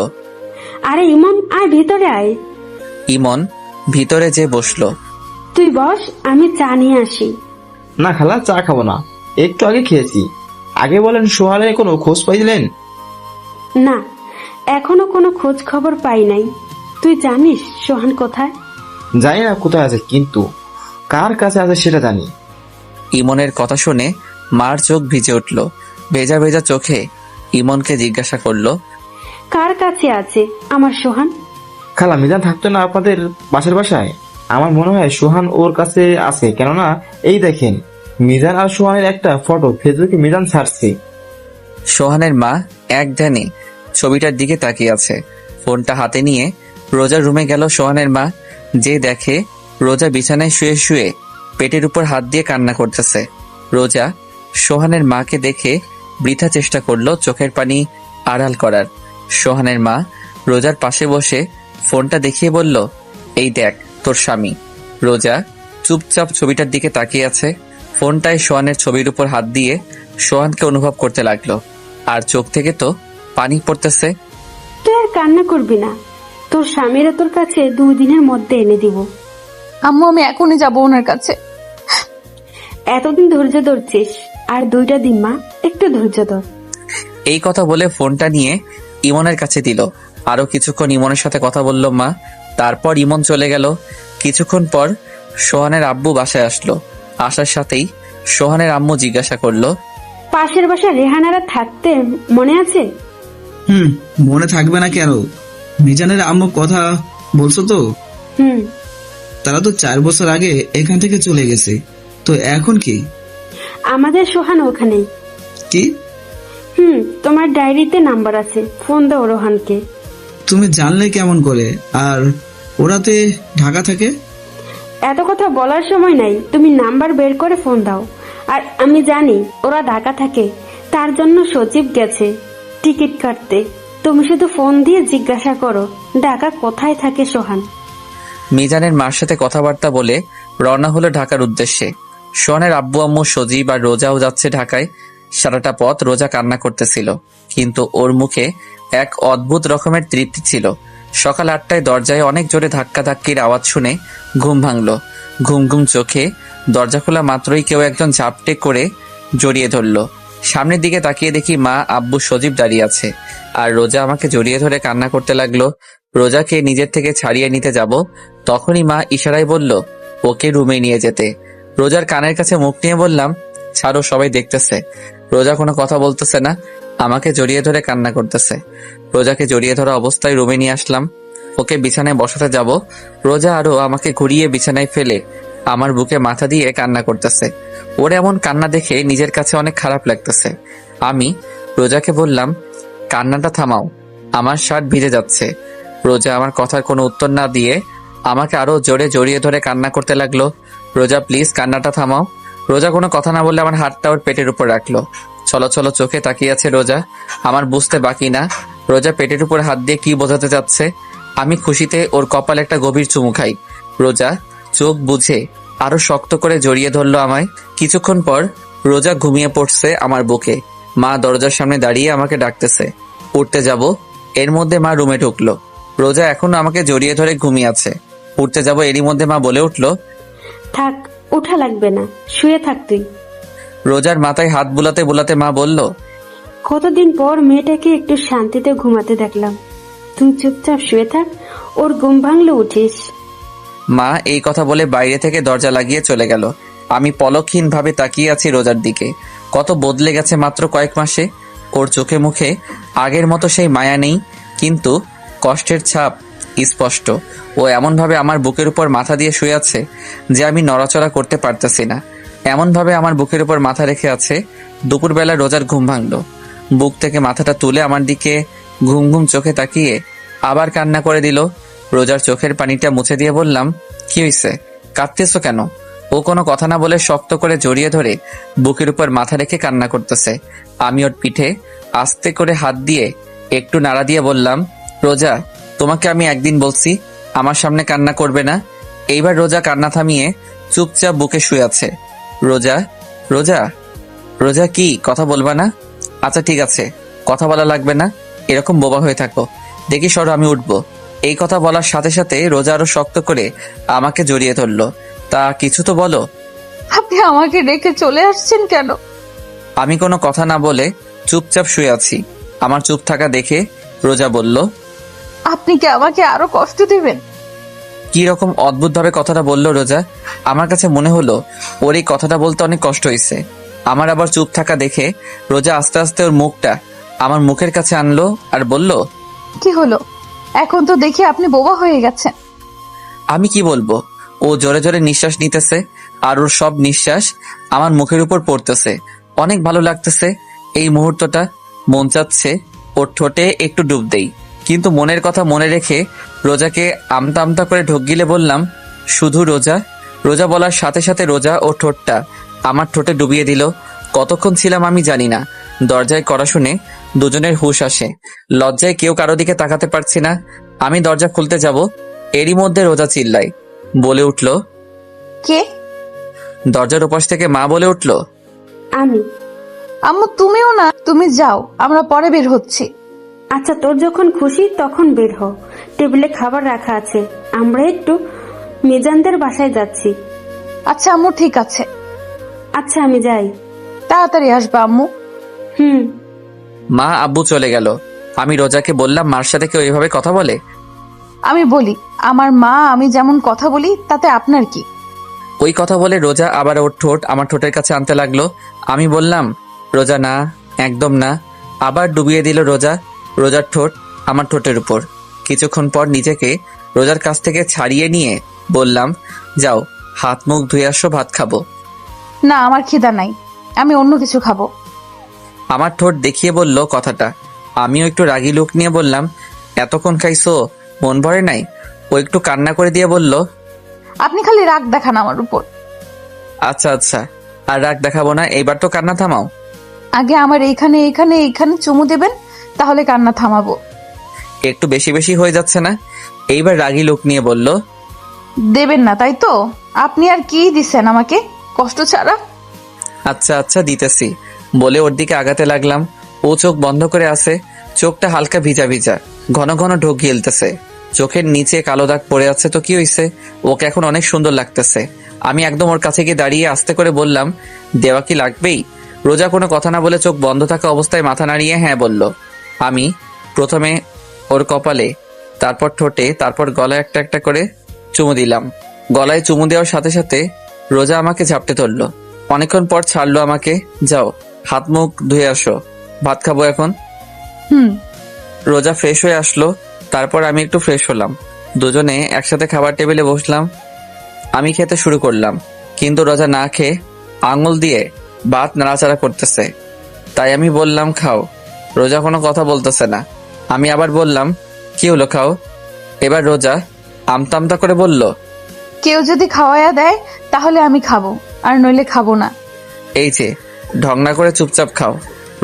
আরে ইমন, আয় ভিতরে আয়। ইমন ভিতরে যে বসলো। তুই বস, আমি চা নিয়ে আসি। না খালা, চা খাবো না, একটু আগে খেয়েছি। আগে বলেন, সোহানের কোনো খোঁজ পাইলেন? না, এখনো কোনো খোঁজ খবর পাই নাই। তুই জানিস সোহান কোথায়? জানি না কোথায় আছে, কিন্তু কার কাছে আছে সেটা জানি। ইমনের কথা শুনে মার চোখ ভিজে উঠল। ভেজা ভেজা চোখে ইমনকে জিজ্ঞাসা করলো, কার কাছে আছে আমার সোহান? খালা, মিজান থাকতো না আপনাদের পাশের বাসায়? আমার মনে হয় সোহান ওর কাছে আছে, কেননা এই দেখেন মিজান আর সোহানের একটা ফটো ফেসবুকে মিজান ছাড়ছে। সোহানের মা এক ধ্যানে ছবিটার দিকে তাকিয়ে আছে। ফোনটা হাতে নিয়ে রোজার রুমে গেল সোহানের মা। যে দেখে রোজা বিছানায় শুয়ে শুয়ে পেটের উপর হাত দিয়ে কান্না করতেছে। রোজা সোহানের মাকে দেখে বৃথা চেষ্টা করলো চোখের পানি আড়াল করার। সোহানের মা রোজার পাশে বসে ফোনটা দেখিয়ে বলল, এই দেখ তোর স্বামী। রোজা চুপচাপ ছবিটার দিকে তাকিয়ে আছে। ফোনটায় সোহানের ছবির উপর হাত দিয়ে সোহানকে অনুভব করতে লাগলো, আর চোখ থেকে তো পানি পড়তেছে। তুই আর কান্না করবি না, তোর স্বামীরা তোর কাছে 2 দিনের মধ্যে এনে দিব। আম্মু, আমি এখনই যাবো ওনার কাছে। এতদিন ধৈর্য ধরছিস, আর 2টা দিন মা, একটু ধৈর্য ধর। এই কথা বলে ফোনটা নিয়ে ইমনের কাছে দিল। আরো কিছুক্ষণ ইমনের সাথে কথা বলল মা। তারপর ইমন চলে গেল। কিছুক্ষণ পর সোহানের আব্বু বাসায় আসলো। আসার সাথেই সোহানের আম্মু জিজ্ঞাসা করলো, পাশের বাসা রেহানারা থাকতে মনে আছে? মনে থাকবে না কেন? মিজানের আম্মু কথা বলছো তো? তারা তো 4 বছর আগে এখান থেকে চলে গেছে, তো এখন কি? আমাদের সোহান ওখানেই। কি? তোমার ডায়েরিতে নাম্বার আছে, ফোন দাও রোহানকে। তুমি জানলে কেমন করে? আর ওরাতে ঢাকা থাকে? এত কথা বলার সময় নাই, তুমি নাম্বার বের করে ফোন দাও। আর আমি জানি ওরা ঢাকা থাকে, তার জন্য সচিব গেছে। টিকিট কাটতে। তুমি শুধু ফোন দিয়ে জিজ্ঞাসা করো ঢাকা কোথায় থাকে সোহান। মিজানের মার সাথে কথাবার্তা বলে রওনা হলো ঢাকার উদ্দেশ্যে। সোহানের আব্বু আম্মু সজীব আর রোজাও যাচ্ছে ঢাকায়। সারাটা পথ রোজা কান্না করতেছিল, কিন্তু ওর মুখে এক অদ্ভুত রকমের তৃপ্তি ছিল। সকাল 8টায় দরজায় অনেক জোরে ধাক্কাধাক্কির আওয়াজ শুনে ঘুম ভাঙল। ঘুম ঘুম চোখে দরজা খোলা মাত্রই কেউ একজন ঝাপটে করে জড়িয়ে ধরল। সামনের দিকে তাকিয়ে দেখি মা, আব্বু, সজীব দাঁড়িয়ে আছে, আর রোজা আমাকে জড়িয়ে ধরে কান্না করতে লাগলো। রোজাকে নিজের থেকে ছাড়িয়ে নিতে যাব, তখনই মা ইশারায় বলল ওকে রুমে নিয়ে যেতে। রোজার কানের কাছে মুখ নিয়ে বললাম, ছাড়ো, সবাই দেখতেছে। রোজা কোনো কথা বলতেছে না, আমাকে জড়িয়ে ধরে কান্না করতেছে। রোজাকে জড়িয়ে ধরা অবস্থায় রুমে নিয়ে আসলাম। ওকে বিছানায় বসাতে যাব, রোজা আরো আমাকে ঘুরিয়ে বিছানায় ফেলে আমার বুকে মাথা দিয়ে কান্না করতেছে। ওর এমন কান্না দেখে নিজের কাছে অনেক খারাপ লাগতেছে। আমি রোজাকে বললাম, কান্নাটা থামাও, আমার শার্ট ভিজে যাচ্ছে। রোজা আমার কথার কোনো উত্তর না দিয়ে আমাকে আরো জোরে জড়িয়ে ধরে কান্না করতে লাগলো। রোজা প্লিজ কান্নাটা থামাও। রোজা কোনো কথা না বললে আমার হাতটা ওর পেটের উপর রাখলো। চলো চলো চোখে তাকিয়ে আছে রোজা, আমার বুঝতে বাকি না রোজা পেটের উপর হাত দিয়ে কি বোঝাতে চাচ্ছে। আমি খুশিতে ওর কপালে একটা গভীর চুমু খাই। রোজা চোখ বুঝে আরো শক্ত করে জড়িয়ে ধরলো আমায়। কিছুক্ষণ পর রোজা ঘুমিয়ে পড়ছে আমার বুকে। মা দরজার সামনে দাঁড়িয়ে আমাকে ডাকতেছে, উঠতে যাব। এর মধ্যে মা রুমে ঢুকলো। রোজা এখনো আমাকে জড়িয়ে ধরে ঘুমিয়ে আছে। উঠতে যাব, এরই মধ্যে মা বলে উঠলো, থাক, ওঠা লাগবে না, শুয়ে থাক তুই। রোজার মাথায় হাত বুলাতে বুলাতে মা বলল, কতদিন পর মেয়েটাকে একটু শান্তিতে ঘুমাতে দেখলাম। তুই চুপচাপ শুয়ে থাক, ওর ঘুম ভাঙলে উঠিস। মা এই কথা বলে বাইরে থেকে দরজা লাগিয়ে চলে গেল। আমি পলকহীন ভাবে তাকিয়ে আছি রোজার দিকে। কত বদলে গেছে মাত্র কয়েক মাসে। ওর চোখে মুখে আগের মতো সেই মায়া নেই, কিন্তু কষ্টের ছাপ স্পষ্ট। ও এমনভাবে আমার বুকের উপর মাথা দিয়ে শুয়ে আছে যে আমি নড়াচড়া করতে পারতেছি না। এমনভাবে আমার বুকের উপর মাথা রেখে আছে। দুপুরবেলা রোজার ঘুম ভাঙলো। বুক থেকে মাথাটা তুলে আমার দিকে ঘুম ঘুম চোখে তাকিয়ে আবার কান্না করে দিল। রোজার চোখের পানিটা মুছে দিয়ে বললাম, কি হয়েছে, কাঁদতেছো কেন? ও কোনো কথা না বলে শক্ত করে জড়িয়ে ধরে বুকের উপর মাথা রেখে কান্না করতেছে। আমি ওর পিঠে আস্তে করে হাত দিয়ে একটু নাড়া দিয়ে বললাম, রোজা, তোমাকে আমি একদিন বলছি আমার সামনে কান্না করবে না। এইবার রোজা কান্না থামিয়ে চুপচাপ বুকে শুয়ে আছে। রোজা, রোজা, রোজা, কি কথা বলবা না? আচ্ছা ঠিক আছে, কথা বলা লাগবে না, এরকম বোবা হয়ে থাকো। দেখি সরো, আমি উঠবো। এই কথা বলার সাথে সাথে রোজা আরো শক্ত করে আমাকে জড়িয়ে ধরলো। তা কিছু তো বলো। আপনি আমাকে রেখে চলে আসছেন কেন? আমি কোনো কথা না বলে চুপচাপ শুয়ে আছি। আমার চুপ থাকা দেখে রোজা বলল, আপনি কি আমাকে আরো কষ্ট দেবেন? কি রকম অদ্ভুত ভাবে কথাটা বললো রোজা। আমার কাছে মনে হলো ওর এই কথাটা বলতে অনেক কষ্ট হয়েছে। আমার আবার চুপ থাকা দেখে রোজা আস্তে আস্তে ওর মুখটা আমার মুখের কাছে আনলো আর বলল, কি হলো? এখন তো দেখি আপনি বোবা হয়ে গেছেন। আমি কি বলবো? ও জোরে জোরে নিঃশ্বাস নিতেছে আর ওর সব নিঃশ্বাস আমার মুখের উপর পড়তেছে। অনেক ভালো লাগতেছে এই মুহূর্তটা। মন চাচ্ছে ওর ঠোঁটে একটু ডুব দেই, কিন্তু মনের কথা মনে রেখে রোজাকে আমতা আমতা করে ঢোক গিলে বললাম, শুধু রোজা। রোজা বলার সাথে সাথে রোজা ও ঠোঁটটা আমার ঠোঁটে ডুবিয়ে দিল। কতক্ষণ ছিলাম আমি জানি না। দরজায় কড়া শুনে দুজনের হুঁশ আসে। লজ্জায় কেউ কারো দিকে তাকাতে পারছি না। আমি দরজা খুলতে যাব, এরই মধ্যে রোজা চিল্লায়, বলে উঠল, কে? দরজার ওপাশ থেকে মা বলে উঠল, আমি। আম্মু তুমিও না, তুমি যাও, আমরা পরে বের হচ্ছি। আচ্ছা, তোর যখন খুশি তখন বের হ। টেবিলে খাবার রাখা আছে, আমরা একটু মিজানদের বাসায় যাচ্ছি। আচ্ছা আম্মু, ঠিক আছে। আচ্ছা আমি যাই। তাড়াতাড়ি আসবা আম্মু। হুম। মা আব্বু চলে গেল। আমি রোজাকে বললাম, মার সাথে কেউ এইভাবে কথা বলে? আমি বলি, আমার মা আমি যেমন কথা বলি তাতে আপনার কি? ওই কথা বলে রোজা আবার ওর ঠোঁট আমার ঠোঁটের কাছে আনতে লাগলো। আমি বললাম, রোজা না, একদম না। আবার ডুবিয়ে দিল রোজা রোজার ঠোঁট আমার ঠোঁটের উপর। কিছুক্ষণ পর নিজেকে রোজার কাছ থেকে ছাড়িয়ে নিয়ে বললাম, যাও হাত মুখ ধুয়ে আসো, ভাত খাবো। না, আমার খিদা নাই, আমি অন্য কিছু খাবো। আমার ঠোঁট দেখিয়ে বলল কথাটা। আমিও একটু রাগী লুক নিয়ে বললাম, এতক্ষণ খাইছো, মন ভরে নাই? ও একটু কান্না করে দিয়ে বলল, আপনি খালি রাগ দেখান আমার উপর। আচ্ছা আচ্ছা, আর রাগ দেখাবো না, এইবার তো কান্না থামাও। আগে আমার এইখানে এইখানে এইখানে চুমু দেবেন, তাহলে কান্না থামাবো। একটু বেশি বেশি হয়ে যাচ্ছে না? এইবার রাগী লোক নিয়ে বলল, দেবেন না তাই তো? আপনি আর কি দিছেন আমাকে কষ্ট ছাড়া? আচ্ছা আচ্ছা দিতেছি বলে ওর দিকে আগাতে লাগলাম। ও চোখ বন্ধ করে আছে, চোখটা হালকা ভিজা ভিজা, ঘন ঘন ঢোক গিলতেছে, চোখের নিচে কালো দাগ পড়ে আছে। তো কি হয়েছে? ওকে এখন অনেক সুন্দর লাগতেছে। আমি একদম ওর কাছে গিয়ে দাঁড়িয়ে আস্তে করে বললাম, দেওয়া কি লাগবেই? রোজা কোনো কথা না বলে চোখ বন্ধ থাকা অবস্থায় মাথা নাড়িয়ে হ্যাঁ বলল। আমি প্রথমে ওর কপালে, তারপর ঠোঁটে, তারপর গলায় একটা একটা করে চুমু দিলাম। গলায় চুমু দেওয়ার সাথে সাথে রোজা আমাকে ঝাপটে ধরলো। অনেকক্ষণ পর ছাড়লো আমাকে। যাও হাত মুখ ধুয়ে আসো, ভাত খাবো এখন। হুম। রোজা ফ্রেশ হয়ে আসলো, তারপর আমি একটু ফ্রেশ হলাম। দুজনে একসাথে খাবার টেবিলে বসলাম। আমি খেতে শুরু করলাম, কিন্তু রোজা না খেয়ে আঙুল দিয়ে ভাত নাড়াচাড়া করতেছে। তাই আমি বললাম খাও। রোজা কোনো কথা বলতেছে না। আমি আবার বললাম, কি হলো খাও। এবার রোজা আমতা আমতা করে বলল, কেউ যদি খাওয়াইয়া দেয় তাহলে আমি খাবো, আর নইলে খাবো না। এই যে ঢং না করে চুপচাপ খাও।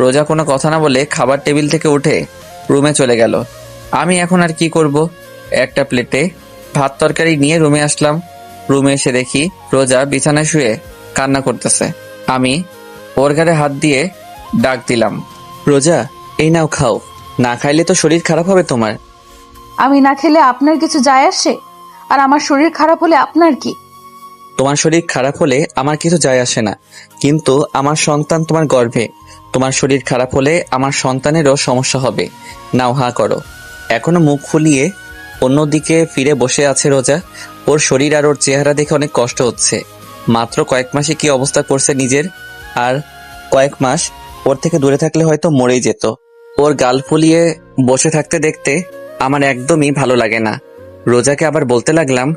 রোজা কোনো কথা না বলে খাবার টেবিল থেকে উঠে রুমে চলে গেল। আমি এখন আর কি করব? একটা প্লেটে ভাত তরকারি নিয়ে রুমে আসলাম। রুমে এসে দেখি রোজা বিছানায় শুয়ে কান্না করতেছে। আমি ওর ঘাড়ে হাত দিয়ে ডাক দিলাম, রোজা এই নাও খাও, না খাইলে তো শরীর খারাপ হবে তোমার। আমি না খেলে আপনার কিছু যায় আসে? আর আমার শরীর খারাপ হলে আপনার কি? তোমার শরীর খারাপ হলে আমার কিছু যায় আসে না, কিন্তু আমার সন্তান তোমার গর্ভে। তোমার শরীর খারাপ হলে আমার সন্তানেরও সমস্যা হবে। নাও হা করো। এখনো মুখ ফুলিয়ে অন্যদিকে ফিরে বসে আছে রোজা। ওর শরীর আর ওর চেহারা দেখে অনেক কষ্ট হচ্ছে। মাত্র কয়েক মাসে কি অবস্থা করছে নিজের, আর কয়েক মাস ওর থেকে দূরে থাকলে হয়তো মরেই যেত। ওর গাল ফুলিয়ে বসে থাকতে দেখতে আমার একদমই ভালো লাগে না। রোজাকে আবার বলতে লাগলাম,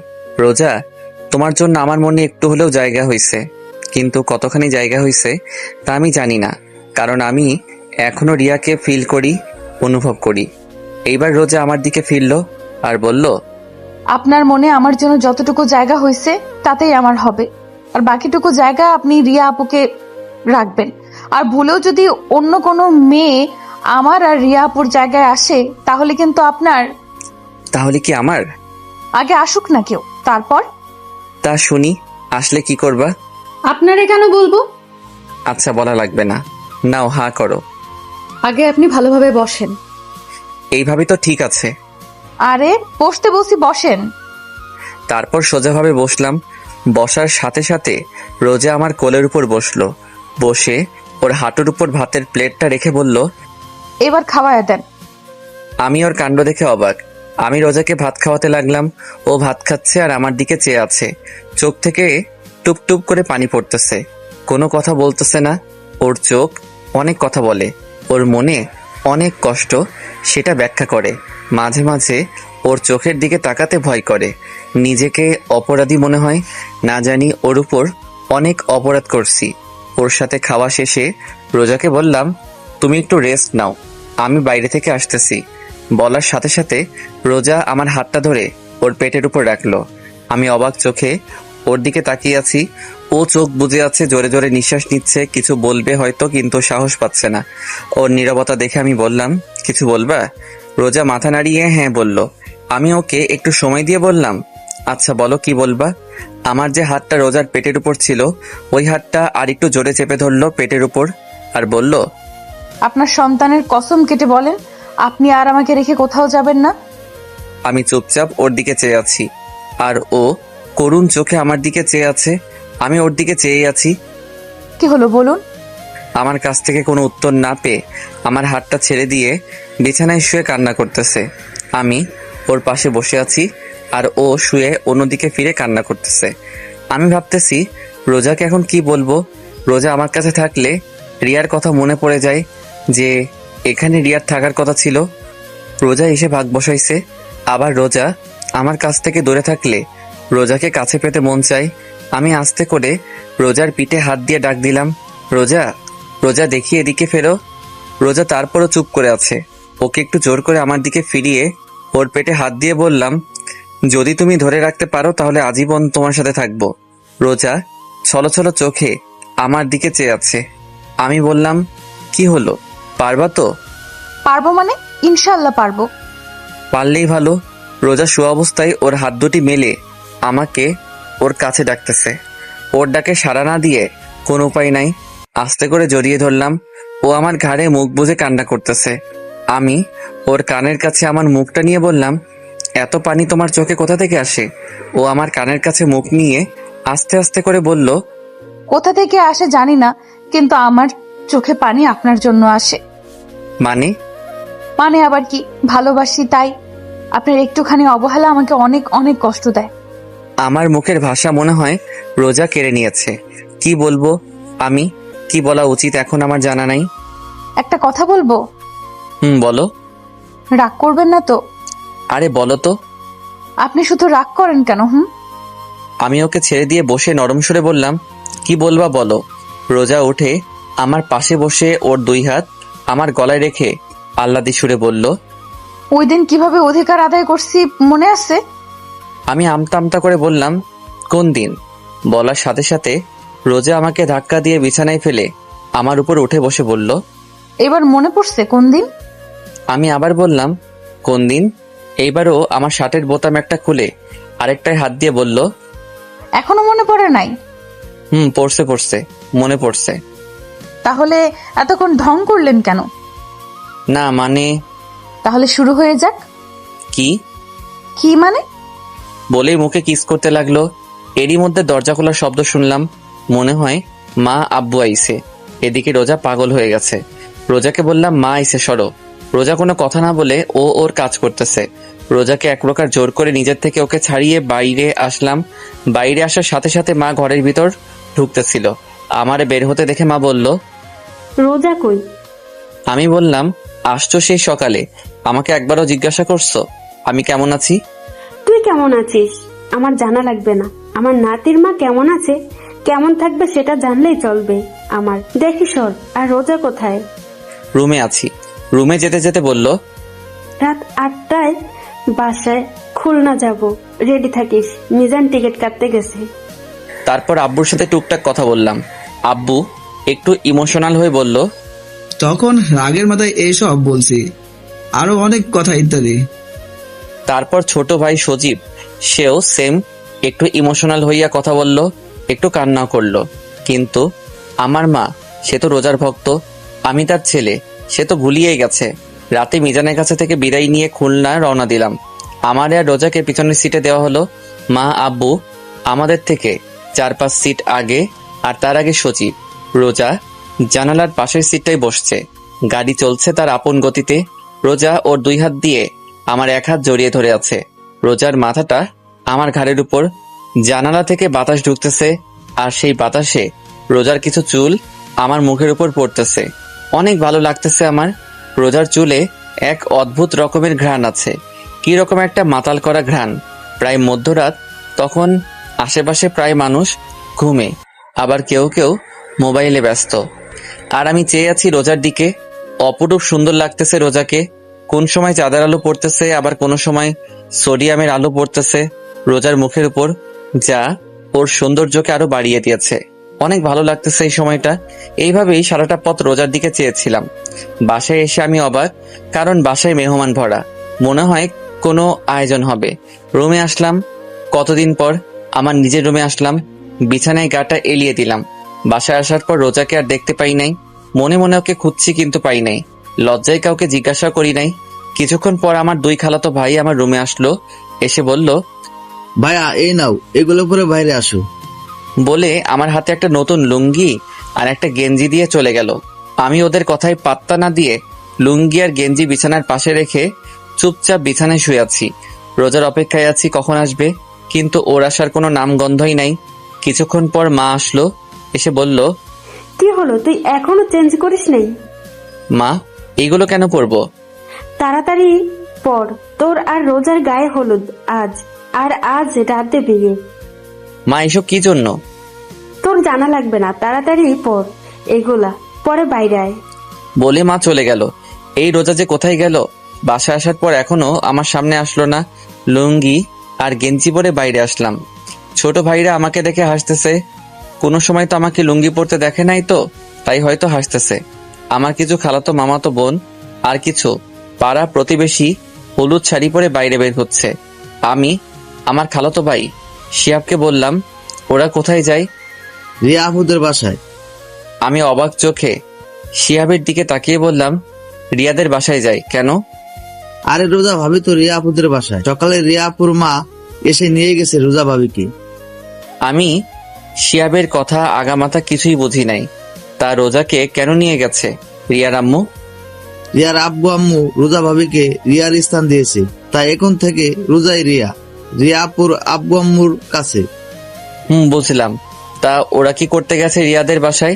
রোজা তোমার জন্য আমার মনে একটু হলেও জায়গা হয়েছে, কিন্তু কতখানি জায়গা হয়েছে তা আমি জানি না, কারণ আমি এখনো রিয়াকে ফিল করি, অনুভব করি। এইবার রোজা আমার দিকে ফিরল আর বলল, আপনার মনে আমার জন্য যতটুকু জায়গা হয়েছে তাতেই আমার হবে, আর বাকিটুকু জায়গা আপনি রিয়া আপুকে রাখবেন। আর ভুলেও যদি অন্য কোনো মেয়ে আমার আর রিয়া আপুর জায়গায় আসে তাহলে কিন্তু আপনার। তাহলে কি আমার? আগে আসুক না কেউ, তারপর। তা শুনি, আসলে কি করবা? আপনারে কেন বলবো? আচ্ছা বলা লাগবে না, নাও হা করো। আগে আপনি ভালোভাবে বসেন। এইভাবে তো ঠিক আছে। আরে বসতে বসি বসেন। তারপর সোজাভাবে বসলাম। বসার সাথে সাথে রোজা আমার কোলের উপর বসলো। বসে ওর হাঁটুর উপর ভাতের প্লেটটা রেখে বলল, এবার খাওয়ায় দেন। আমি ওর কাণ্ড দেখে অবাক। আমি রোজাকে ভাত খাওয়াতে লাগলাম। ও ভাত খাচ্ছে আর আমার দিকে চেয়ে আছে। চোখ থেকে টুপ টুপ করে পানি পড়তেছে, কোনো কথা বলতেছে না। ওর চোখ অনেক কথা বলে, ওর মনে অনেক কষ্ট, সেটা ব্যাখ্যা করে। মাঝে মাঝে ওর চোখের দিকে তাকাতে ভয় করে, নিজেকে অপরাধী মনে হয়। না জানি ওর উপর অনেক অপরাধ করছি। ওর সাথে খাওয়া শেষে রোজাকে বললাম, তুমি একটু রেস্ট নাও, আমি বাইরে থেকে আসতেছি। বলার সাথে সাথে রোজা আমার হাতটা ধরে ওর পেটের উপর রাখলো। আমি অবাক চোখে ওর দিকে তাকিয়ে আছি। ও চোখ বুজে আছে, জোরে জোরে নিঃশ্বাস নিচ্ছে। কিছু বলবে হয়তো, কিন্তু সাহস পাচ্ছে না। ওর নীরবতা দেখে আমি বললাম, কিছু বলবা? রোজা মাথা নাড়িয়ে হ্যাঁ বলল। আমি ওকে একটু সময় দিয়ে বললাম, আচ্ছা বলো কি বলবা। আমার যে হাতটা রোজার পেটের উপর ছিল, ওই হাতটা আর একটু জোরে চেপে ধরলো পেটের উপর আর বলল, আপনার সন্তানের কসম কেটে বলেন আপনি আর আমাকে রেখে কোথাও যাবেন না। আমি চুপচাপ ওর দিকে চেয়ে আছি, আর ও করুণ চোখে আমার দিকে চেয়ে আছে। আমি ওর দিকে চেয়ে আছি। কি হলো বলুন? আমার কাছ থেকে কোনো উত্তর না পেয়ে আমার হাতটা ছেড়ে দিয়ে বিছানায় শুয়ে কান্না করতেছে। আমি ওর পাশে বসে আছি আর ও শুয়ে অন্যদিকে ফিরে কান্না করতেছে। আমি ভাবতেছি রোজাকে এখন কি বলবো। রোজা আমার কাছে থাকলে রিয়ার কথা মনে পড়ে যায়, যে এখানে রিয়ার থাকার কথা ছিল। রোজা এসে ভাগ বসাইছে, আবার রোজা আমার কাছ থেকে দূরে থাকলে রোজাকে কাছে পেতে মন চায়। আমি আস্তে করে রোজার পিঠে হাত দিয়ে ডাক দিলাম, রোজা, রোজা দেখি এদিকে ফেরো। রোজা তারপরও চুপ করে আছে। ওকে একটু জোর করে আমার দিকে ফিরিয়ে ওর পেটে হাত দিয়ে বললাম, যদি তুমি ধরে রাখতে পারো তাহলে আজীবন তোমার সাথে থাকবো। রোজা ছলো ছলো চোখে আমার দিকে চেয়ে আছে। আমি বললাম, কি হলো, পারবা তো? পারবো মানে? ইনশাল্লাহ পারবো। পারলেই ভালো। রোজা শোয়া অবস্থায় ওর হাত দুটি মেলে আমাকে ওর কাছে ডাকতেছে। ওর ডাকে সাড়া না দিয়ে কোনো উপায় নাই, আস্তে করে জড়িয়ে ধরলাম। ও আমার ঘাড়ে মুখ বুজে কান্না করতেছে। আমি ওর কানের কাছে আমার মুখটা নিয়ে বললাম, এত পানি তোমার চোখে কোথা থেকে আসে? ও আমার কানের কাছে মুখ নিয়ে আস্তে আস্তে করে বলল, কোথা থেকে আসে জানি না, কিন্তু আমার চোখে পানি আপনার জন্য আসে। মানে? মানে আবার কি, ভালোবাসি তাই। আপনার একটুখানি অবহেলা আমাকে অনেক অনেক কষ্ট দেয়। আমার মুখের ভাষা মনে হয় রোজা কেড়ে নিয়েছে। কি বলবো আমি, কি বলা উচিত এখন আমার জানা নাই। একটা কথা বলবো? বলো। রাগ করবেন না তো? আরে বলো তো। আপনি শুধু রাগ করেন কেন? আমি ওকে ছেড়ে দিয়ে বসে নরম সুরে বললাম, কি বলবা বলো। রোজা উঠে আমার পাশে বসে ওর দুই হাত আমার গলায় রেখে আহ্লাদি সুরে বলল, ওই দিন কিভাবে অধিকার আদায় করছি মনে আছে? আমি আমতা আমতা করে বললাম, কোন দিন? বলার সাথে সাথে রোজা আমাকে ধাক্কা দিয়ে বিছানায় ফেলে আমার উপর উঠে বসে বলল, এবার মনে পড়ছে কোন দিন? আমি আবার বললাম, কোন দিন? এইবারও আমার শার্টের বোতাম একটা খুলে আরেকটায় হাত দিয়ে বলল, এখনো মনে পড়ে নাই? পড়ছে মনে পড়ছে। তাহলে এতক্ষণ ঢং করলেন কেন? না মানে। তাহলে শুরু হয়ে যাক। কি? কি মানে? বলেই মুখে কিস করতে লাগলো। এরই মধ্যে দরজা খোলার শব্দ শুনলাম। মনে হয় মা আব্বু আইছে। এদিকে রোজা পাগল হয়ে গেছে। রোজাকে বললাম, মা আইছে, সরো। রোজা কোনো কথা না বলে ও ওর কাজ করতেছে। রোজাকে এক প্রকার জোর করে নিজের থেকে ওকে ছাড়িয়ে বাইরে আসলাম। বাইরে আসার সাথে সাথে মা ঘরের ভিতর ঢুকতেছিল। আমারে বের হতে দেখে মা বলল, রোজা কই? আমি বললাম, আসছো সেই সকালে, আমাকে একবারও জিজ্ঞাসা করছো আমি কেমন আছি? তুই কেমন আছিস আমার জানা লাগবে না। আমার নাতির মা কেমন আছে, কেমন থাকবে সেটা জানলেই চলবে আমার। দেখি সর। আর রোজা কোথায়? রুমে আছি। রুমে যেতে যেতে বলল, রাত 8টায় বাসায় খুলনা যাব, রেডি থাকিস। মিজান টিকিট কাটতে গেছে। তারপর আব্বুর সাথে টুকটাক কথা বললাম। আব্বু একটু ইমোশনাল হয়ে বলল, তখন রাগের মাথায় এইসব বলছি, আরো অনেক কথা ইত্যাদি। তারপর ছোট ভাই সজীব, সেও সেম একটু ইমোশনাল হইয়া কথা বলল, একটু কান্নাও করলো। কিন্তু আমার মা, সে তো রোজার ভক্ত, আমি তার ছেলে, সে তো ভুলিয়েই গেছে। রাতে মিজানের কাছে থেকে বিদায় নিয়ে খুলনা রওনা দিলাম। আমার আর রোজাকে পিছনের সিটে দেওয়া হলো। মা আব্বু আমাদের থেকে 4-5 সিট আগে, আর তার আগে সজীব। রোজা জানালার পাশের সিটটাই বসছে। গাড়ি চলছে তার আপন গতিতে। রোজা ওর দুই হাত দিয়ে আমার এক হাত জড়িয়ে ধরে আছে। রোজার মাথাটা আমার ঘাড়ের উপর। জানালা থেকে বাতাস ঢুকতেছে, আর সেই বাতাসে রোজার কিছু চুল আমার মুখের উপর পড়তেছে। অনেক ভালো লাগতেছে আমার। রোজার চুলে এক অদ্ভুত রকমের ঘ্রাণ আছে, কি রকম একটা মাতাল করা ঘ্রাণ। প্রায় মধ্যরাত, তখন আশেপাশে প্রায় মানুষ ঘুমে, আবার কেউ কেউ মোবাইলে ব্যস্ত। আর আমি চেয়ে আছি রোজার দিকে। অপরূপ সুন্দর লাগতেছে রোজাকে। কোন সময় চাঁদের আলো পড়তেছে, আবার কোন সময় সোডিয়ামের আলো পড়তেছে রোজার মুখের উপর, যা ওর সৌন্দর্যকে আরো বাড়িয়ে দিয়েছে। অনেক ভালো লাগতেছে এই সময়টা। এইভাবেই সারাটা পথ রোজার দিকে চেয়েছিলাম। বাসায় এসে আমি অবাক, কারণ বাসায় মেহমান ভরা। মনে হয় কোনো আয়োজন হবে। রুমে আসলাম কতদিন পর, আমার নিজের রুমে আসলাম। বিছানায় গাটা এলিয়ে দিলাম। বাসায় আসার পর রোজাকে আর দেখতে পাই নাই। মনে মনে ওকে খুঁজছি, কিন্তু পাই নাই। লজ্জায় কাউকে জিজ্ঞাসা করি নাই। কিছুক্ষণ পর আমার 2 খালাতো ভাই আমার রুমে আসলো। এসে বলল, ভাইয়া এই নাও, এগুলো পরে বাইরে আসো। বলে আমার হাতে একটা নতুন লুঙ্গি আর একটা গেঞ্জি দিয়ে চলে গেল। আমি ওদের কথায় পাত্তা না দিয়ে লুঙ্গি আর গেঞ্জি বিছানার পাশে রেখে চুপচাপ বিছানায় শুয়ে আছি। রোজার অপেক্ষায় আছি কখন আসবে, কিন্তু ওর আসার কোনো নামগন্ধই নাই। কিছুক্ষণ পর মা আসলো। এসে বলল, কি হলো, তুই এখনো চেঞ্জ করিস নাই? মা, এইগুলো কেন পরবো? তাড়াতাড়ি পর, তোর আর রোজার গায়ে হলুদ আজ, আর আজ রাতে বিয়ে। মা, এসব কি জন্য? তোর জানা লাগবে না, তাড়াতাড়ি পর এগুলা, পরে বাইরে আয়। বলে মা চলে গেল। এই রোজা যে কোথায় গেল? বাসায় আসার পর এখনো আমার সামনে আসলো না। লুঙ্গি আর গেঞ্জি পরে বাইরে আসলাম। ছোট ভাইরা আমাকে দেখে হাসতেছে। কোনো সময় তো আমাকে লুঙ্গি পরতে দেখে নাই, তো তাই হয়তো হাসতেছে। আমার কিছু খালাতো মামাতো বোন আর কিছু পাড়া প্রতিবেশী হলুদ শাড়ি পরে বাইরে বের হচ্ছে। আমি আমার খালাতো ভাই শিহাবকে বললাম, ওরা কোথায় যায়? রিয়া আপুদের বাসায়। আমি অবাক চোখে শিহাবের দিকে তাকিয়ে বললাম, রিয়াদের বাসায় যায় কেন? আরে রোজা ভাবি তো রিয়া আপুদের বাসায়, সকালে রিয়া আপুর মা এসে নিয়ে গেছে রোজা ভাবিকে। আমি শিহাবের কথা আগামাথা কিছুই বুঝি নাই। তা রোজাকে কেন নিয়ে গেছে রিয়ার আম্মু? রিয়ার আব্বু আম্মু রোজা ভাবিকে রিয়ার স্থান দিয়েছে, তাই এখন থেকে রোজাই রিয়া, রিয়া আপুর আব্বু আম্মুর কাছে। বুঝলাম। তা ওরা কি করতে গেছে রিয়াদের বাসায়?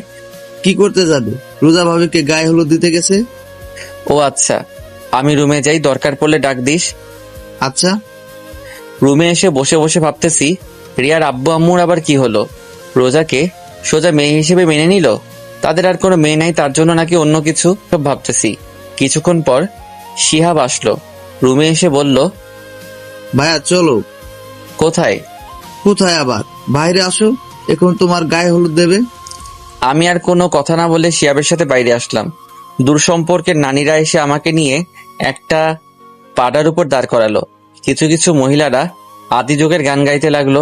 কি করতে যাবে? রোজা ভাবিকে গায়ে হলুদ দিতে গেছে। ও আচ্ছা, আমি রুমে যাই, দরকার পড়লে ডাক দিস। আচ্ছা। রুমে এসে বসে বসে ভাবতেছি, রিয়ার আব্বু আম্মুর আবার কি হলো? রোজাকে সোজা মেয়ে হিসেবে মেনে নিল? তাদের আর কোনো মেয়ে নাই, তার জন্য নাকি অন্য কিছু? সব ভাবতেছি। কিছুক্ষণ পর শিহাব আসলো, রুমে এসে বলল, ভাইয়া চলো। কোথায়? কোথায় আবার, বাইরে আসো, এখন তোমার গায়ে হলুদ দেবে। আমি আর কোনো কথা না বলে শিহাবের সাথে বাইরে আসলাম। দূর সম্পর্কের নানীরা এসে আমাকে নিয়ে একটা পাড়ার উপর দাঁড় করালো। কিছু কিছু মহিলারা আদি যুগের গান গাইতে লাগলো,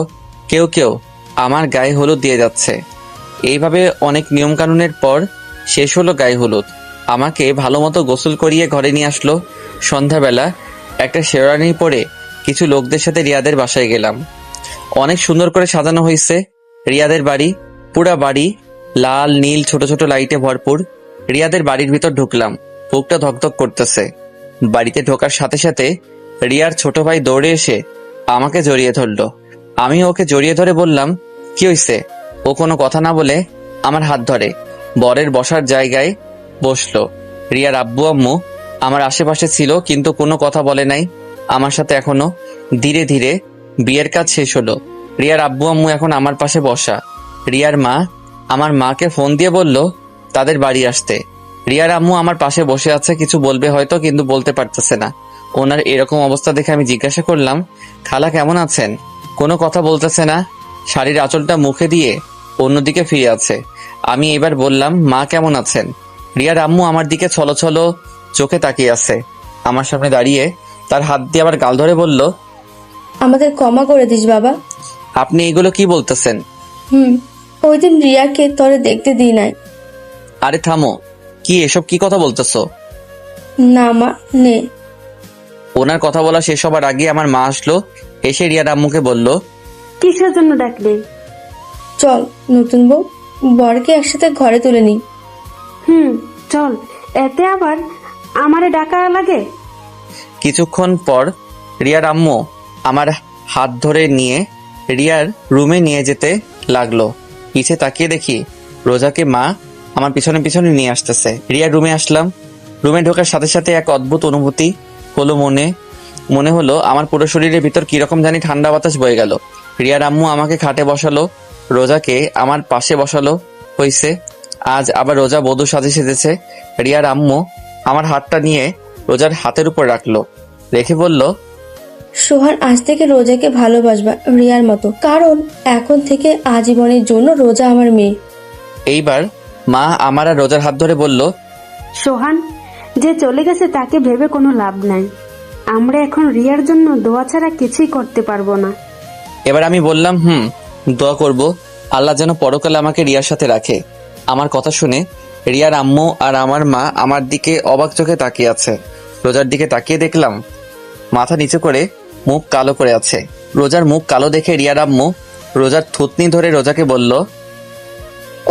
কেউ কেউ আমার গায়ে হলুদ দিয়ে যাচ্ছে। এইভাবে অনেক নিয়ম কানুনের পর শেষ হলো গায়ে হলুদ। আমাকে ভালো মতো গোসল করিয়ে ঘরে নিয়ে আসলো। সন্ধ্যাবেলা একটা শেরওয়ানি পরে কিছু লোকদের সাথে রিয়াদের বাসায় গেলাম। অনেক সুন্দর করে সাজানো হয়েছে রিয়াদের বাড়ি। পুরা বাড়ি লাল নীল ছোট ছোট লাইটে ভরপুর। রিয়াদের বাড়ির ভিতর ঢুকলাম, বুকটা ধকধক করতেছে। বাড়িতে ঢোকার সাথে সাথে রিয়ার ছোট ভাই দৌড়ে এসে আমাকে জড়িয়ে ধরলো। আমি ওকে জড়িয়ে ধরে বললাম, কি হয়েছে? ও কোনো কথা না বলে আমার হাত ধরে বরের বসার জায়গায় বসলো। রিয়ার আব্বু আম্মু আমার আশেপাশে ছিল, কিন্তু কোনো কথা বলে নাই আমার সাথে। এখনো ধীরে ধীরে বিয়ের কাজ শেষ হলো। রিয়ার আব্বু আম্মু এখন আমার পাশে বসা। রিয়ার মা আমার মাকে ফোন দিয়ে বলল তাদের বাড়ি আসতে। রিয়ার আম্মু আমার পাশে বসে আছে, কিছু বলবে হয়তো, কিন্তু বলতে পারতেছে না। ওনার এরকম অবস্থা দেখে আমি জিজ্ঞাসা করলাম, খালা কেমন আছেন? কোনো কথা বলতেছে না, শাড়ির আঁচলটা মুখে দিয়ে অন্যদিকে ফিরে আছে। আমি এবার বললাম, মা কেমন আছেন? রিয়ার আম্মু আমার দিকে ছলো ছলো চোখে তাকিয়ে আছে। আমার সামনে দাঁড়িয়ে তার হাত দিয়ে আবার গাল ধরে বলল, আমাদের ক্ষমা করে দিস বাবা। আপনি এগুলো কি বলতেছেন? ওই দিন রিয়াকে তোরে দেখতে দিই নাই। আরে থামো, কি এসব কি কথা বলতেছো? না মা, নে। ওনার কথা বলা শেষ হবার আগে আমার মা আসলো, এসে রিয়ার আম্মুকে বলল, কিসের জন্য ডাকলে? চল নতুন বউ, বরকে একসাথে ঘরে তুলে নি। চল, এতে আবার আমারে ডাকা লাগে? কিছুক্ষণ পর রিয়ার আম্মু আমার হাত ধরে নিয়ে রিয়ার রুমে নিয়ে যেতে লাগলো। পিছে তাকিয়ে দেখি রোজাকে মা আমার পিছনে পিছনে নিয়ে আসতেছে। রিয়ার রুমে আসলাম। রুমে ঢোকার সাথে সাথে এক অদ্ভুত অনুভূতি হলো মনে হলো আমার পুরো শরীরের ভিতর কিরকম জানি ঠান্ডা বাতাস বয়ে গেল। রিয়ার আম্মু আমাকে খাটে বসালো, রোজাকে আমার পাশে বসালো হয়েছে। আজ আবার রোজা বধূ সাজে সেজেছে। রিয়ার আম্মু আমার হাতটা নিয়ে রোজার হাতের উপর রাখলো, রেখে বলল, সোহান আজ থেকে রোজাকে ভালোবাসবা রিয়ার মতো, কারণ এখন থেকে আজীবনের জন্য রোজা আমার মেয়ে। এইবার মা আমার আর রোজার হাত ধরে বলল, সোহান যে চলে গেছে তাকে ভেবে কোনো লাভ নাই। আমরা এখন রিয়ার জন্য দোয়া ছাড়া কিছুই করতে পারবো না। এবার আমি বললাম, দোয়া করব আল্লাহ যেন পরকালে আমাকে রিয়ার সাথে রাখে। আমার কথা শুনে রিয়ার আম্মু আর আমার মা আমার দিকে অবাক চোখে তাকিয়ে আছে। রোজার দিকে তাকিয়ে দেখলাম মাথা নিচু করে মুখ কালো করে আছে। রোজার মুখ কালো দেখে রিয়ার আম্মু রোজার থুতনি ধরে রোজাকে বলল,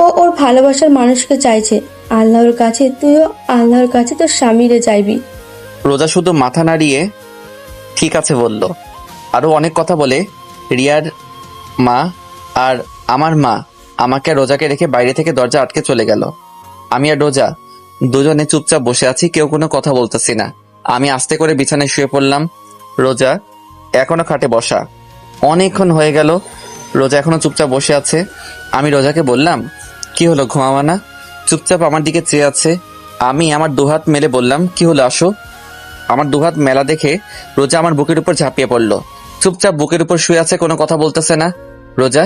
ও ওর ভালোবাসার মানুষকে চাইছে, আল্লাহর কাছে তুইও আল্লাহর কাছে তোর স্বামীরে চাইবি। রোজা শুধু মাথা নাড়িয়ে ঠিক আছে বলল। আরো অনেক কথা বলে রিয়ার মা আর আমার মা আমাকে রোজাকে রেখে বাইরে থেকে দরজা আটকে চলে গেল। আমি আর রোজা দুজনে চুপচাপ বসে আছি, কেউ কোনো কথা বলতেছি না। আমি আস্তে করে বিছানায় শুয়ে পড়লাম। রোজা এখনো খাটে বসা। অনেকক্ষণ হয়ে গেল, রোজা এখনো চুপচাপ বসে আছে। আমি রোজাকে বললাম, কি হলো, ঘুমাবা না? চুপচাপ আমার দিকে চেয়ে আছে। আমি আমার দুহাত মেলে বললাম, কি হলো, আসো। আমার দুহাত মেলা দেখে রোজা আমার বুকের উপর ঝাঁপিয়ে পড়লো। চুপচাপ বুকের উপর শুয়ে আছে, কোনো কথা বলতেছে না। রোজা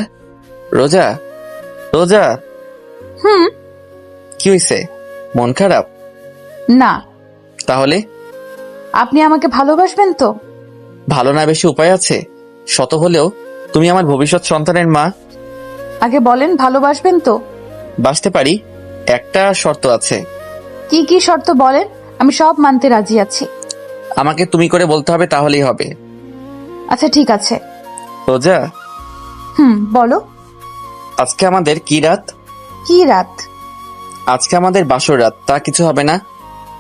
রোজা রোজা কি হয়েছে? মন খারাপ? না। তাহলে আপনি আমাকে ভালোবাসবেন তো? ভালো না বেশি উপায় আছে? শত হলেও তুমি আমার ভবিষ্যৎ সন্তানের মা। আগে বলেন, ভালোবাসবেন তো? বাঁচতে পারি, একটা শর্ত আছে। কি কি শর্ত বলেন, আমি সব মানতে রাজি আছি। আমাকে তুমি করে বলতে হবে, তাহলেই হবে। আচ্ছা ঠিক আছে। রোজা, বলো। আজকে আমাদের কি রাত? কি রাত? আজকে আমাদের বাসর রাত। তা কিছু হবে না?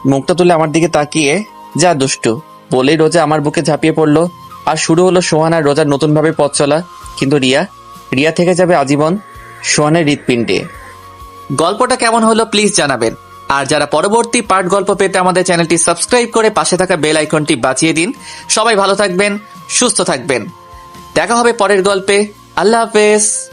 মুখটা তুলে আমার দিকে তাকিয়ে যা দুষ্টু বলেই রোজা আমার বুকে ঝাঁপিয়ে পড়লো। আর শুরু হলো সোহান আর রোজার নতুন ভাবে পথ চলা। কিন্তু রিয়া থেকে যাবে আজীবন সোহানের হৃৎপিণ্ডে। গল্পটা কেমন হলো প্লিজ জানাবেন। আর যারা পরবর্তী পার্ট গল্প পেতে আমাদের চ্যানেলটি সাবস্ক্রাইব করে পাশে থাকা বেল আইকনটি বাজিয়ে দিন। সবাই ভালো থাকবেন, সুস্থ থাকবেন। দেখা হবে পরের গল্পে। আল্লাহ হাফেজ।